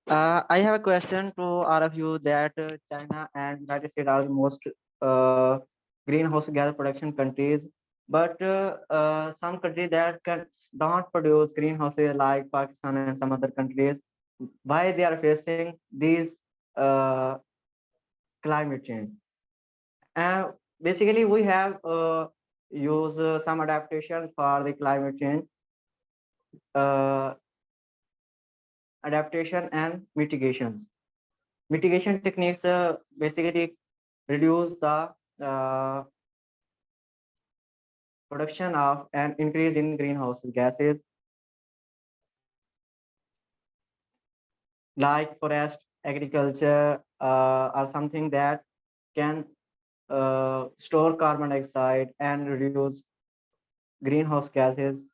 I have a question to all of you that China and United States are the most greenhouse gas production countries, but some countries that don't produce greenhouses like Pakistan and some other countries, why they are facing these climate change? And basically, we have used some adaptations for the climate change. Adaptation and mitigations. Mitigation techniques basically reduce the production of and increase in greenhouse gases like forest agriculture or something that can store carbon dioxide and reduce greenhouse gases.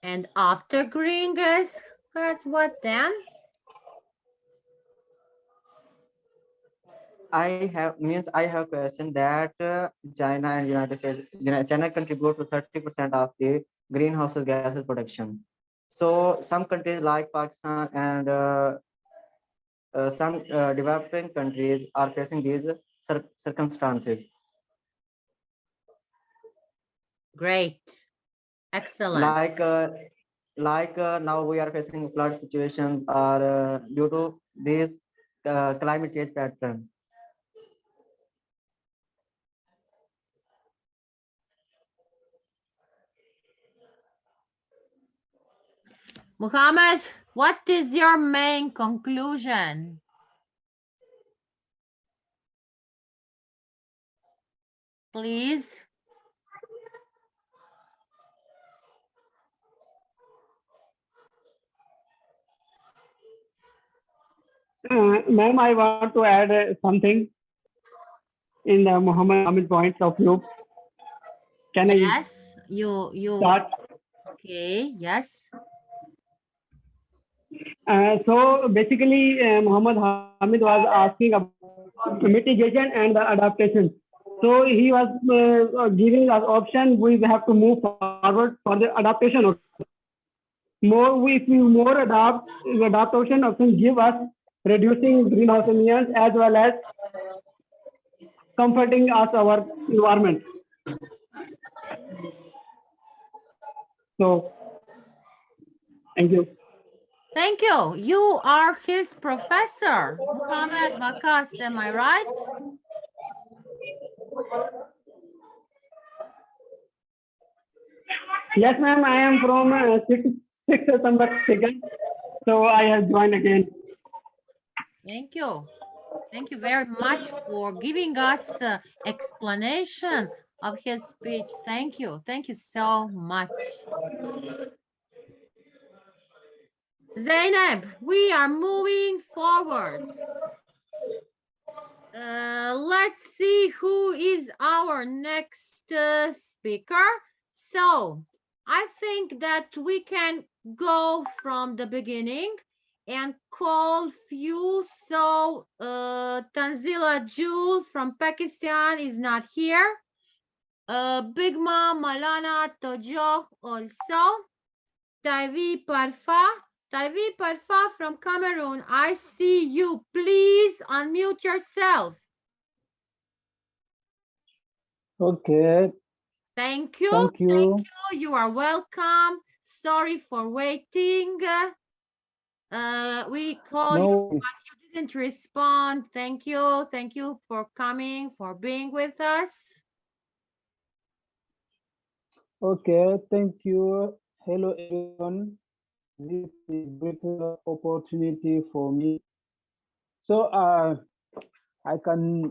And after green gas, what then? I have a question that China and United States, China contribute to 30% of the greenhouse gases production. So some countries like Pakistan and some developing countries are facing these circumstances. Great, excellent. Like now we are facing flood situations are due to this climate change pattern. Muhammad, what is your main conclusion? Please. Ma'am, I want to add something in the Muhammad points of view. Can yes, I you start? Okay, yes. So basically, Muhammad Hamid was asking about mitigation and the adaptation. So he was giving us option. We have to move forward for the adaptation. If we more adaptation option give us reducing greenhouse emissions as well as comforting us our environment. So, thank you. Thank you. You are his professor, Muhammad Makas, am I right? Yes, ma'am. I am from 6th September 2nd. So I have joined again. Thank you. Thank you very much for giving us explanation of his speech. Thank you. Thank you so much. Zainab, we are moving forward. Let's see who is our next speaker. So I think that we can go from the beginning and call few. So Tanzila Jewel from Pakistan is not here. Big Mom Malana Tojo also. Taivi Parfa from Cameroon. I see you. Please unmute yourself. Okay. Thank you. Thank you. Thank you. You are welcome. Sorry for waiting. We call you, but you Didn't respond. Thank you. Thank you for coming, for being with us. Okay, thank you. Hello, everyone. This is a great opportunity for me. So I can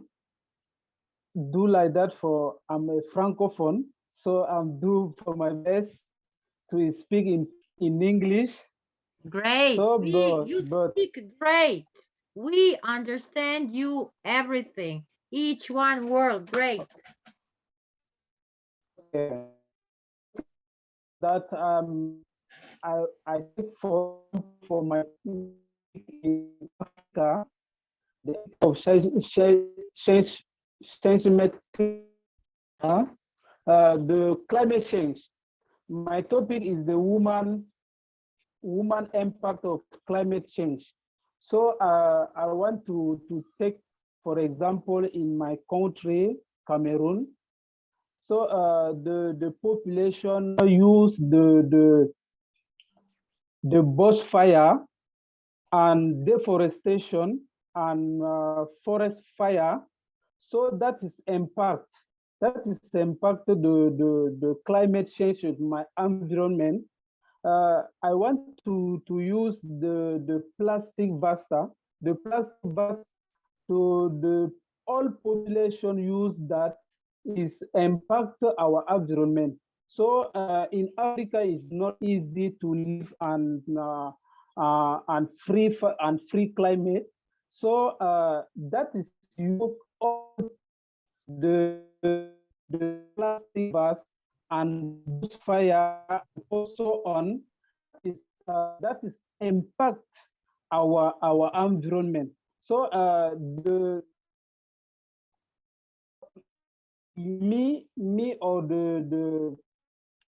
do like that for, I'm a Francophone, so I'm do for my best to speak in English. Great. So, You but speak great. We understand you everything. Each one word. Great. okay, that I take for my in Africa, the of change the climate change. My topic is the woman impact of climate change. So I want to take, for example, in my country, Cameroon. So the population use the bushfire and deforestation and forest fire. So that is impact. That is impact the climate change with my environment. I want to use the plastic vasta, the plastic vast to the all population use that is impact our environment. So in Africa, it's not easy to live and free climate. So that is you all the plastic vast and bushfire also on that is impact our environment. So the me or the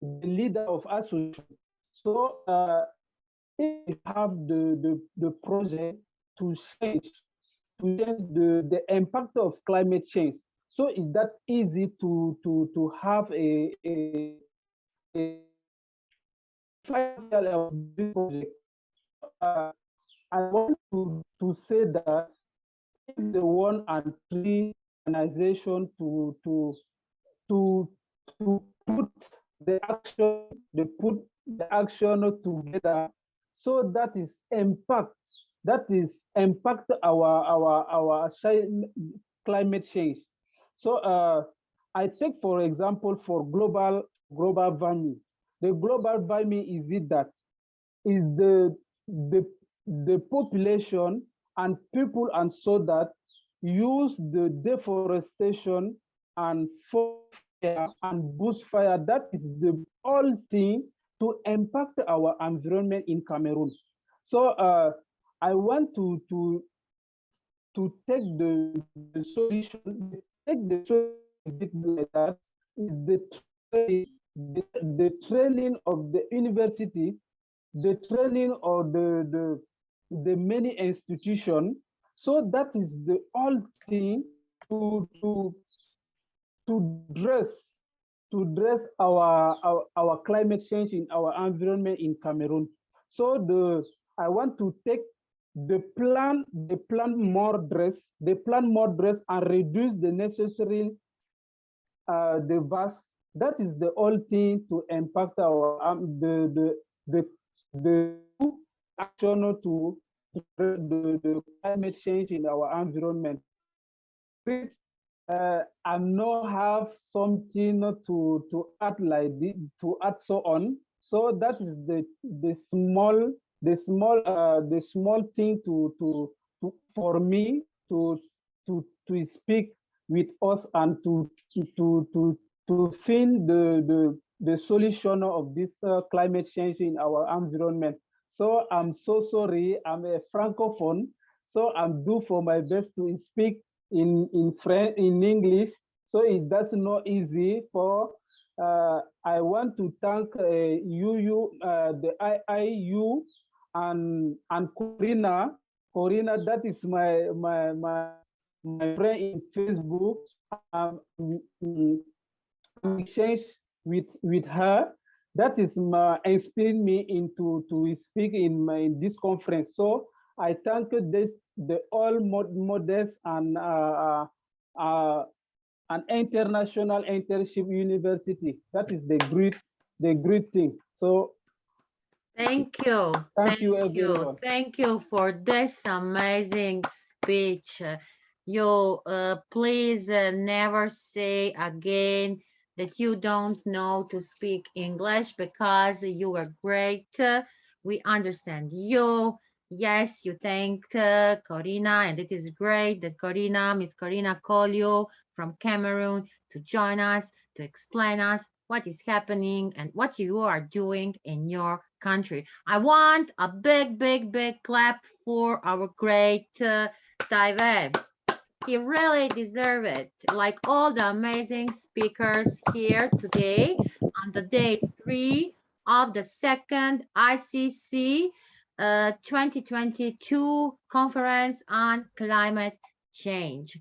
leader of association. So if we have the project to change the impact of climate change. So is that easy to have a financial of this project? I want to say that if the one and three organization to put the action, they put the action together. So that is impact. That is impact our climate change. So I take for example for global warming. The global warming is it that is the population and people and so that use the deforestation and fire and bushfire. That is the whole thing to impact our environment in Cameroon. So I want to take the solution, take the solution like that is the training of the university, the training of the many institutions. So that is the whole thing to dress our climate change in our environment in Cameroon. So I want to take the plan more dress and reduce the necessary the vast. That is the whole thing to impact our the action to the climate change in our environment. I now have something to add like this, to add so on. So that is the small thing to for me to speak with us and to find the solution of this climate change in our environment. So I'm so sorry, I'm a francophone, so I'm do for my best to speak in French, in English, so it does not easy for. I want to thank UU, the IIU, and Corina, that is my friend in Facebook. Exchange with her. That is inspiring me into to speak in this conference. So I thank the all modest and an international internship university. That is the great thing. So Thank you. thank you everyone. Thank you for this amazing speech. You please never say again that you don't know to speak English because you were great. We understand you. Yes, you thanked Corina, and it is great that Miss Corina called you from Cameroon to join us, to explain us what is happening and what you are doing in your country. I want a big, big, big clap for our great Taiwan. He really deserves it. Like all the amazing speakers here today on the day 3 of the second ICCC 2022 conference on climate change.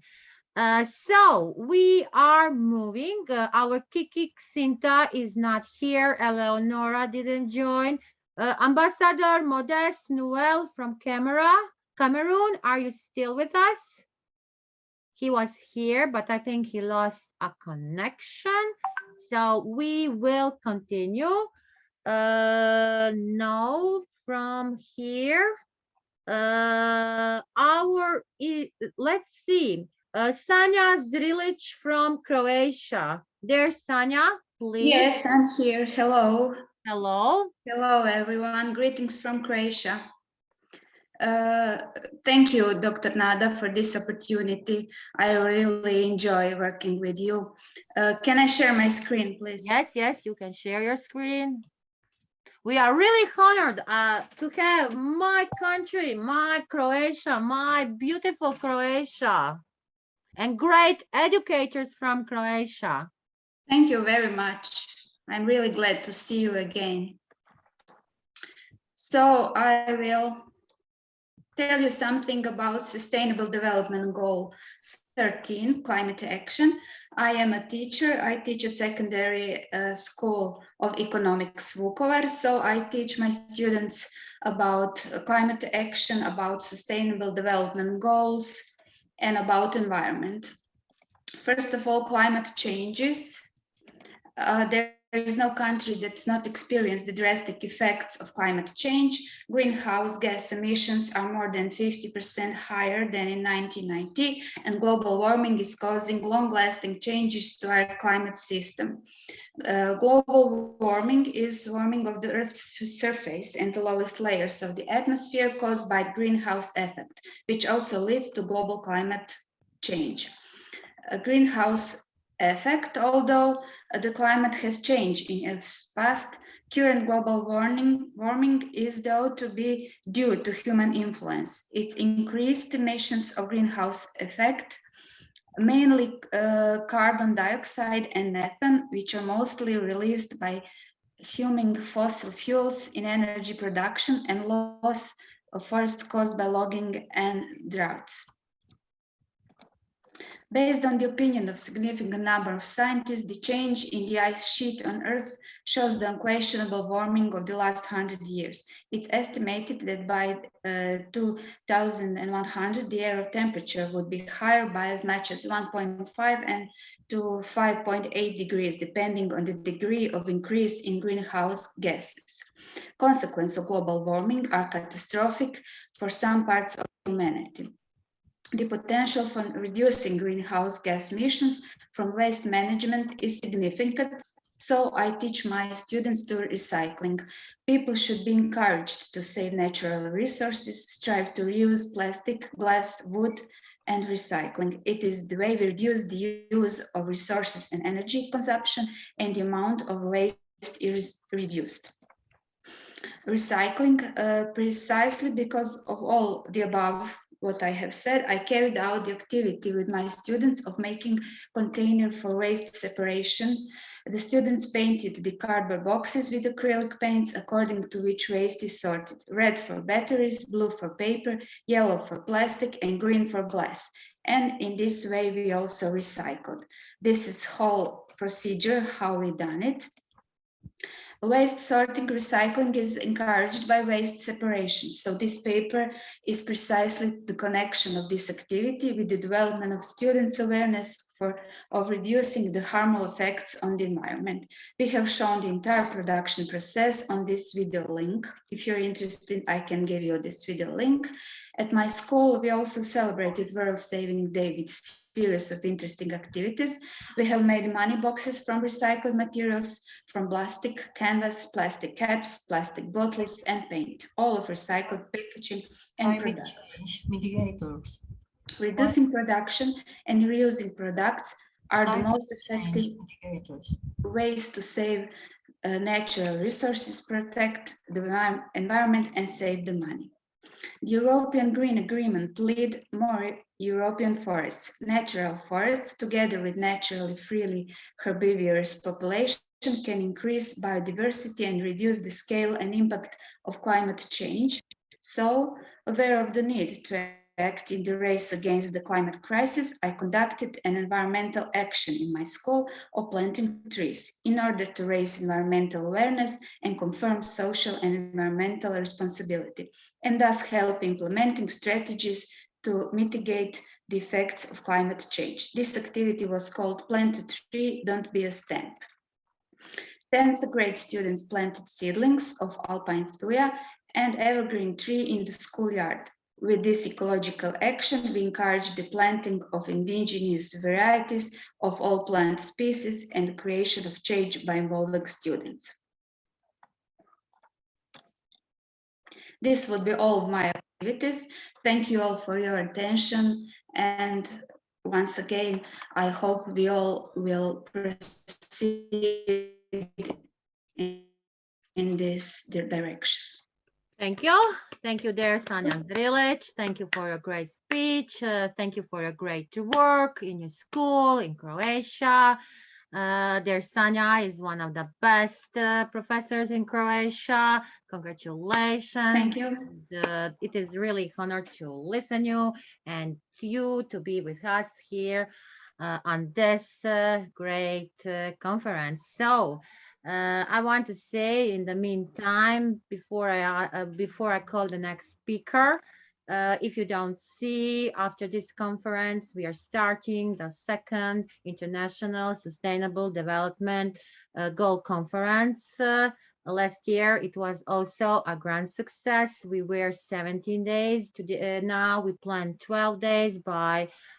So we are moving. Our Kiki Sinta is not here. Eleonora didn't join. Ambassador Modeste Noel from Cameroon, are you still with us? He was here, but I think he lost a connection. So we will continue. Now from here, let's see. Sanja Zrilic from Croatia. There's Sanja, please. Yes, I'm here. Hello. Hello. Hello, everyone. Greetings from Croatia. Thank you, Dr. Nada, for this opportunity. I really enjoy working with you. Can I share my screen, please? Yes, you can share your screen. We are really honored to have my country, my Croatia, my beautiful Croatia, and great educators from Croatia. Thank you very much. I'm really glad to see you again. So I will tell you something about Sustainable Development Goal 13, climate action. I am a teacher. I teach at secondary school of economics Vukovar. So I teach my students about climate action, about sustainable development goals, and about environment. First of all, climate changes. There is no country that's not experienced the drastic effects of climate change. Greenhouse gas emissions are more than 50% higher than in 1990, and global warming is causing long-lasting changes to our climate system. Global warming is warming of the Earth's surface and the lowest layers of the atmosphere caused by the greenhouse effect, which also leads to global climate change. A greenhouse effect, although the climate has changed in its past, current global warming is though to be due to human influence. Its increased emissions of greenhouse effect, mainly carbon dioxide and methane, which are mostly released by human fossil fuels in energy production, and loss of forest caused by logging and droughts. Based on the opinion of a significant number of scientists, the change in the ice sheet on Earth shows the unquestionable warming of the last 100 years. It's estimated that by 2100, the air temperature would be higher by as much as 1.5 and to 5.8 degrees, depending on the degree of increase in greenhouse gases. Consequences of global warming are catastrophic for some parts of humanity. The potential for reducing greenhouse gas emissions from waste management is significant, so I teach my students to recycling. People should be encouraged to save natural resources, strive to reuse plastic, glass, wood, and recycling. It is the way we reduce the use of resources and energy consumption, and the amount of waste is reduced. Recycling, precisely because of all the above, what I have said, I carried out the activity with my students of making container for waste separation. The students painted the cardboard boxes with acrylic paints according to which waste is sorted. Red for batteries, blue for paper, yellow for plastic, and green for glass. And in this way, we also recycled. This is whole procedure, how we done it. Waste sorting recycling is encouraged by waste separation. So this paper is precisely the connection of this activity with the development of students' awareness of reducing the harmful effects on the environment. We have shown the entire production process on this video link. If you're interested, I can give you this video link. At my school, we also celebrated World Saving Day with series of interesting activities. We have made money boxes from recycled materials, from plastic canvas, plastic caps, plastic bottles, and paint, all of recycled packaging and products. Mitigators. Reducing production and reusing products are the most effective ways to save natural resources, protect the environment, and save the money. The European Green Agreement plead more European forests. Natural forests, together with naturally freely herbivorous population, can increase biodiversity and reduce the scale and impact of climate change. So, aware of the need to act in the race against the climate crisis, I conducted an environmental action in my school of planting trees in order to raise environmental awareness and confirm social and environmental responsibility, and thus help implementing strategies to mitigate the effects of climate change. This activity was called Plant a Tree, Don't Be a Stamp. 10th grade students planted seedlings of alpine thuya and evergreen tree in the schoolyard. With this ecological action, we encourage the planting of indigenous varieties of all plant species and the creation of change by involving students. This would be all of my activities. Thank you all for your attention. And once again, I hope we all will proceed in this direction. Thank you. Thank you, dear Sanja Zrilic. Thank you for your great speech. Thank you for your great work in your school in Croatia. Dear Sanja is one of the best professors in Croatia. Congratulations. Thank you. It is really honor to listen you and to you to be with us here on this great conference. So I want to say in the meantime, before I call the next speaker, if you don't see, after this conference, we are starting the second International Sustainable Development Goal Conference. Last year, it was also a grand success. We were 17 days. Now we plan 12 days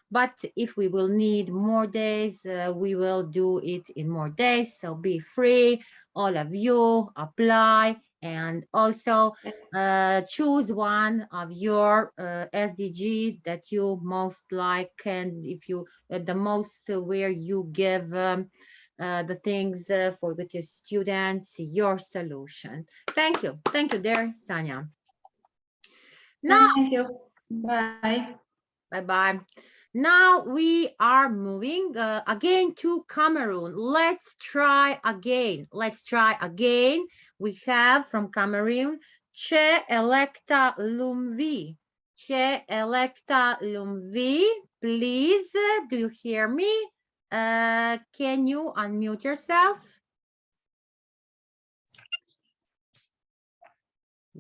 but if we will need more days, we will do it in more days. So be free, all of you, apply, and also choose one of your SDG that you most like, and if you the most where you give the things for with your students, your solutions. Thank you, dear Sanja. Now, thank you. Bye. Bye. Now we are moving again to Cameroon. Let's try again. We have from Cameroon, Che Electa Lumvi. Che Electa Lumvi, please, do you hear me? Can you unmute yourself?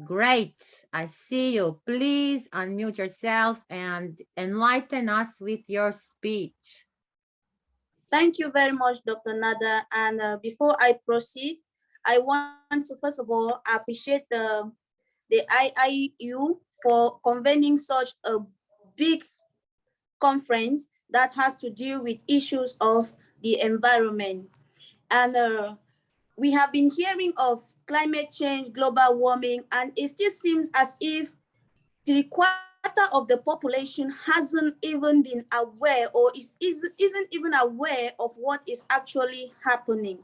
Great, I see you. Please unmute yourself and enlighten us with your speech. Thank you very much, Dr. Nada. And before I proceed, I want to first of all appreciate the IIU for convening such a big conference that has to deal with issues of the environment. And we have been hearing of climate change, global warming, and it still seems as if 3/4 of the population hasn't even been aware or isn't even aware of what is actually happening.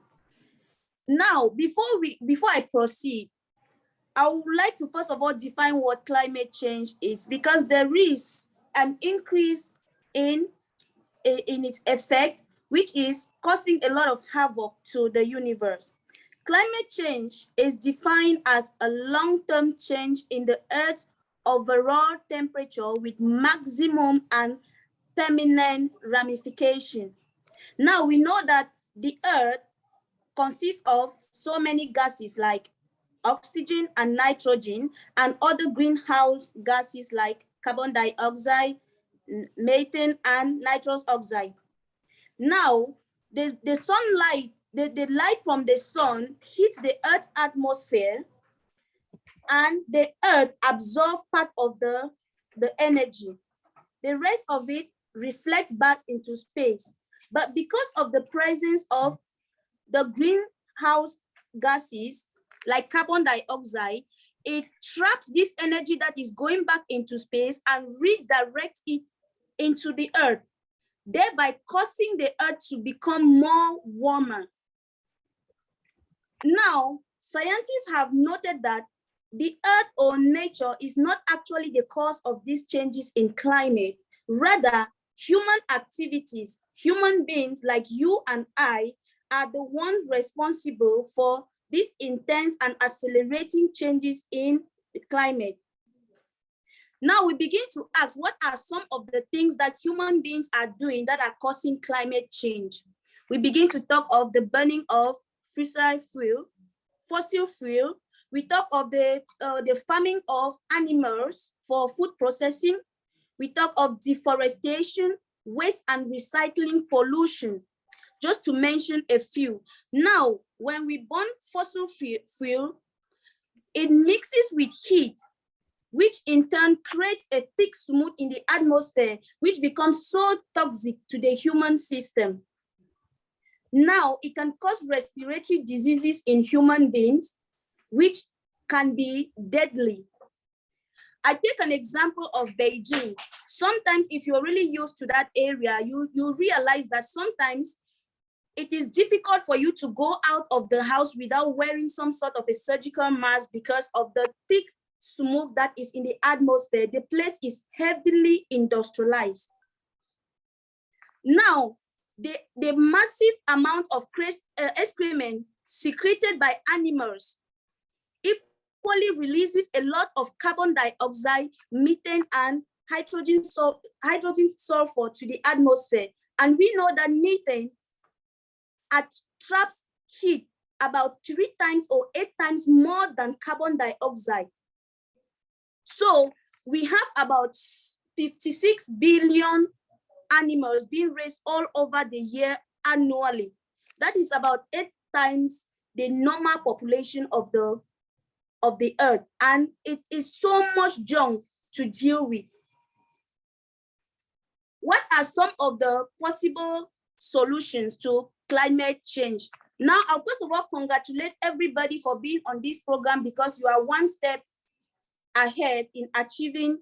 Now, before I proceed, I would like to first of all define what climate change is, because there is an increase in its effect, which is causing a lot of havoc to the universe. Climate change is defined as a long-term change in the Earth's overall temperature with maximum and permanent ramification. Now we know that the Earth consists of so many gases like oxygen and nitrogen, and other greenhouse gases like carbon dioxide, methane, and nitrous oxide. Now, the sunlight, the light from the sun hits the Earth's atmosphere, and the Earth absorbs part of the energy. The rest of it reflects back into space. But because of the presence of the greenhouse gases like carbon dioxide, it traps this energy that is going back into space and redirects it into the Earth, thereby causing the Earth to become more warmer. Now, scientists have noted that the Earth or nature is not actually the cause of these changes in climate. Rather, human activities, human beings like you and I, are the ones responsible for these intense and accelerating changes in the climate. Now we begin to ask, what are some of the things that human beings are doing that are causing climate change? We begin to talk of the burning of fossil fuel. We talk of the farming of animals for food processing. We talk of deforestation, waste and recycling, pollution, just to mention a few. Now, when we burn fossil fuel, it mixes with heat, which in turn creates a thick smoke in the atmosphere, which becomes so toxic to the human system. Now, it can cause respiratory diseases in human beings, which can be deadly. I take an example of Beijing. Sometimes if you're really used to that area, you realize that sometimes it is difficult for you to go out of the house without wearing some sort of a surgical mask because of the thick smoke that is in the atmosphere. The place is heavily industrialized. Now, the massive amount of excrement secreted by animals equally releases a lot of carbon dioxide, methane, and hydrogen sulfur to the atmosphere. And we know that methane traps heat about 3 times or 8 times more than carbon dioxide. So we have about 56 billion animals being raised all over the year annually. That is about 8 times the normal population of the Earth. And it is so much junk to deal with. What are some of the possible solutions to climate change? Now, I'll first of all congratulate everybody for being on this program, because you are one step ahead in achieving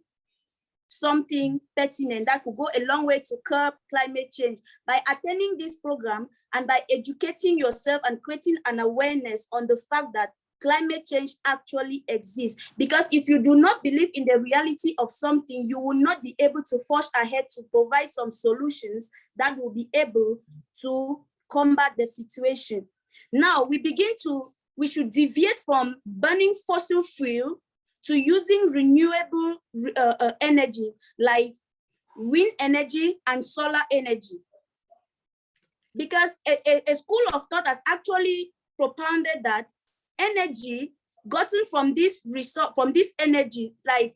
something pertinent that could go a long way to curb climate change. By attending this program and by educating yourself and creating an awareness on the fact that climate change actually exists. Because if you do not believe in the reality of something, you will not be able to forge ahead to provide some solutions that will be able to combat the situation. Now we should deviate from burning fossil fuel to using renewable energy like wind energy and solar energy. Because a school of thought has actually propounded that energy gotten from this resource, from this energy, like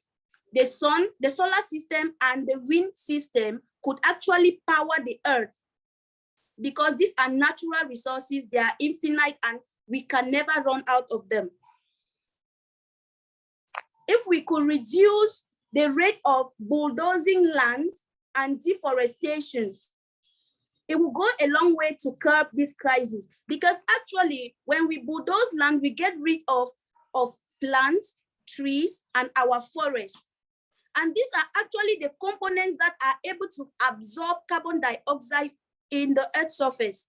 the sun, the solar system, and the wind system, could actually power the Earth. Because these are natural resources, they are infinite, and we can never run out of them. If we could reduce the rate of bulldozing lands and deforestation, it will go a long way to curb this crisis. Because actually, when we bulldoze land, we get rid of plants, trees, and our forests. And these are actually the components that are able to absorb carbon dioxide in the Earth's surface.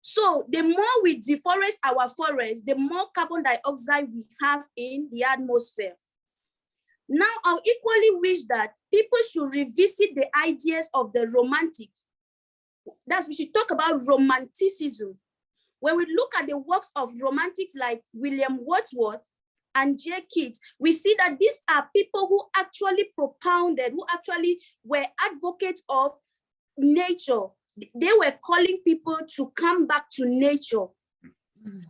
So the more we deforest our forests, the more carbon dioxide we have in the atmosphere. Now, I equally wish that people should revisit the ideas of the romantics. We should talk about romanticism. When we look at the works of romantics like William Wordsworth and J. Keats, we see that these are people who actually propounded, who actually were advocates of nature. They were calling people to come back to nature.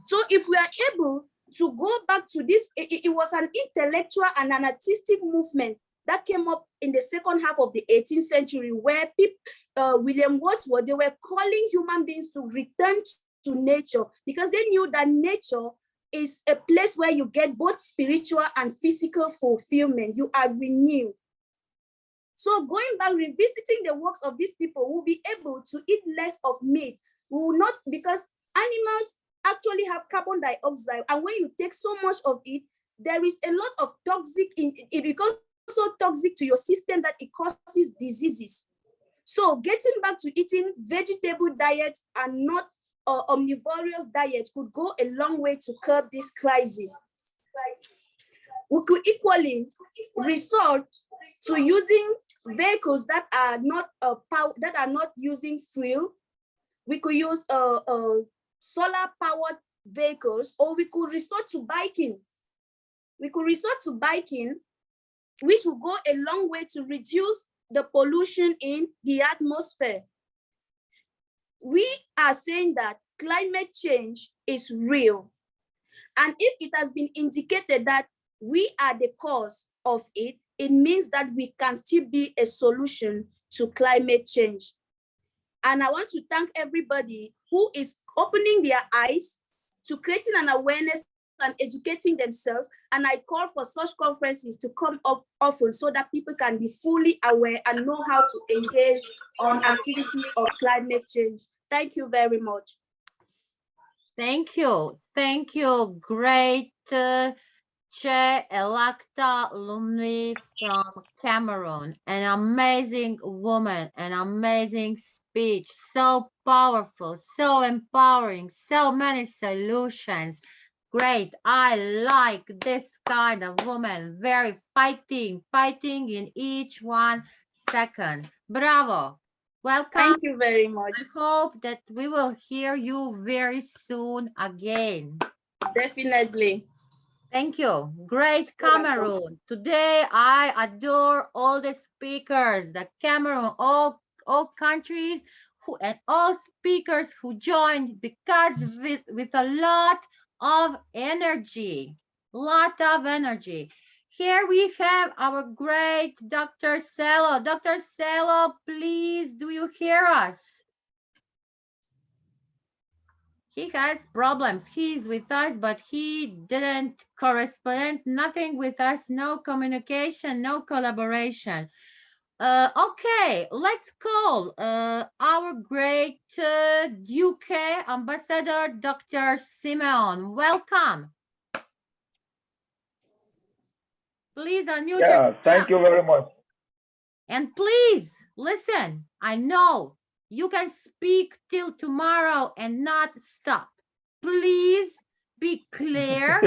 So if we are able to go back to this, it was an intellectual and an artistic movement that came up in the second half of the 18th century, where William Wordsworth, they were calling human beings to return to nature because they knew that nature is a place where you get both spiritual and physical fulfillment. You are renewed. So going back, revisiting the works of these people, will be able to eat less of meat. We will not, because animals actually have carbon dioxide, and when you take so much of it, there is a lot of toxic, it becomes so toxic to your system that it causes diseases. So getting back to eating vegetable diet and not omnivorous diet could go a long way to curb this crisis. We could equally resort to using vehicles that are not that are not using fuel. We could use solar powered vehicles, or we could resort to biking. We could resort to biking, which will go a long way to reduce the pollution in the atmosphere. We are saying that climate change is real. And if it has been indicated that we are the cause of it, it means that we can still be a solution to climate change. And I want to thank everybody who is opening their eyes to creating an awareness and educating themselves. And I call for such conferences to come up often so that people can be fully aware and know how to engage on activities of climate change. Thank you very much. Thank you. Thank you. Great Chair Electa Lumley from Cameroon. An amazing woman, an amazing speech. So powerful, so empowering, so many solutions. Great. I like this kind of woman. Very fighting in each 1 second. Bravo. Welcome. Thank you very much. I hope that we will hear you very soon again. Definitely. Thank you. Great Cameroon. Today I adore all the speakers, the Cameroon, all countries and all speakers who joined, because with a lot of energy. Here we have our great Dr. Celo. Dr. Celo, please, do you hear us? He has problems. He's with us, but he didn't correspond, nothing with us, no communication, no collaboration. Okay, let's call our great UK Ambassador, Dr. Simeon. Welcome. Please unmute yourself. Thank you very much. And please listen, I know you can speak till tomorrow and not stop. Please be clear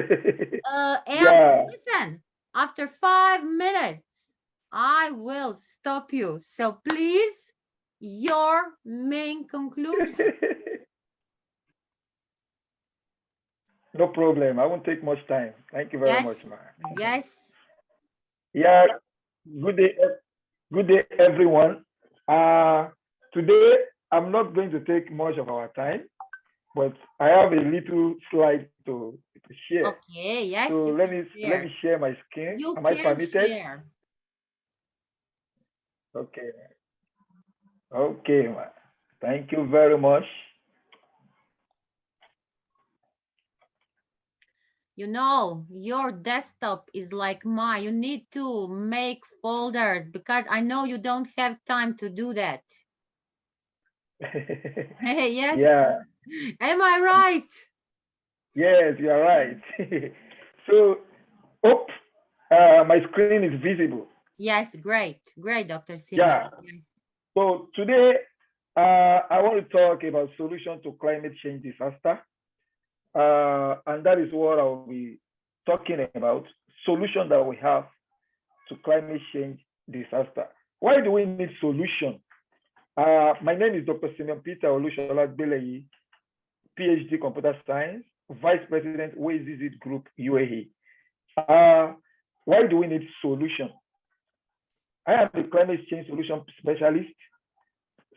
and listen. After 5 minutes, I will stop you. So please, your main conclusion. No problem. I won't take much time. Thank you very much, man. Yes. Yeah. Good day, everyone. Today, I'm not going to take much of our time, but I have a little slide to share. Okay, yes. So let me share my screen. Am I permitted? Share. Okay. Okay, man. Thank you very much. You know, your desktop is like mine. You need to make folders because I know you don't have time to do that. Yes. Yeah. Am I right? Yes, you are right. So, my screen is visible. Yes, great, Dr. Simeon. Yeah. Yes. So today, I want to talk about solution to climate change disaster. And that is what I'll be talking about, solution that we have to climate change disaster. Why do we need solution? My name is Dr. Simeon Peter Olushola Beleyi, PhD Computer Science, Vice President, WAZZ Group, UAE. Why do we need solution? I am a climate change solution specialist.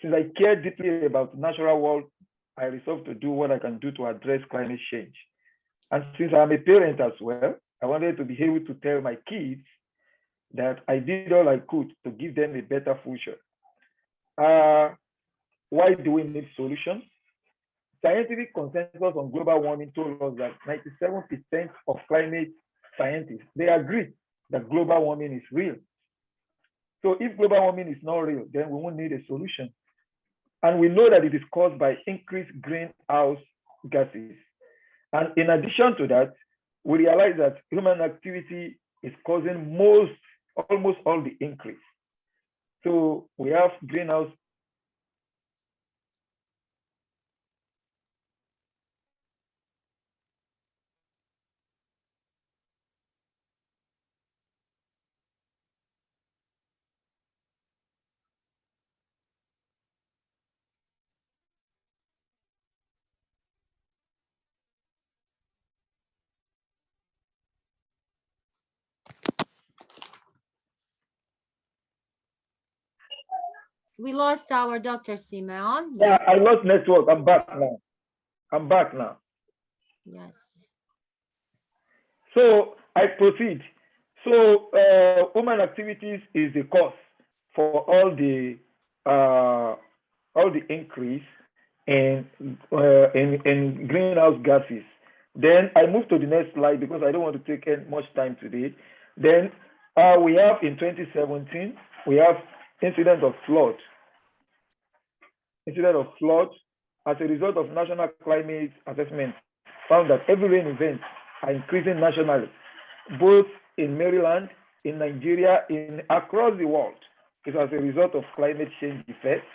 Since I care deeply about natural world I resolved to do what I can do to address climate change. And since I'm a parent as well, I wanted to be able to tell my kids that I did all I could to give them a better future. Why do we need solutions? Scientific consensus on global warming told us that 97% of climate scientists, they agree that global warming is real. So if global warming is not real, then we won't need a solution. And we know that it is caused by increased greenhouse gases. And in addition to that, we realize that human activity is causing almost all the increase. So we have greenhouse. We lost our Dr. Simeon. Yeah, I lost network. I'm back now. I'm back now. Yes. So I proceed. So human activities is the cause for all the increase in greenhouse gases. Then I move to the next slide because I don't want to take much time today. Then we have in 2017 we have incident of flood. Incident of flood as a result of national climate assessment found that heavy rain events are increasing nationally, both in Maryland, in Nigeria, across the world. It's as a result of climate change effects.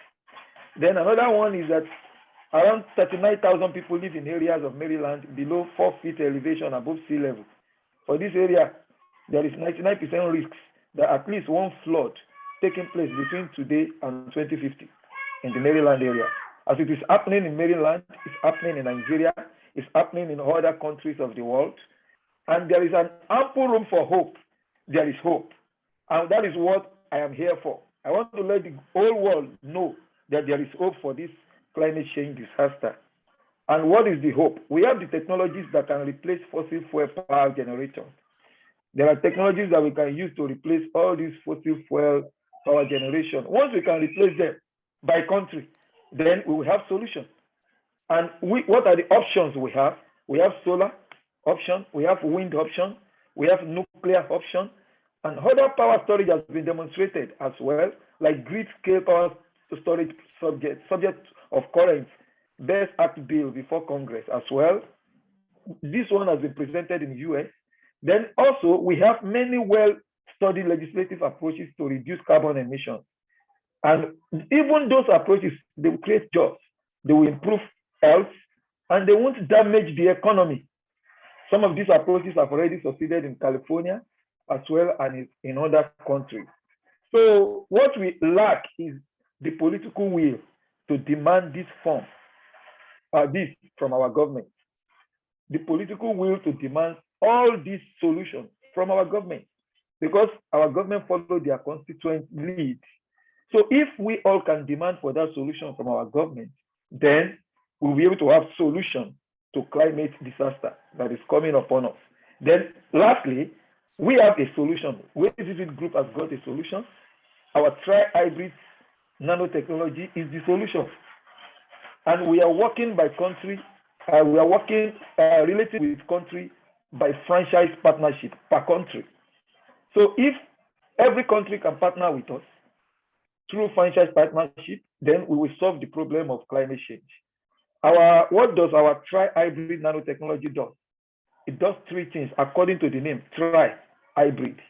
Then another one is that around 39,000 people live in areas of Maryland below 4 feet elevation above sea level. For this area, there is 99% risks that at least one flood taking place between today and 2050 in the Maryland area. As it is happening in Maryland, it's happening in Nigeria, it's happening in other countries of the world. And there is an ample room for hope. There is hope. And that is what I am here for. I want to let the whole world know that there is hope for this climate change disaster. And what is the hope? We have the technologies that can replace fossil fuel power generators. There are technologies that we can use to replace all these fossil fuel power generation. Once we can replace them by country, then we will have solutions. And what are the options we have? We have solar option, we have wind option, we have nuclear option, and other power storage has been demonstrated as well, like grid scale power storage subject of current best act bill before Congress as well. This one has been presented in the US. Then also we have many well-studied legislative approaches to reduce carbon emissions. And even those approaches, they will create jobs, they will improve health, and they won't damage the economy. Some of these approaches have already succeeded in California as well and in other countries. So what we lack is the political will to demand this from our government. The political will to demand all these solutions from our government, because our government follow their constituent lead. So if we all can demand for that solution from our government, then we'll be able to have solution to climate disaster that is coming upon us. Then lastly, we have a solution. WaveVivid Group has got a solution. Our tri-hybrid nanotechnology is the solution. And we are working by country, we are working related with country by franchise partnership per country. So if every country can partner with us through franchise partnership, then we will solve the problem of climate change. What does our tri-hybrid nanotechnology do? It does three things according to the name, tri-hybrid.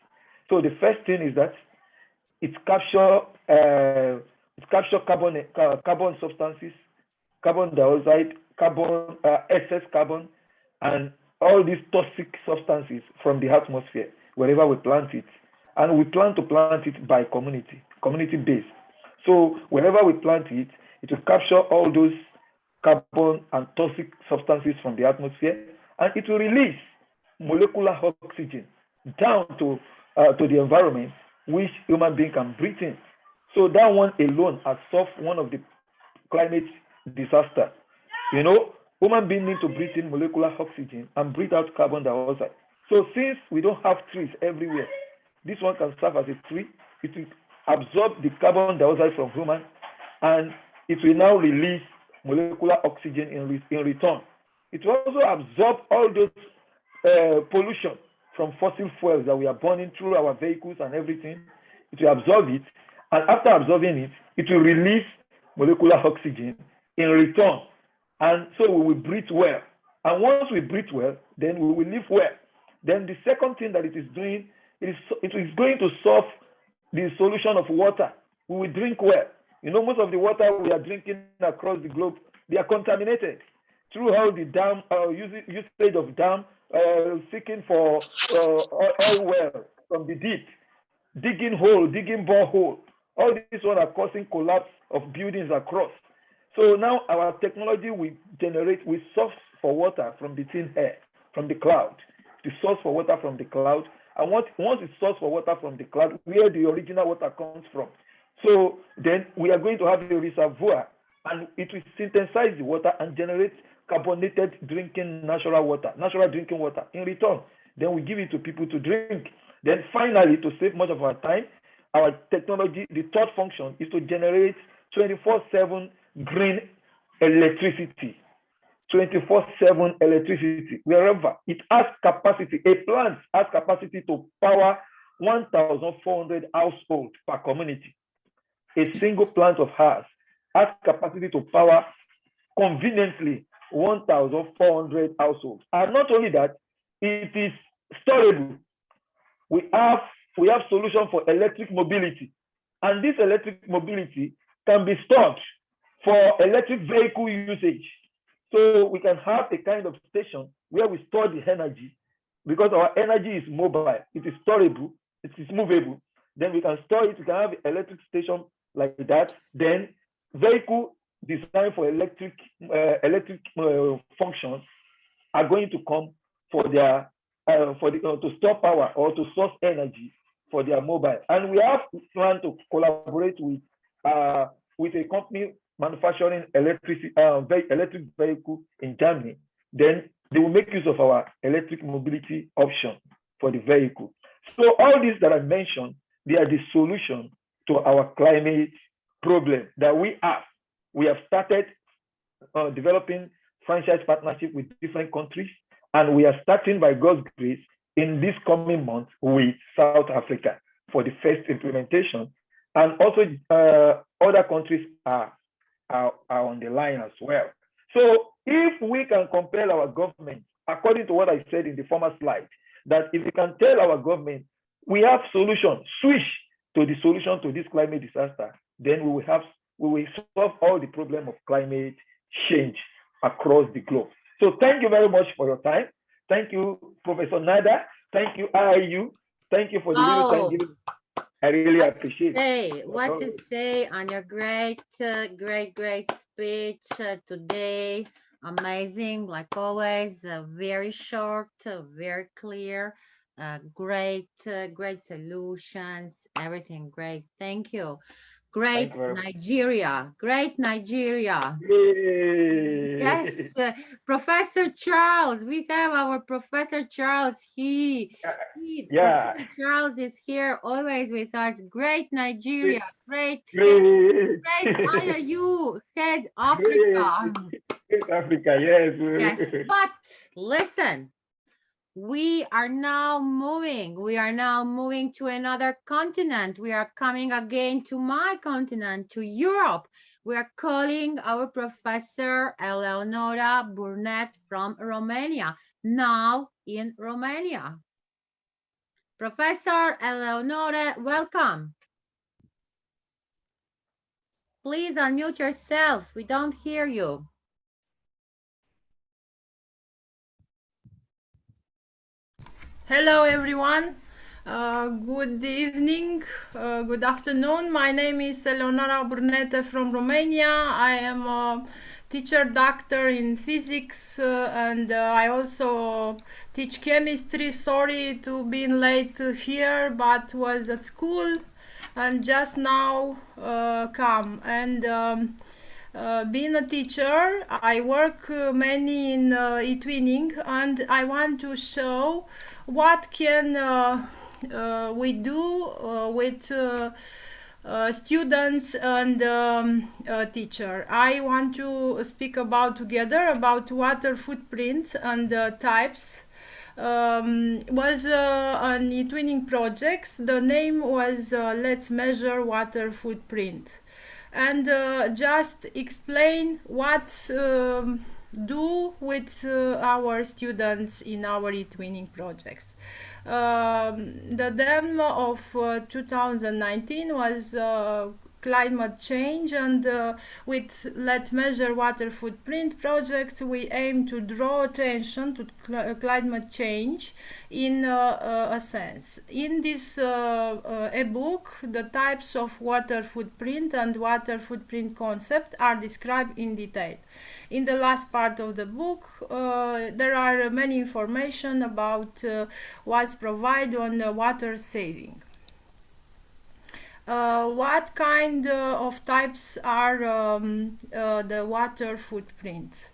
So the first thing is that it captures carbon substances, carbon dioxide, excess carbon, and all these toxic substances from the atmosphere wherever we plant it. And we plan to plant it by community based. So wherever we plant it, it will capture all those carbon and toxic substances from the atmosphere, and it will release molecular oxygen down to the environment, which human being can breathe in. So that one alone has solved one of the climate disaster. You know, human beings need to breathe in molecular oxygen and breathe out carbon dioxide. So since we don't have trees everywhere, this one can serve as a tree. It will absorb the carbon dioxide from human, and it will now release molecular oxygen in return. It will also absorb all those pollution from fossil fuels that we are burning through our vehicles and everything. It will absorb it, and after absorbing it, it will release molecular oxygen in return. And so we will breathe well. And once we breathe well, then we will live well. Then the second thing that it is doing, it is going to solve the solution of water. We will drink well. You know, most of the water we are drinking across the globe, they are contaminated through all the dam usage of dam, seeking for oil well from the deep, digging hole, digging borehole. All these ones are causing collapse of buildings across. So now our technology will source for water from the thin air, from the cloud, to source for water from the cloud. And once it source for water from the cloud, where the original water comes from. So then we are going to have a reservoir, and it will synthesize the water and generate carbonated natural drinking water in return. Then we give it to people to drink. Then finally, to save much of our time, our technology, the third function is to generate 24/7 green electricity. 24/7 electricity, wherever it has capacity. A plant has capacity to power 1,400 households per community. A single plant of ours has capacity to power conveniently 1,400 households. And not only that, it is storable. We have solution for electric mobility, and this electric mobility can be stored for electric vehicle usage. So we can have a kind of station where we store the energy, because our energy is mobile, it is storable, it is movable. Then we can store it. We can have an electric station like that. Then vehicle designed for electric functions are going to come for their to store power or to source energy for their mobile. And we have planned to collaborate with a company manufacturing electric vehicle in Germany. Then they will make use of our electric mobility option for the vehicle. So all these that I mentioned, they are the solution to our climate problem that we have. We have started developing franchise partnership with different countries, and we are starting, by God's grace, in this coming month with South Africa for the first implementation. And also other countries are on the line as well. So if we can compel our government, according to what I said in the former slide, that if we can tell our government we have solution, switch to the solution to this climate disaster, then we will solve all the problem of climate change across the globe. So thank you very much for your time. Thank you, Professor Nada. Thank you, IIU. Thank you for the little time given. I really appreciate it. What to say on your great speech today. Amazing, like always, very short, very clear, great solutions, everything great. Thank you. Great Nigeria, great Nigeria. Yay. Yes, Professor Charles, we have our Professor Charles. Professor Charles is here always with us. Great Nigeria, great IIU, head Africa. Africa, yes. Yes, but listen. We are now moving to another continent. We are coming again to my continent, to Europe. We are calling our Professor Eleonora Burnett from Romania, now in Romania. Professor Eleonora, welcome. Please unmute yourself. We don't hear you. Hello everyone, good evening, good afternoon. My name is Eleonora Burnete from Romania. I am a teacher doctor in physics and I also teach chemistry. Sorry to being late here, but was at school and just now come. And Being a teacher, I work many in e-twinning, and I want to show what can we do with students and teacher. I want to speak about together about water footprint and types. Was an e-twinning project. The name was Let's Measure Water Footprint, and just explain what do with our students in our e-twinning projects. The theme of 2019 was climate change, and with Let's Measure Water Footprint projects we aim to draw attention to climate change in a sense. In this ebook, the types of water footprint and water footprint concept are described in detail. In the last part of the book, there are many information about what's provided on water saving. What kind of types are the water footprints?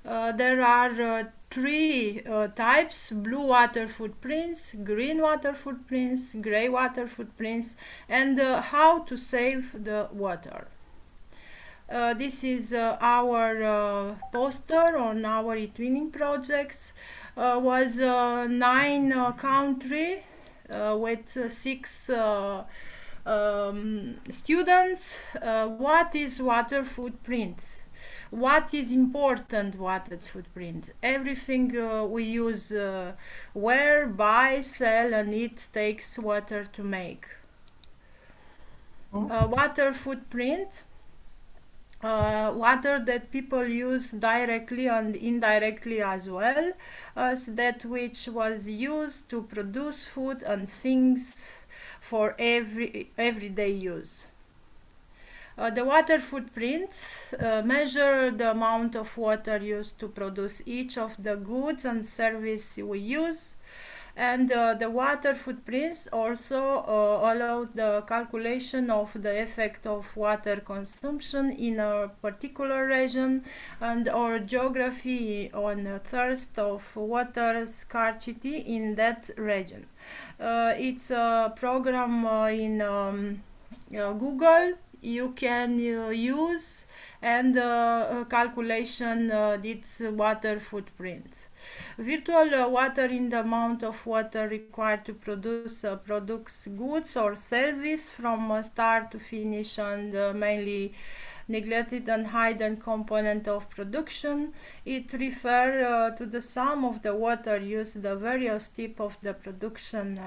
There are three types: blue water footprints, green water footprints, gray water footprints, and how to save the water. This is our poster on our e-twinning projects. Was 9 country with 6 students. What is water footprint? What is important water footprint? Everything we use, wear, buy, sell, and it takes water to make. Water footprint. Water that people use directly and indirectly as well as that which was used to produce food and things for everyday use. The water footprint measure the amount of water used to produce each of the goods and services we use. And the water footprints also allow the calculation of the effect of water consumption in a particular region and or geography on thirst of water scarcity in that region. It's a program in Google you can use, and calculation its water footprint. Virtual water in the amount of water required to produce products, goods or service from start to finish, and mainly neglected and hidden component of production. It refers to the sum of the water used the various steps of the production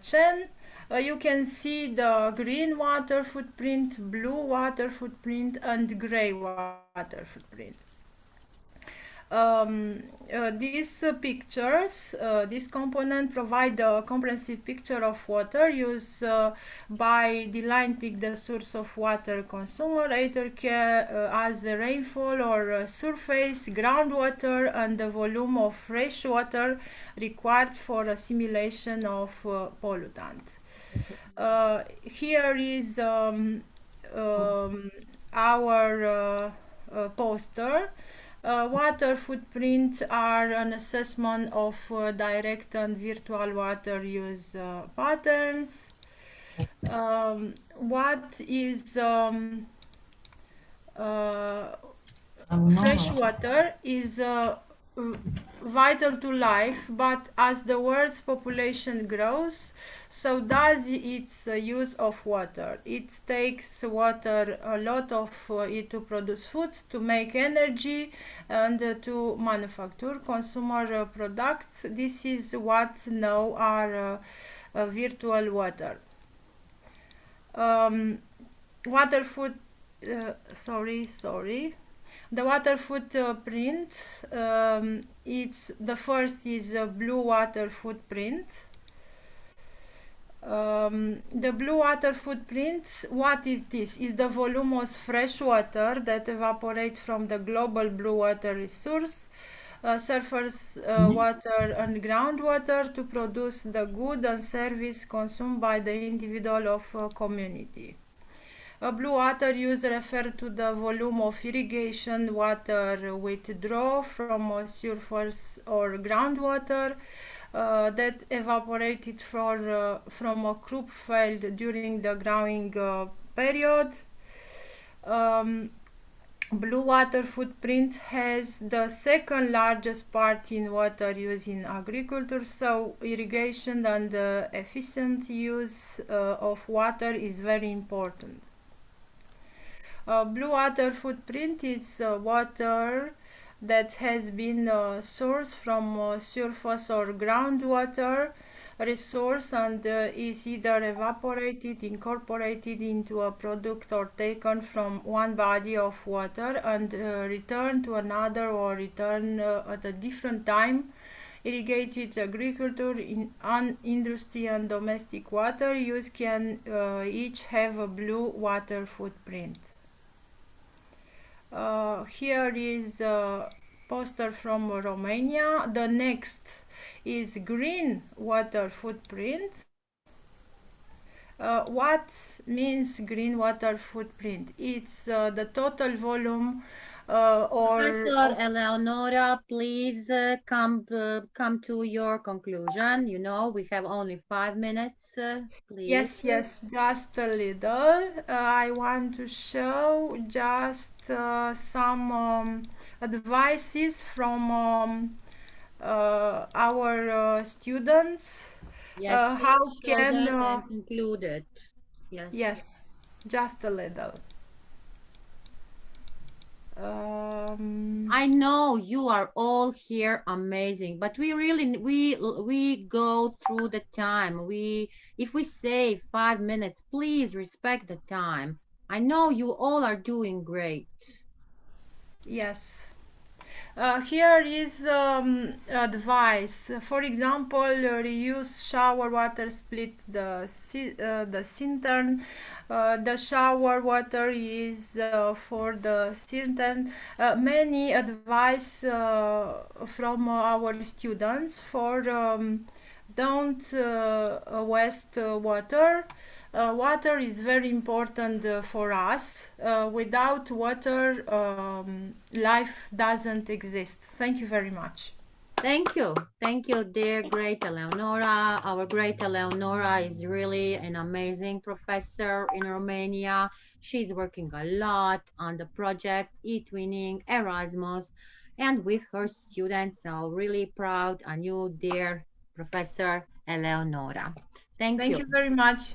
chain. You can see the green water footprint, blue water footprint, and gray water footprint. These pictures, this component provide a comprehensive picture of water used by delineating the source of water consumer, either as rainfall or surface, groundwater, and the volume of fresh water required for assimilation of pollutant. Here is our poster. Water footprints are an assessment of direct and virtual water use patterns. What is fresh water is vital to life, but as the world's population grows, so does its use of water. It takes water, a lot of it, to produce foods, to make energy, and to manufacture consumer products. This is what now are virtual water. Water food, sorry. The water footprint, it's the first is a blue water footprint. The blue water footprint, what is this? Is the volume of fresh water that evaporate from the global blue water resource, surface water and groundwater to produce the good and service consumed by the individual of a community. Blue water use refer to the volume of irrigation water withdraw from a surface or groundwater that evaporated from a crop field during the growing period. Um, Blue water footprint has the second largest part in water use in agriculture, so irrigation and efficient use of water is very important. Blue water footprint is water that has been sourced from surface or groundwater resource and is either evaporated, incorporated into a product or taken from one body of water and returned to another or returned at a different time. Irrigated agriculture, industry and domestic water use can each have a blue water footprint. Here is a poster from Romania. The next is green water footprint. What means green water footprint? It's the total volume Professor Eleonora, please come to your conclusion. You know, we have only 5 minutes, please. Yes, just a little. I want to show just some advices from our students. Yes, How show can that and conclude it. Yes. Yes, just a little. I know you are all here amazing, but we really we go through the time. If we say 5 minutes, please respect the time. I know you all are doing great. Yes. Here is advice. For example, reuse shower water, split the cistern. The shower water is for the cistern. Many advice from our students for don't waste water. Water is very important for us. Without water, life doesn't exist. Thank you very much. Thank you. Thank you, dear great Eleonora. Our great Eleonora is really an amazing professor in Romania. She's working a lot on the project eTwinning Erasmus and with her students. So really proud on you, dear Professor Eleonora. Thank you. Thank you very much.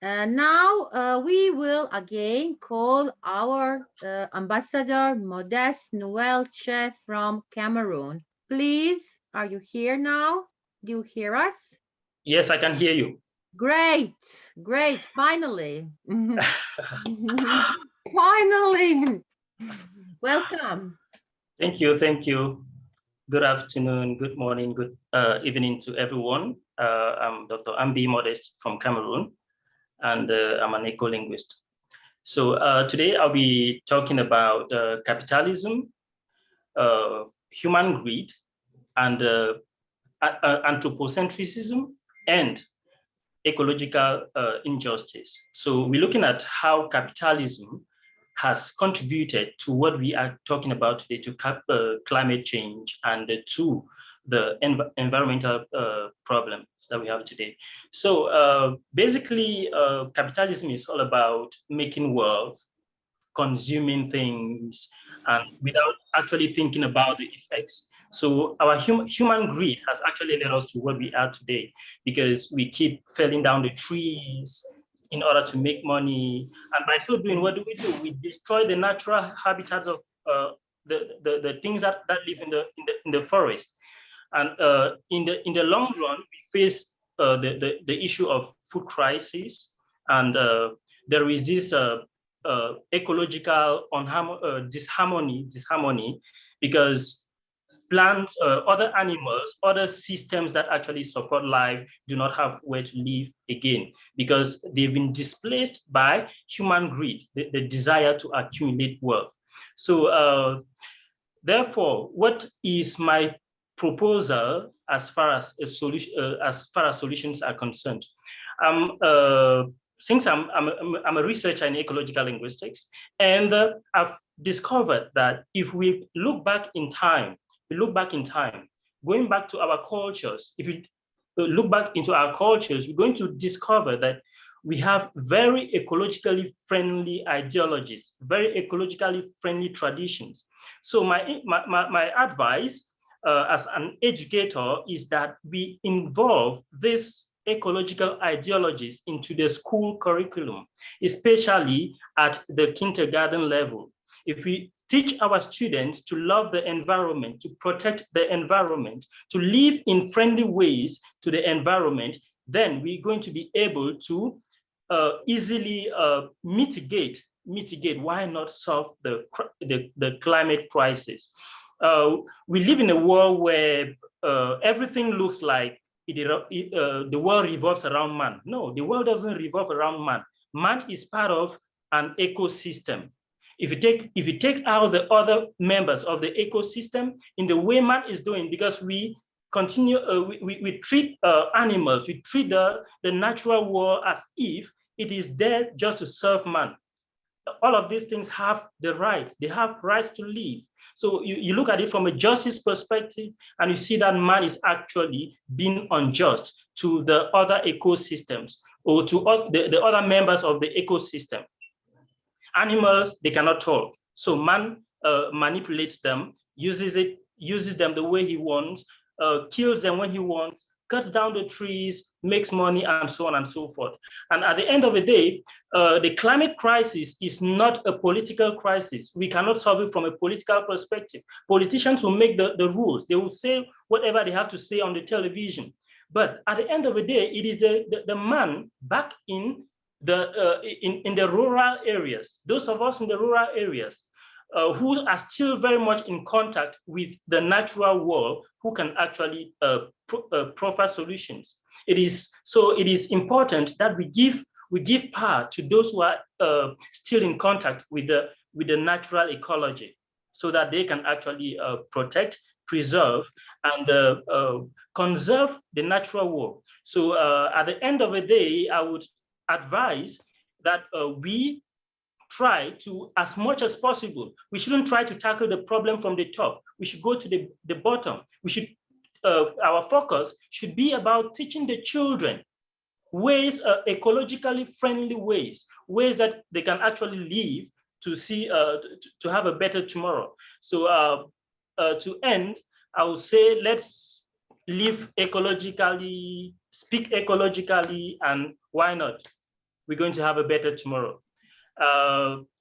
Now we will again call our ambassador Modeste Nouelche from Cameroon. Please, are you here now? Do you hear us? Yes, I can hear you. Great, finally. Finally. Welcome. Thank you. Good afternoon, good morning, good evening to everyone. I'm Dr. Ambi Modeste from Cameroon, and I'm an eco-linguist. So today I'll be talking about capitalism, human greed, and anthropocentrism, and ecological injustice. So we're looking at how capitalism has contributed to what we are talking about today, to climate change and to the environmental problems that we have today. So basically, capitalism is all about making wealth, consuming things, and without actually thinking about the effects. So our human greed has actually led us to what we are today, because we keep felling down the trees in order to make money. And by so doing, what do? We destroy the natural habitats of the things that live in the forest. And in the long run, we face the issue of food crisis, and there is this ecological disharmony, because plants, other animals, other systems that actually support life do not have where to live again, because they've been displaced by human greed, the desire to accumulate wealth. So therefore, what is my proposal as far as solutions are concerned? I'm since I'm a researcher in ecological linguistics, and I've discovered that if we look back in time, going back to our cultures, if we look back into our cultures, we're going to discover that we have very ecologically friendly ideologies, very ecologically friendly traditions. So my advice as an educator is that we involve this ecological ideologies into the school curriculum, especially at the kindergarten level. If we teach our students to love the environment, to protect the environment, to live in friendly ways to the environment, then we're going to be able to easily mitigate, why not solve the climate crisis. We live in a world where everything looks like the world revolves around man. No, the world doesn't revolve around man. Man is part of an ecosystem. If you take out the other members of the ecosystem in the way man is doing, because we continue, we treat animals, we treat the natural world as if it is there just to serve man. All of these things have the rights. They have rights to live. So you look at it from a justice perspective, and you see that man is actually being unjust to the other ecosystems or to the other members of the ecosystem. Animals, they cannot talk. So man manipulates them, uses them the way he wants, kills them when he wants, cuts down the trees, makes money, and so on and so forth. And at the end of the day, the climate crisis is not a political crisis. We cannot solve it from a political perspective. Politicians will make the rules. They will say whatever they have to say on the television. But at the end of the day, it is the man back in the rural areas, those of us in the rural areas, who are still very much in contact with the natural world, who can actually provide solutions. It is important that we give power to those who are still in contact with the natural ecology, so that they can actually protect, preserve, and conserve the natural world. So at the end of the day, I would advise that we try to, as much as possible, we shouldn't try to tackle the problem from the top. We should go to the bottom. We should, our focus should be about teaching the children ways, ecologically friendly ways that they can actually live to see, to have a better tomorrow. So to end, I will say, let's live ecologically, speak ecologically, and why not? We're going to have a better tomorrow.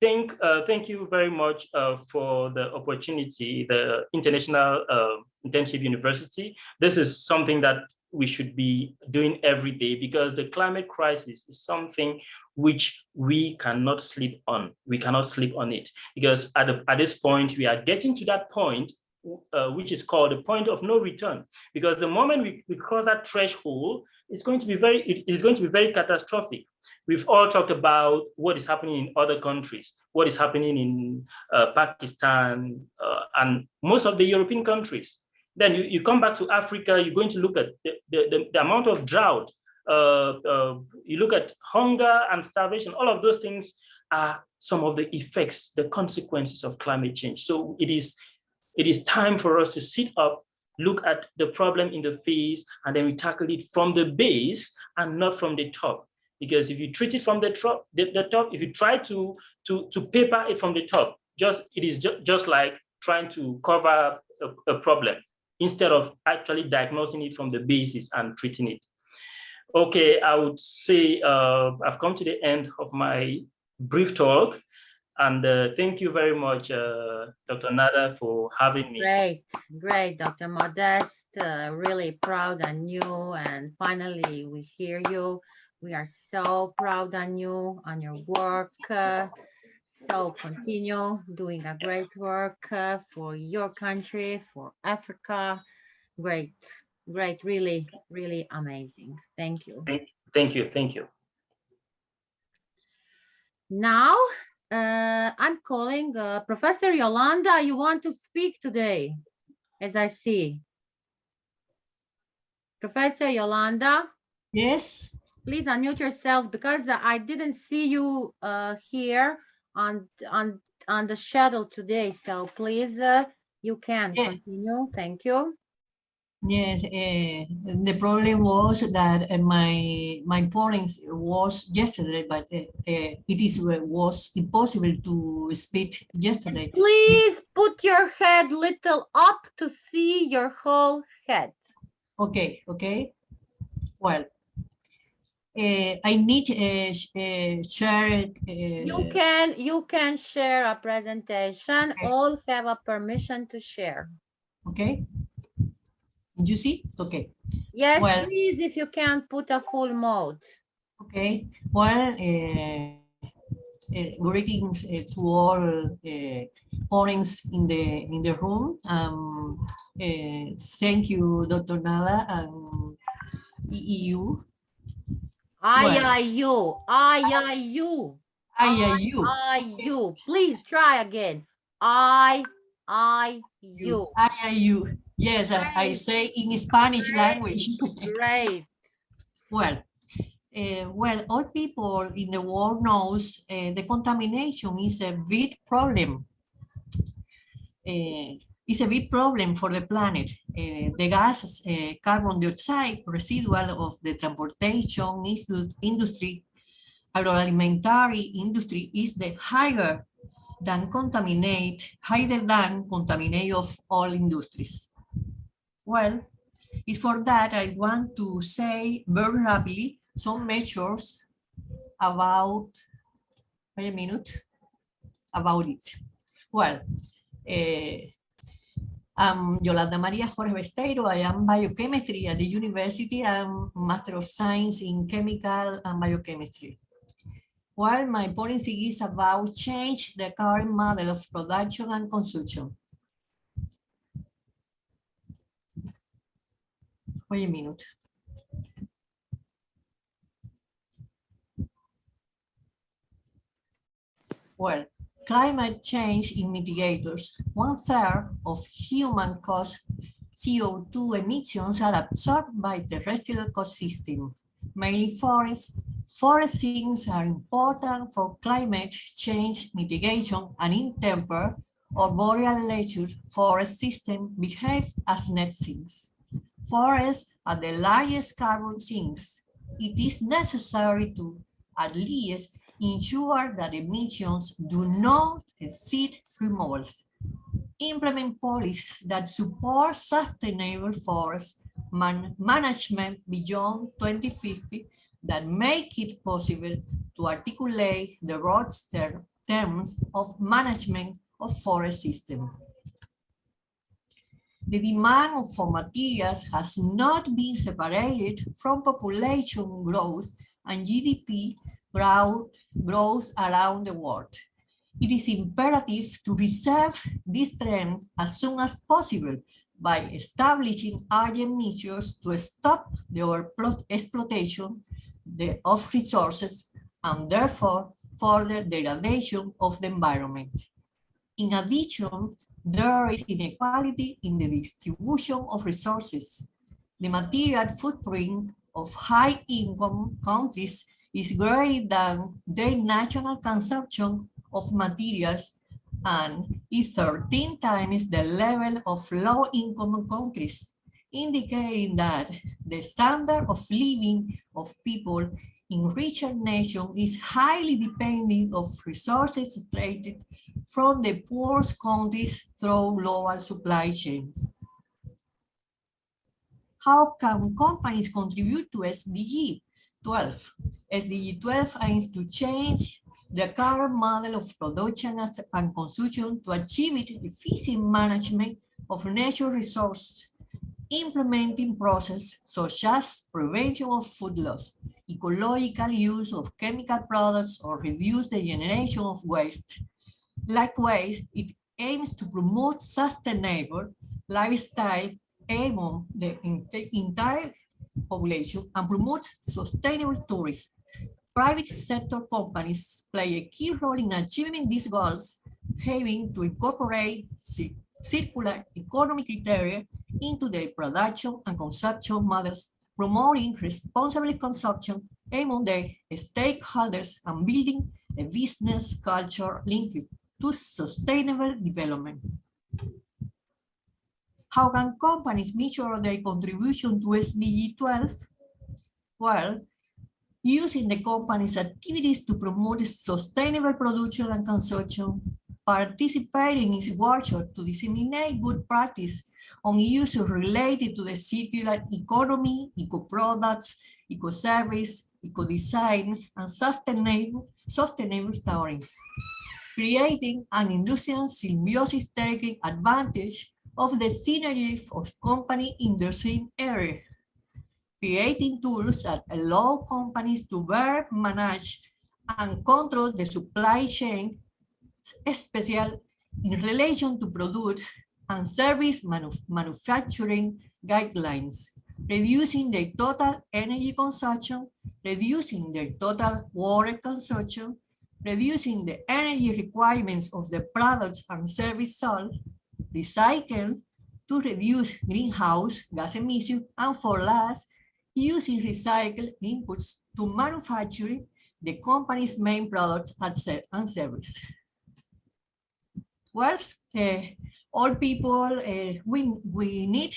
Thank you very much for the opportunity, the International Internship University. This is something that we should be doing every day, because the climate crisis is something which we cannot sleep on. We cannot sleep on it, because at this point, we are getting to that point which is called the point of no return. Because the moment we cross that threshold, it's going to be very catastrophic. We've all talked about what is happening in other countries, what is happening in Pakistan, and most of the European countries. Then you come back to Africa, you're going to look at the amount of drought. You look at hunger and starvation. All of those things are some of the effects, the consequences of climate change. So it is time for us to sit up, look at the problem in the face, and then we tackle it from the base and not from the top. Because if you treat it from the top, if you try to paper it from the top, it is just like trying to cover a problem instead of actually diagnosing it from the basis and treating it. Okay, I would say I've come to the end of my brief talk. And thank you very much, Dr. Nada, for having me. Great, Dr. Modest. Really proud on you. And finally, we hear you. We are so proud on you, on your work. So continue doing a great work for your country, for Africa. Great, really, really amazing. Thank you. Thank you. Now, I'm calling Professor Yolanda. You want to speak today, as I see. Professor Yolanda? Yes. Please unmute yourself because I didn't see you here on the schedule today. So please, you can continue. Thank you. Yes, the problem was that my points was yesterday, but was impossible to speak yesterday. Please put your head little up to see your whole head. Okay, okay. Well, I need share. You can share a presentation. Okay. All have a permission to share. Okay. You see? Okay. Yes, well, please, if you can put a full mode. Okay. Well, greetings to all parents in the room. Thank you, Dr. Nala and IIU. IIU, IIU, IIU. Please try again. IIU. IIU. Yes, I say in Spanish language. Great. Well, all people in the world knows the contamination is a big problem. It's a big problem for the planet. The gas, carbon dioxide, residual of the transportation industry, agroalimentary industry is the higher than contaminate of all industries. Well, it's for that I want to say very rapidly some measures about, wait a minute, about it. Well, I'm Yolanda Maria Jorge Besteiro. I am biochemistry at the university. I'm Master of Science in Chemical and Biochemistry. Well, my policy is about change the current model of production and consumption. Wait a minute. Well, climate change in mitigators. 1/3 of human-caused CO2 emissions are absorbed by terrestrial ecosystems, mainly forests. Forest sinks are important for climate change mitigation, and in temperate or boreal latitude, forest systems behave as net sinks. Forests are the largest carbon sinks. It is necessary to at least ensure that emissions do not exceed removals. Implement policies that support sustainable forest management beyond 2050 that make it possible to articulate the broad terms of management of forest systems. The demand for materials has not been separated from population growth and GDP growth around the world. It is imperative to preserve this trend as soon as possible by establishing urgent measures to stop the overexploitation of resources and therefore further degradation of the environment. In addition, there is inequality in the distribution of resources. The material footprint of high-income countries is greater than their national consumption of materials and is 13 times the level of low-income countries, indicating that the standard of living of people in richer nations is highly dependent of resources extracted from the poorest countries through global supply chains. How can companies contribute to SDG 12? SDG 12 aims to change the current model of production and consumption to achieve efficient management of natural resources, implementing processes such as prevention of food loss, ecological use of chemical products, or reduce the generation of waste. Likewise, it aims to promote sustainable lifestyle among the entire population and promotes sustainable tourism. Private sector companies play a key role in achieving these goals, having to incorporate circular economy criteria into their production and consumption models, promoting responsible consumption among the stakeholders and building a business culture linked to sustainable development. How can companies measure their contribution to SDG 12? Well, using the company's activities to promote sustainable production and consumption, participating in its workshop to disseminate good practice on issues related to the circular economy, eco-products, eco-service, eco-design, and sustainable stories, creating an industrial symbiosis taking advantage of the synergy of companies in the same area, creating tools that allow companies to better manage and control the supply chain, especially in relation to product and service manufacturing guidelines, reducing their total energy consumption, reducing their total water consumption, reducing the energy requirements of the products and services sold, recycle to reduce greenhouse gas emissions, and for last, using recycled inputs to manufacture the company's main products and services. Well, all people, we need,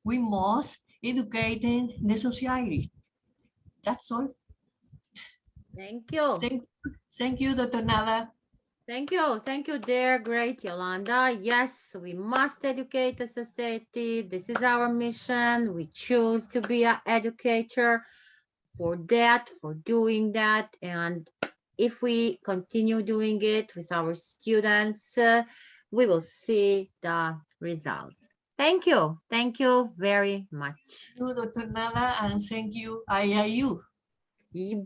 we must educate the society. That's all. Thank you. Thank you, Dr. Nada. Thank you, dear great Yolanda. Yes, we must educate the society. This is our mission. We choose to be an educator for that, for doing that. And if we continue doing it with our students, we will see the results. Thank you very much. Thank you, Dr. Nada, and thank you, IIU.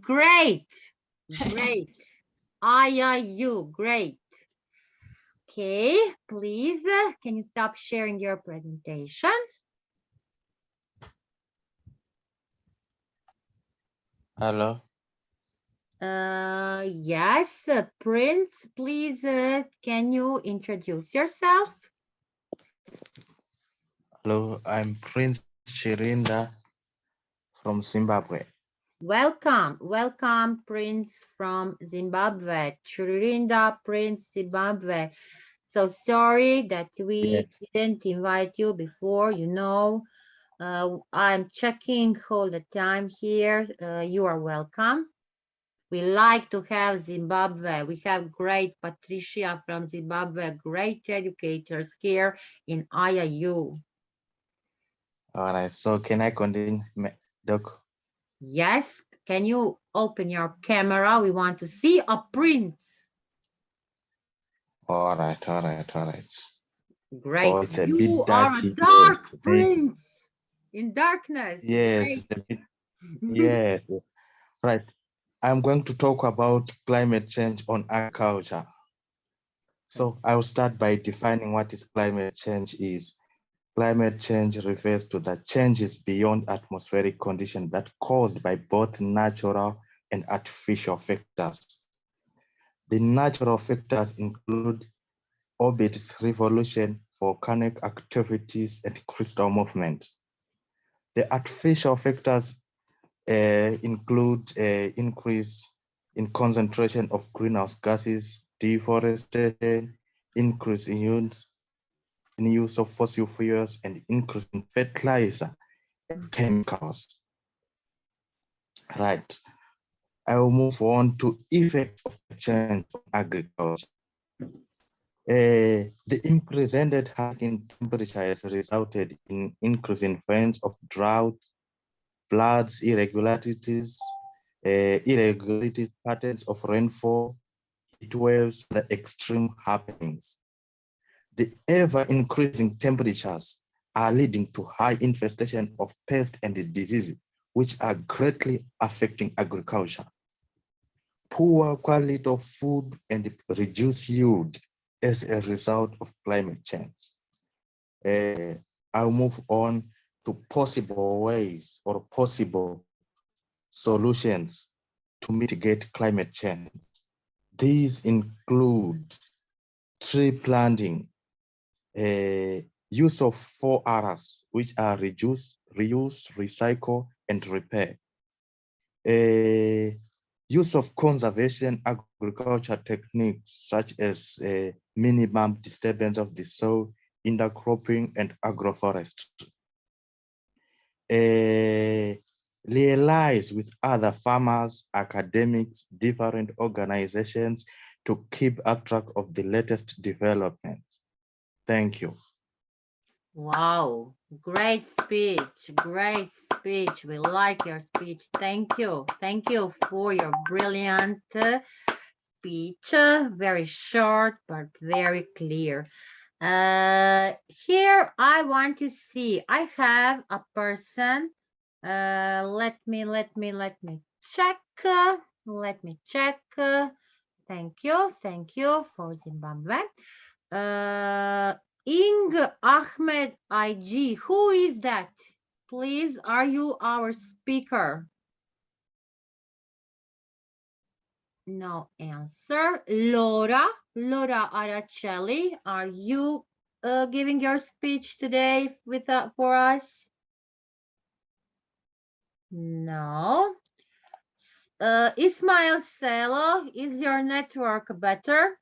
Great. IIU, great. Okay, please, can you stop sharing your presentation? Hello. Yes, Prince, please, can you introduce yourself? Hello, I'm Prince Chirinda from Zimbabwe. Welcome, Prince from Zimbabwe. Chirinda, Prince, Zimbabwe. So sorry that we didn't invite you before, you know. I'm checking all the time here. You are welcome. We like to have Zimbabwe. We have great Patricia from Zimbabwe, great educators here in IIU. All right, so can I continue, Doc? Yes, can you open your camera? We want to see a Prince. All right. Great. Oh, it's a You bit dark. are a dark Prince in darkness. Yes, yes. Right. I'm going to talk about climate change on agriculture. So I will start by defining what is climate change is. Climate change refers to the changes beyond atmospheric conditions that caused by both natural and artificial factors. The natural factors include orbit revolution, volcanic activities, and crystal movement. The artificial factors include increase in concentration of greenhouse gases, deforestation, increase in use of fossil fuels, and increase in fertilizer and chemicals. Right. I will move on to effects of change on agriculture. The unprecedented hike in temperature has resulted in increase in events of drought, floods, irregularities patterns of rainfall, heat waves, the extreme happenings. The ever-increasing temperatures are leading to high infestation of pests and diseases, which are greatly affecting agriculture. Poor quality of food and reduced yield as a result of climate change. I'll move on to possible ways or possible solutions to mitigate climate change. These include tree planting, use of 4 Rs, which are reduce, reuse, recycle, and repair. Use of conservation agriculture techniques such as minimum disturbance of the soil, intercropping, and agroforestry. Liaise with other farmers, academics, different organizations to keep up track of the latest developments. Thank you. Wow, great speech, great speech. We like your speech. Thank you. Thank you for your brilliant speech. Very short, but very clear. Here I want to see, I have a person. Let me check. Let me check. Thank you for Zimbabwe. Ing Ahmed IG. Who is that? Please, are you our speaker? No answer. Laura Araceli, are you giving your speech today for us? No. Ismail Selo, is your network better?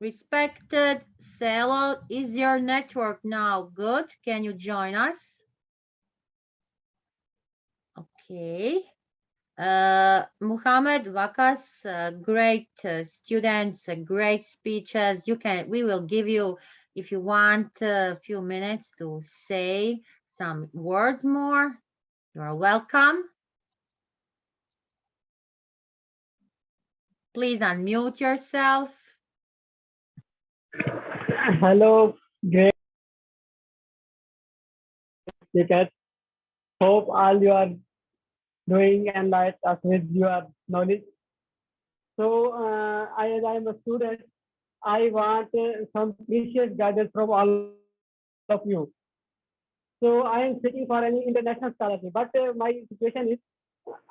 Respected Selo, is your network now good? Can you join us? Okay. Muhammad Vakas, great students, great speeches. We will give you, if you want, a few minutes to say some words more. You are welcome. Please unmute yourself. Hello, great speakers. Hope all you are doing and like us with your knowledge. So, as I am a student, I want some precious guidance from all of you. So, I am seeking for any international scholarship, but my situation is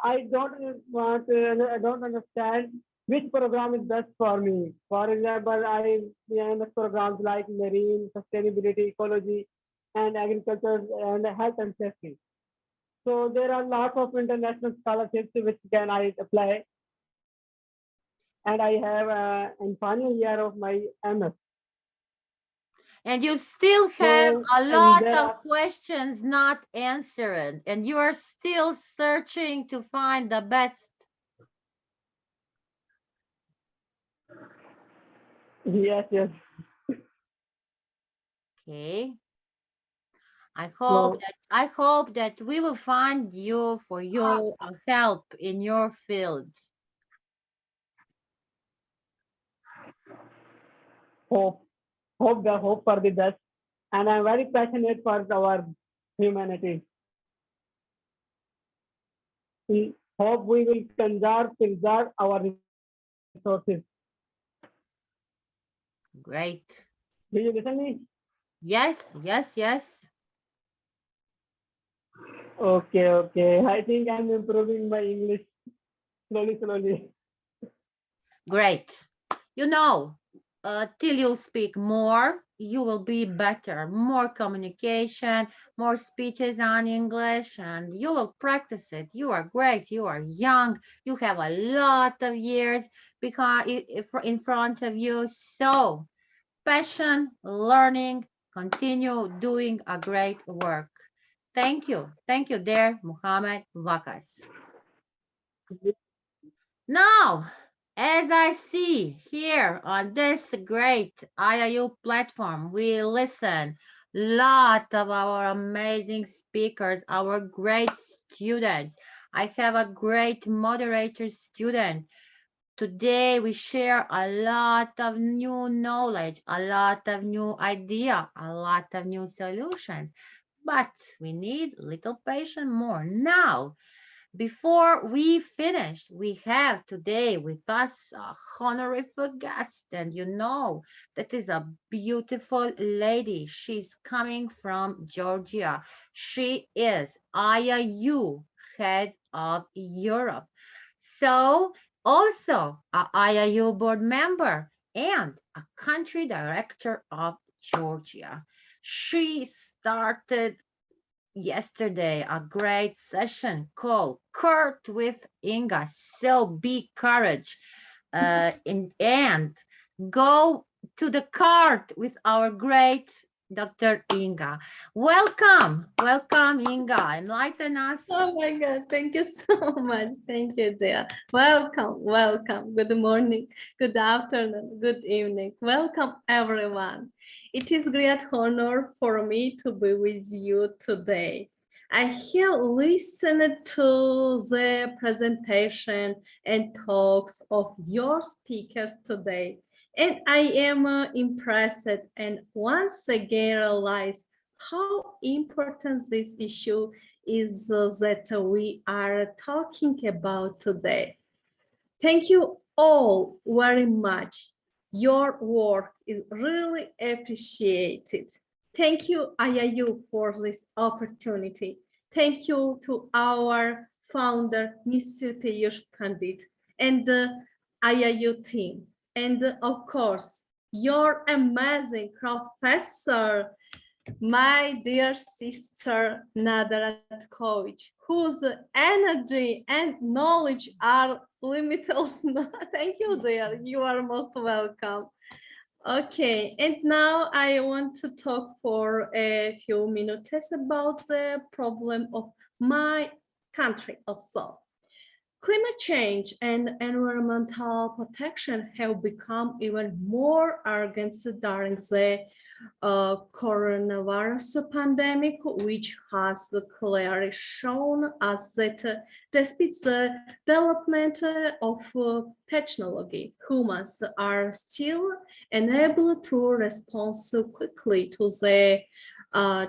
I don't understand which program is best for me. For example, I am programs like marine, sustainability, ecology, and agriculture, and health and safety. So there are lots of international scholarships which can I apply. And I have in final year of my MS. And you still have a lot of questions not answered, and you are still searching to find the best. Yes. Okay. I hope that we will find you for your help in your field. Hope for the best, and I'm very passionate for our humanity. We hope we will preserve our resources. Great. Do you listen me? Yes. Okay. I think I'm improving my English slowly. Great. You know, till you speak more, you will be better. More communication, more speeches on English, and you will practice it. You are great. You are young. You have a lot of years in front of you. So, passion, learning, continue doing a great work. Thank you. Thank you, dear Muhammad Vakas. Now, as I see here on this great IIU platform, we listen a lot of our amazing speakers, our great students. I have a great moderator student. Today, we share a lot of new knowledge, a lot of new idea, a lot of new solutions. But we need little patience more. Now, before we finish, we have today with us a honorific guest, and you know that is a beautiful lady. She's coming from Georgia. She is IIU head of Europe. So also a IIU board member and a country director of Georgia. She started yesterday a great session called Kurt with Inga. So be courage and go to the cart with our great Dr. Inga. Welcome, welcome, Inga. Enlighten us. Oh my God, thank you so much. Thank you, dear. Welcome, welcome. Good morning, good afternoon, good evening. Welcome, everyone. It is great honor for me to be with you today. I have listened to the presentation and talks of your speakers today, and I am impressed and once again realize how important this issue is that we are talking about today. Thank you all very much. Your work is really appreciated. Thank you, IIU, for this opportunity. Thank you to our founder, Mr. Piyush Pandit, and the IIU team. And of course, your amazing professor, my dear sister Nadarat Kovic, whose energy and knowledge are limitless. Thank you, dear. You are most welcome. Okay, and now I want to talk for a few minutes about the problem of my country also. Climate change and environmental protection have become even more urgent during the coronavirus pandemic, which has clearly shown us that despite the development of technology, humans are still unable to respond so quickly to the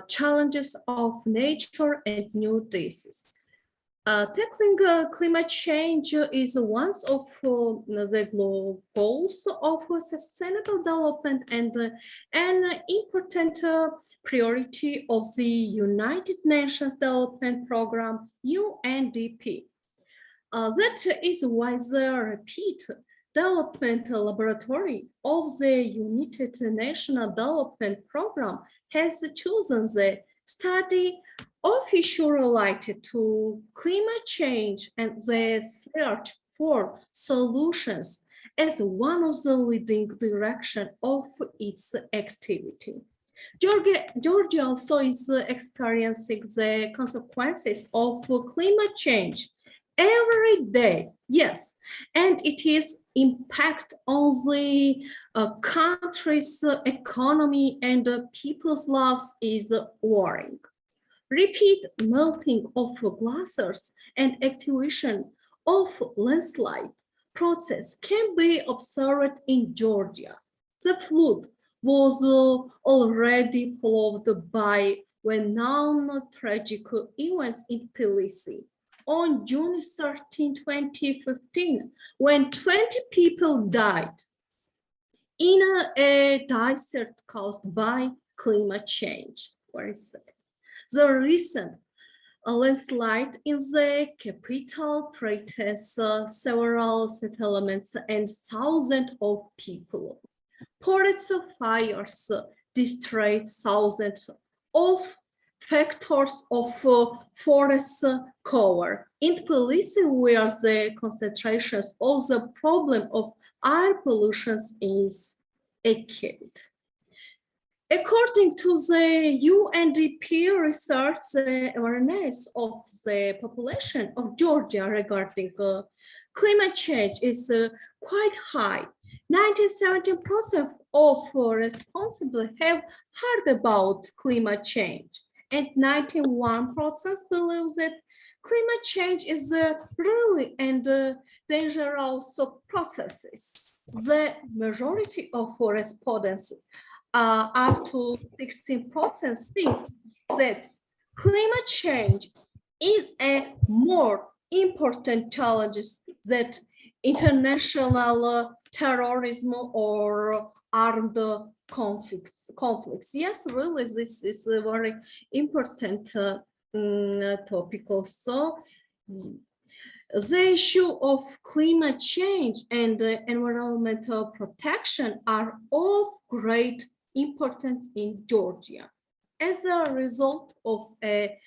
challenges of nature and new diseases. Tackling climate change is one of the goals of sustainable development and an important priority of the United Nations Development Programme, UNDP. That is why the Rapid Development Laboratory of the United Nations Development Programme has chosen the study of issue related to climate change and the search for solutions as one of the leading directions of its activity. Georgia also is experiencing the consequences of climate change every day, yes, and it is impact on the country's economy and people's lives is worrying. Rapid melting of glaciers and activation of landslide process can be observed in Georgia. The flood was already followed by well-known tragic events in Tbilisi on June 13, 2015, when 20 people died in a disaster caused by climate change. Where is it? The recent landslide in the capital threatens several settlements and thousands of people. Forest fires destroyed thousands of hectares of forest cover. In Tbilisi, where the concentrations of the problem of air pollution is acute. According to the UNDP research, the awareness of the population of Georgia regarding climate change is quite high. 97% of responsible have heard about climate change, and 91% believe that climate change is really and dangerous processes. The majority of respondents up to 16% think that climate change is a more important challenge than international terrorism or armed conflicts. Yes, really, this is a very important topic also. The issue of climate change and environmental protection are of great importance in Georgia. As a result of a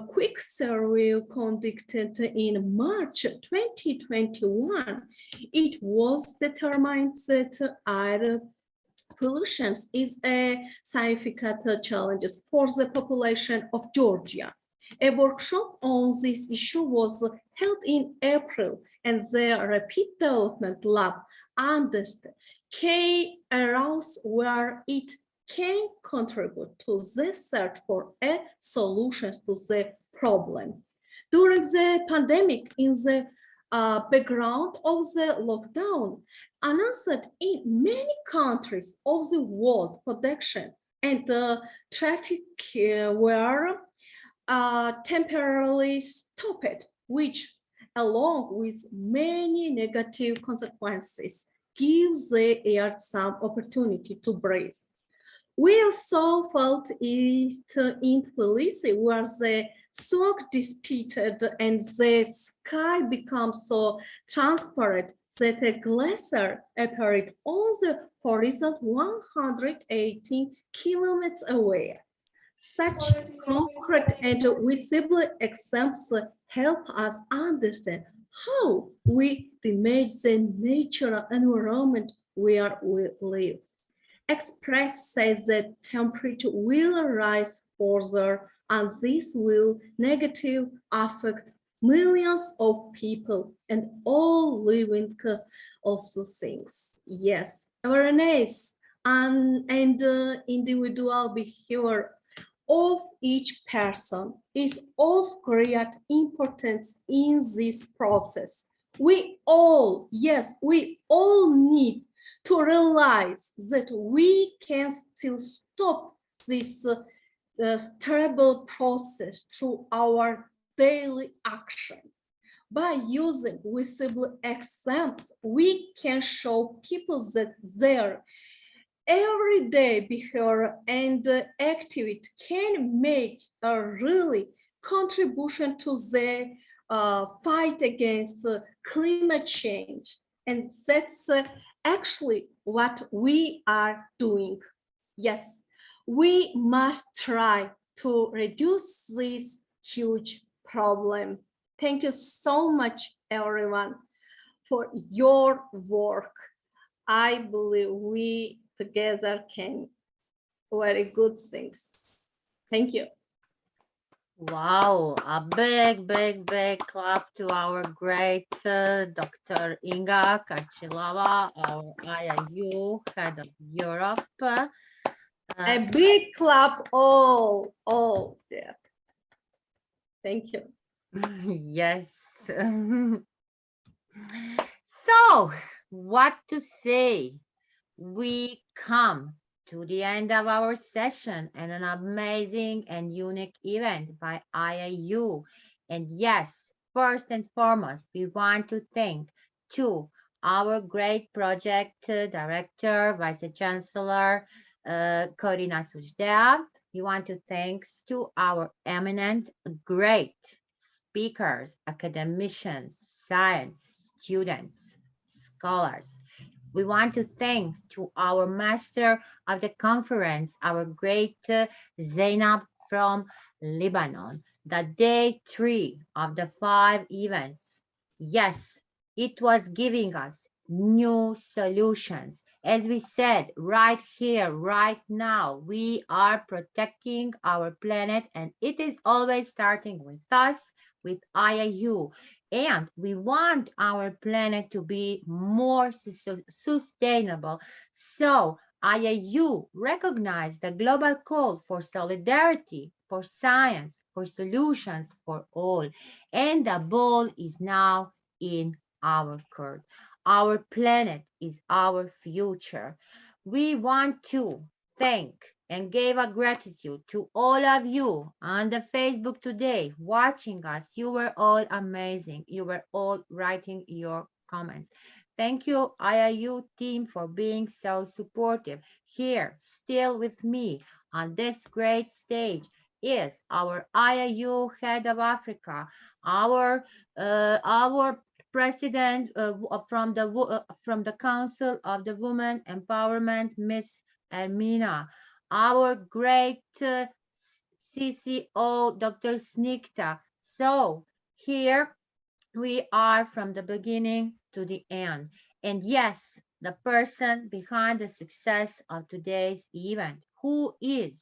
quick survey conducted in March 2021, it was determined that air pollution is a significant challenge for the population of Georgia. A workshop on this issue was held in April, and the Rapid Development Lab understood key areas where it can contribute to the search for a solution to the problem. During the pandemic, in the background of the lockdown, announced in many countries of the world, production and traffic were temporarily stopped, which, along with many negative consequences, gives the air some opportunity to breathe. We also felt it in Tbilisi, where the smoke dissipated and the sky becomes so transparent that a glacier appeared on the horizon 118 kilometers away. Such concrete and visible examples help us understand how we damage the natural environment where we live. Express says that temperature will rise further and this will negatively affect millions of people and all living also things. Yes, awareness and individual behavior of each person is of great importance in this process. We all, yes, we all need to realize that we can still stop this terrible process through our daily action. By using visible examples, we can show people that their everyday behavior and activity can make a really contribution to the fight against climate change. And that's actually what we are doing. Yes, we must try to reduce this huge problem. Thank you so much, everyone, for your work. I believe we together can very good things. Thank you. Wow, a big, big, big clap to our great Dr. Inga Kachilova, our IIU head of Europe. A big clap all, yeah. Thank you. Yes. So, what to say? We come to the end of our session and an amazing and unique event by IIU. And yes, first and foremost, we want to thank to our great project director, Vice Chancellor, Corina Sujdea. We want to thanks to our eminent, great speakers, academicians, science students, scholars. We want to thank to our master of the conference, our great Zainab from Lebanon, the day 3 of the 5 events. Yes, it was giving us new solutions. As we said, right here, right now, we are protecting our planet, and it is always starting with us, with IIU. And we want our planet to be more sustainable. So IIU recognized the global call for solidarity, for science, for solutions for all. And the ball is now in our court. Our planet is our future. We want to thank and gave a gratitude to all of you on the Facebook today watching us. You were all amazing. You were all writing your comments. Thank you, IIU team, for being so supportive. Here, still with me on this great stage is our IIU head of Africa, our president from the Council of the Women Empowerment, Miss Ermina, our great CCO, Dr. Snikta. So here we are from the beginning to the end. And yes, the person behind the success of today's event, who is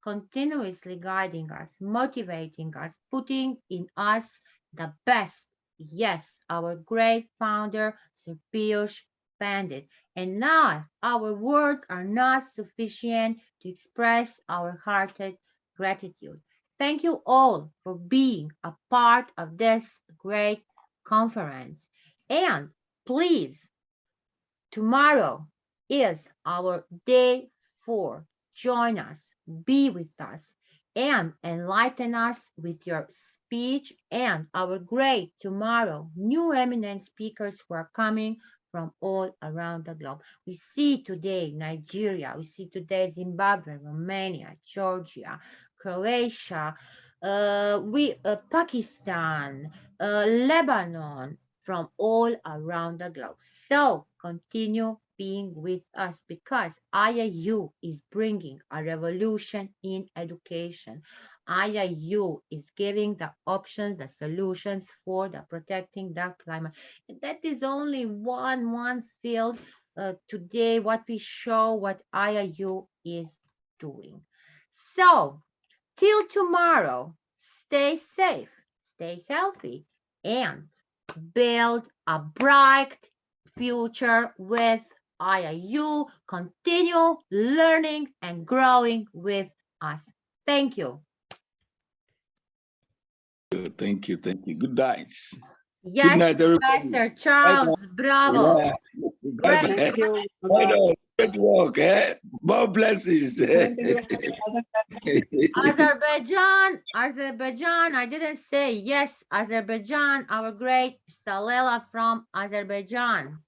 continuously guiding us, motivating us, putting in us the best. Yes, our great founder, Sir Piyush Pandit. And now our words are not sufficient to express our hearted gratitude. Thank you all for being a part of this great conference. And please, tomorrow is our day 4. Join us, be with us, and enlighten us with your speech and our great tomorrow new eminent speakers who are coming from all around the globe. We see today Nigeria, we see today Zimbabwe, Romania, Georgia, Croatia, Pakistan, Lebanon, from all around the globe. So continue being with us because IIU is bringing a revolution in education. IIU is giving the options, the solutions for the protecting the climate. And that is only one field today, what we show what IIU is doing. So till tomorrow, stay safe, stay healthy, and build a bright future with IIU. Continue learning and growing with us. Thank you. Thank you. Thank you. Good night. Yes, Good night, everybody. Professor Charles, bravo. Yeah. Great. Thank you. Good work. More blessings. Azerbaijan, I didn't say yes, Azerbaijan, our great Salela from Azerbaijan.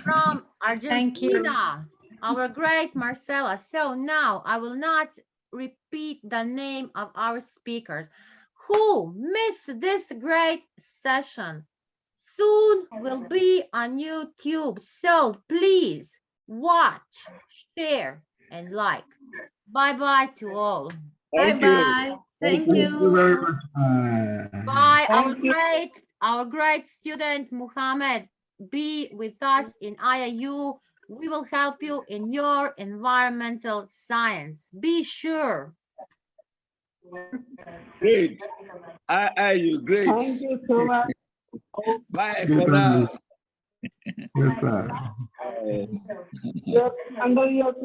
From Argentina, our great Marcela. So now I will not repeat the name of our speakers who missed this great session. Soon will be on YouTube. So please watch, share, and like. Bye-bye to all. Bye-bye. Thank you. very much. Bye, Thank our great student Muhammad. Be with us in IIU. We will help you in your environmental science. Be sure. Great. IIU, great. Thank you so much. Bye for now. Yes, sir. Under your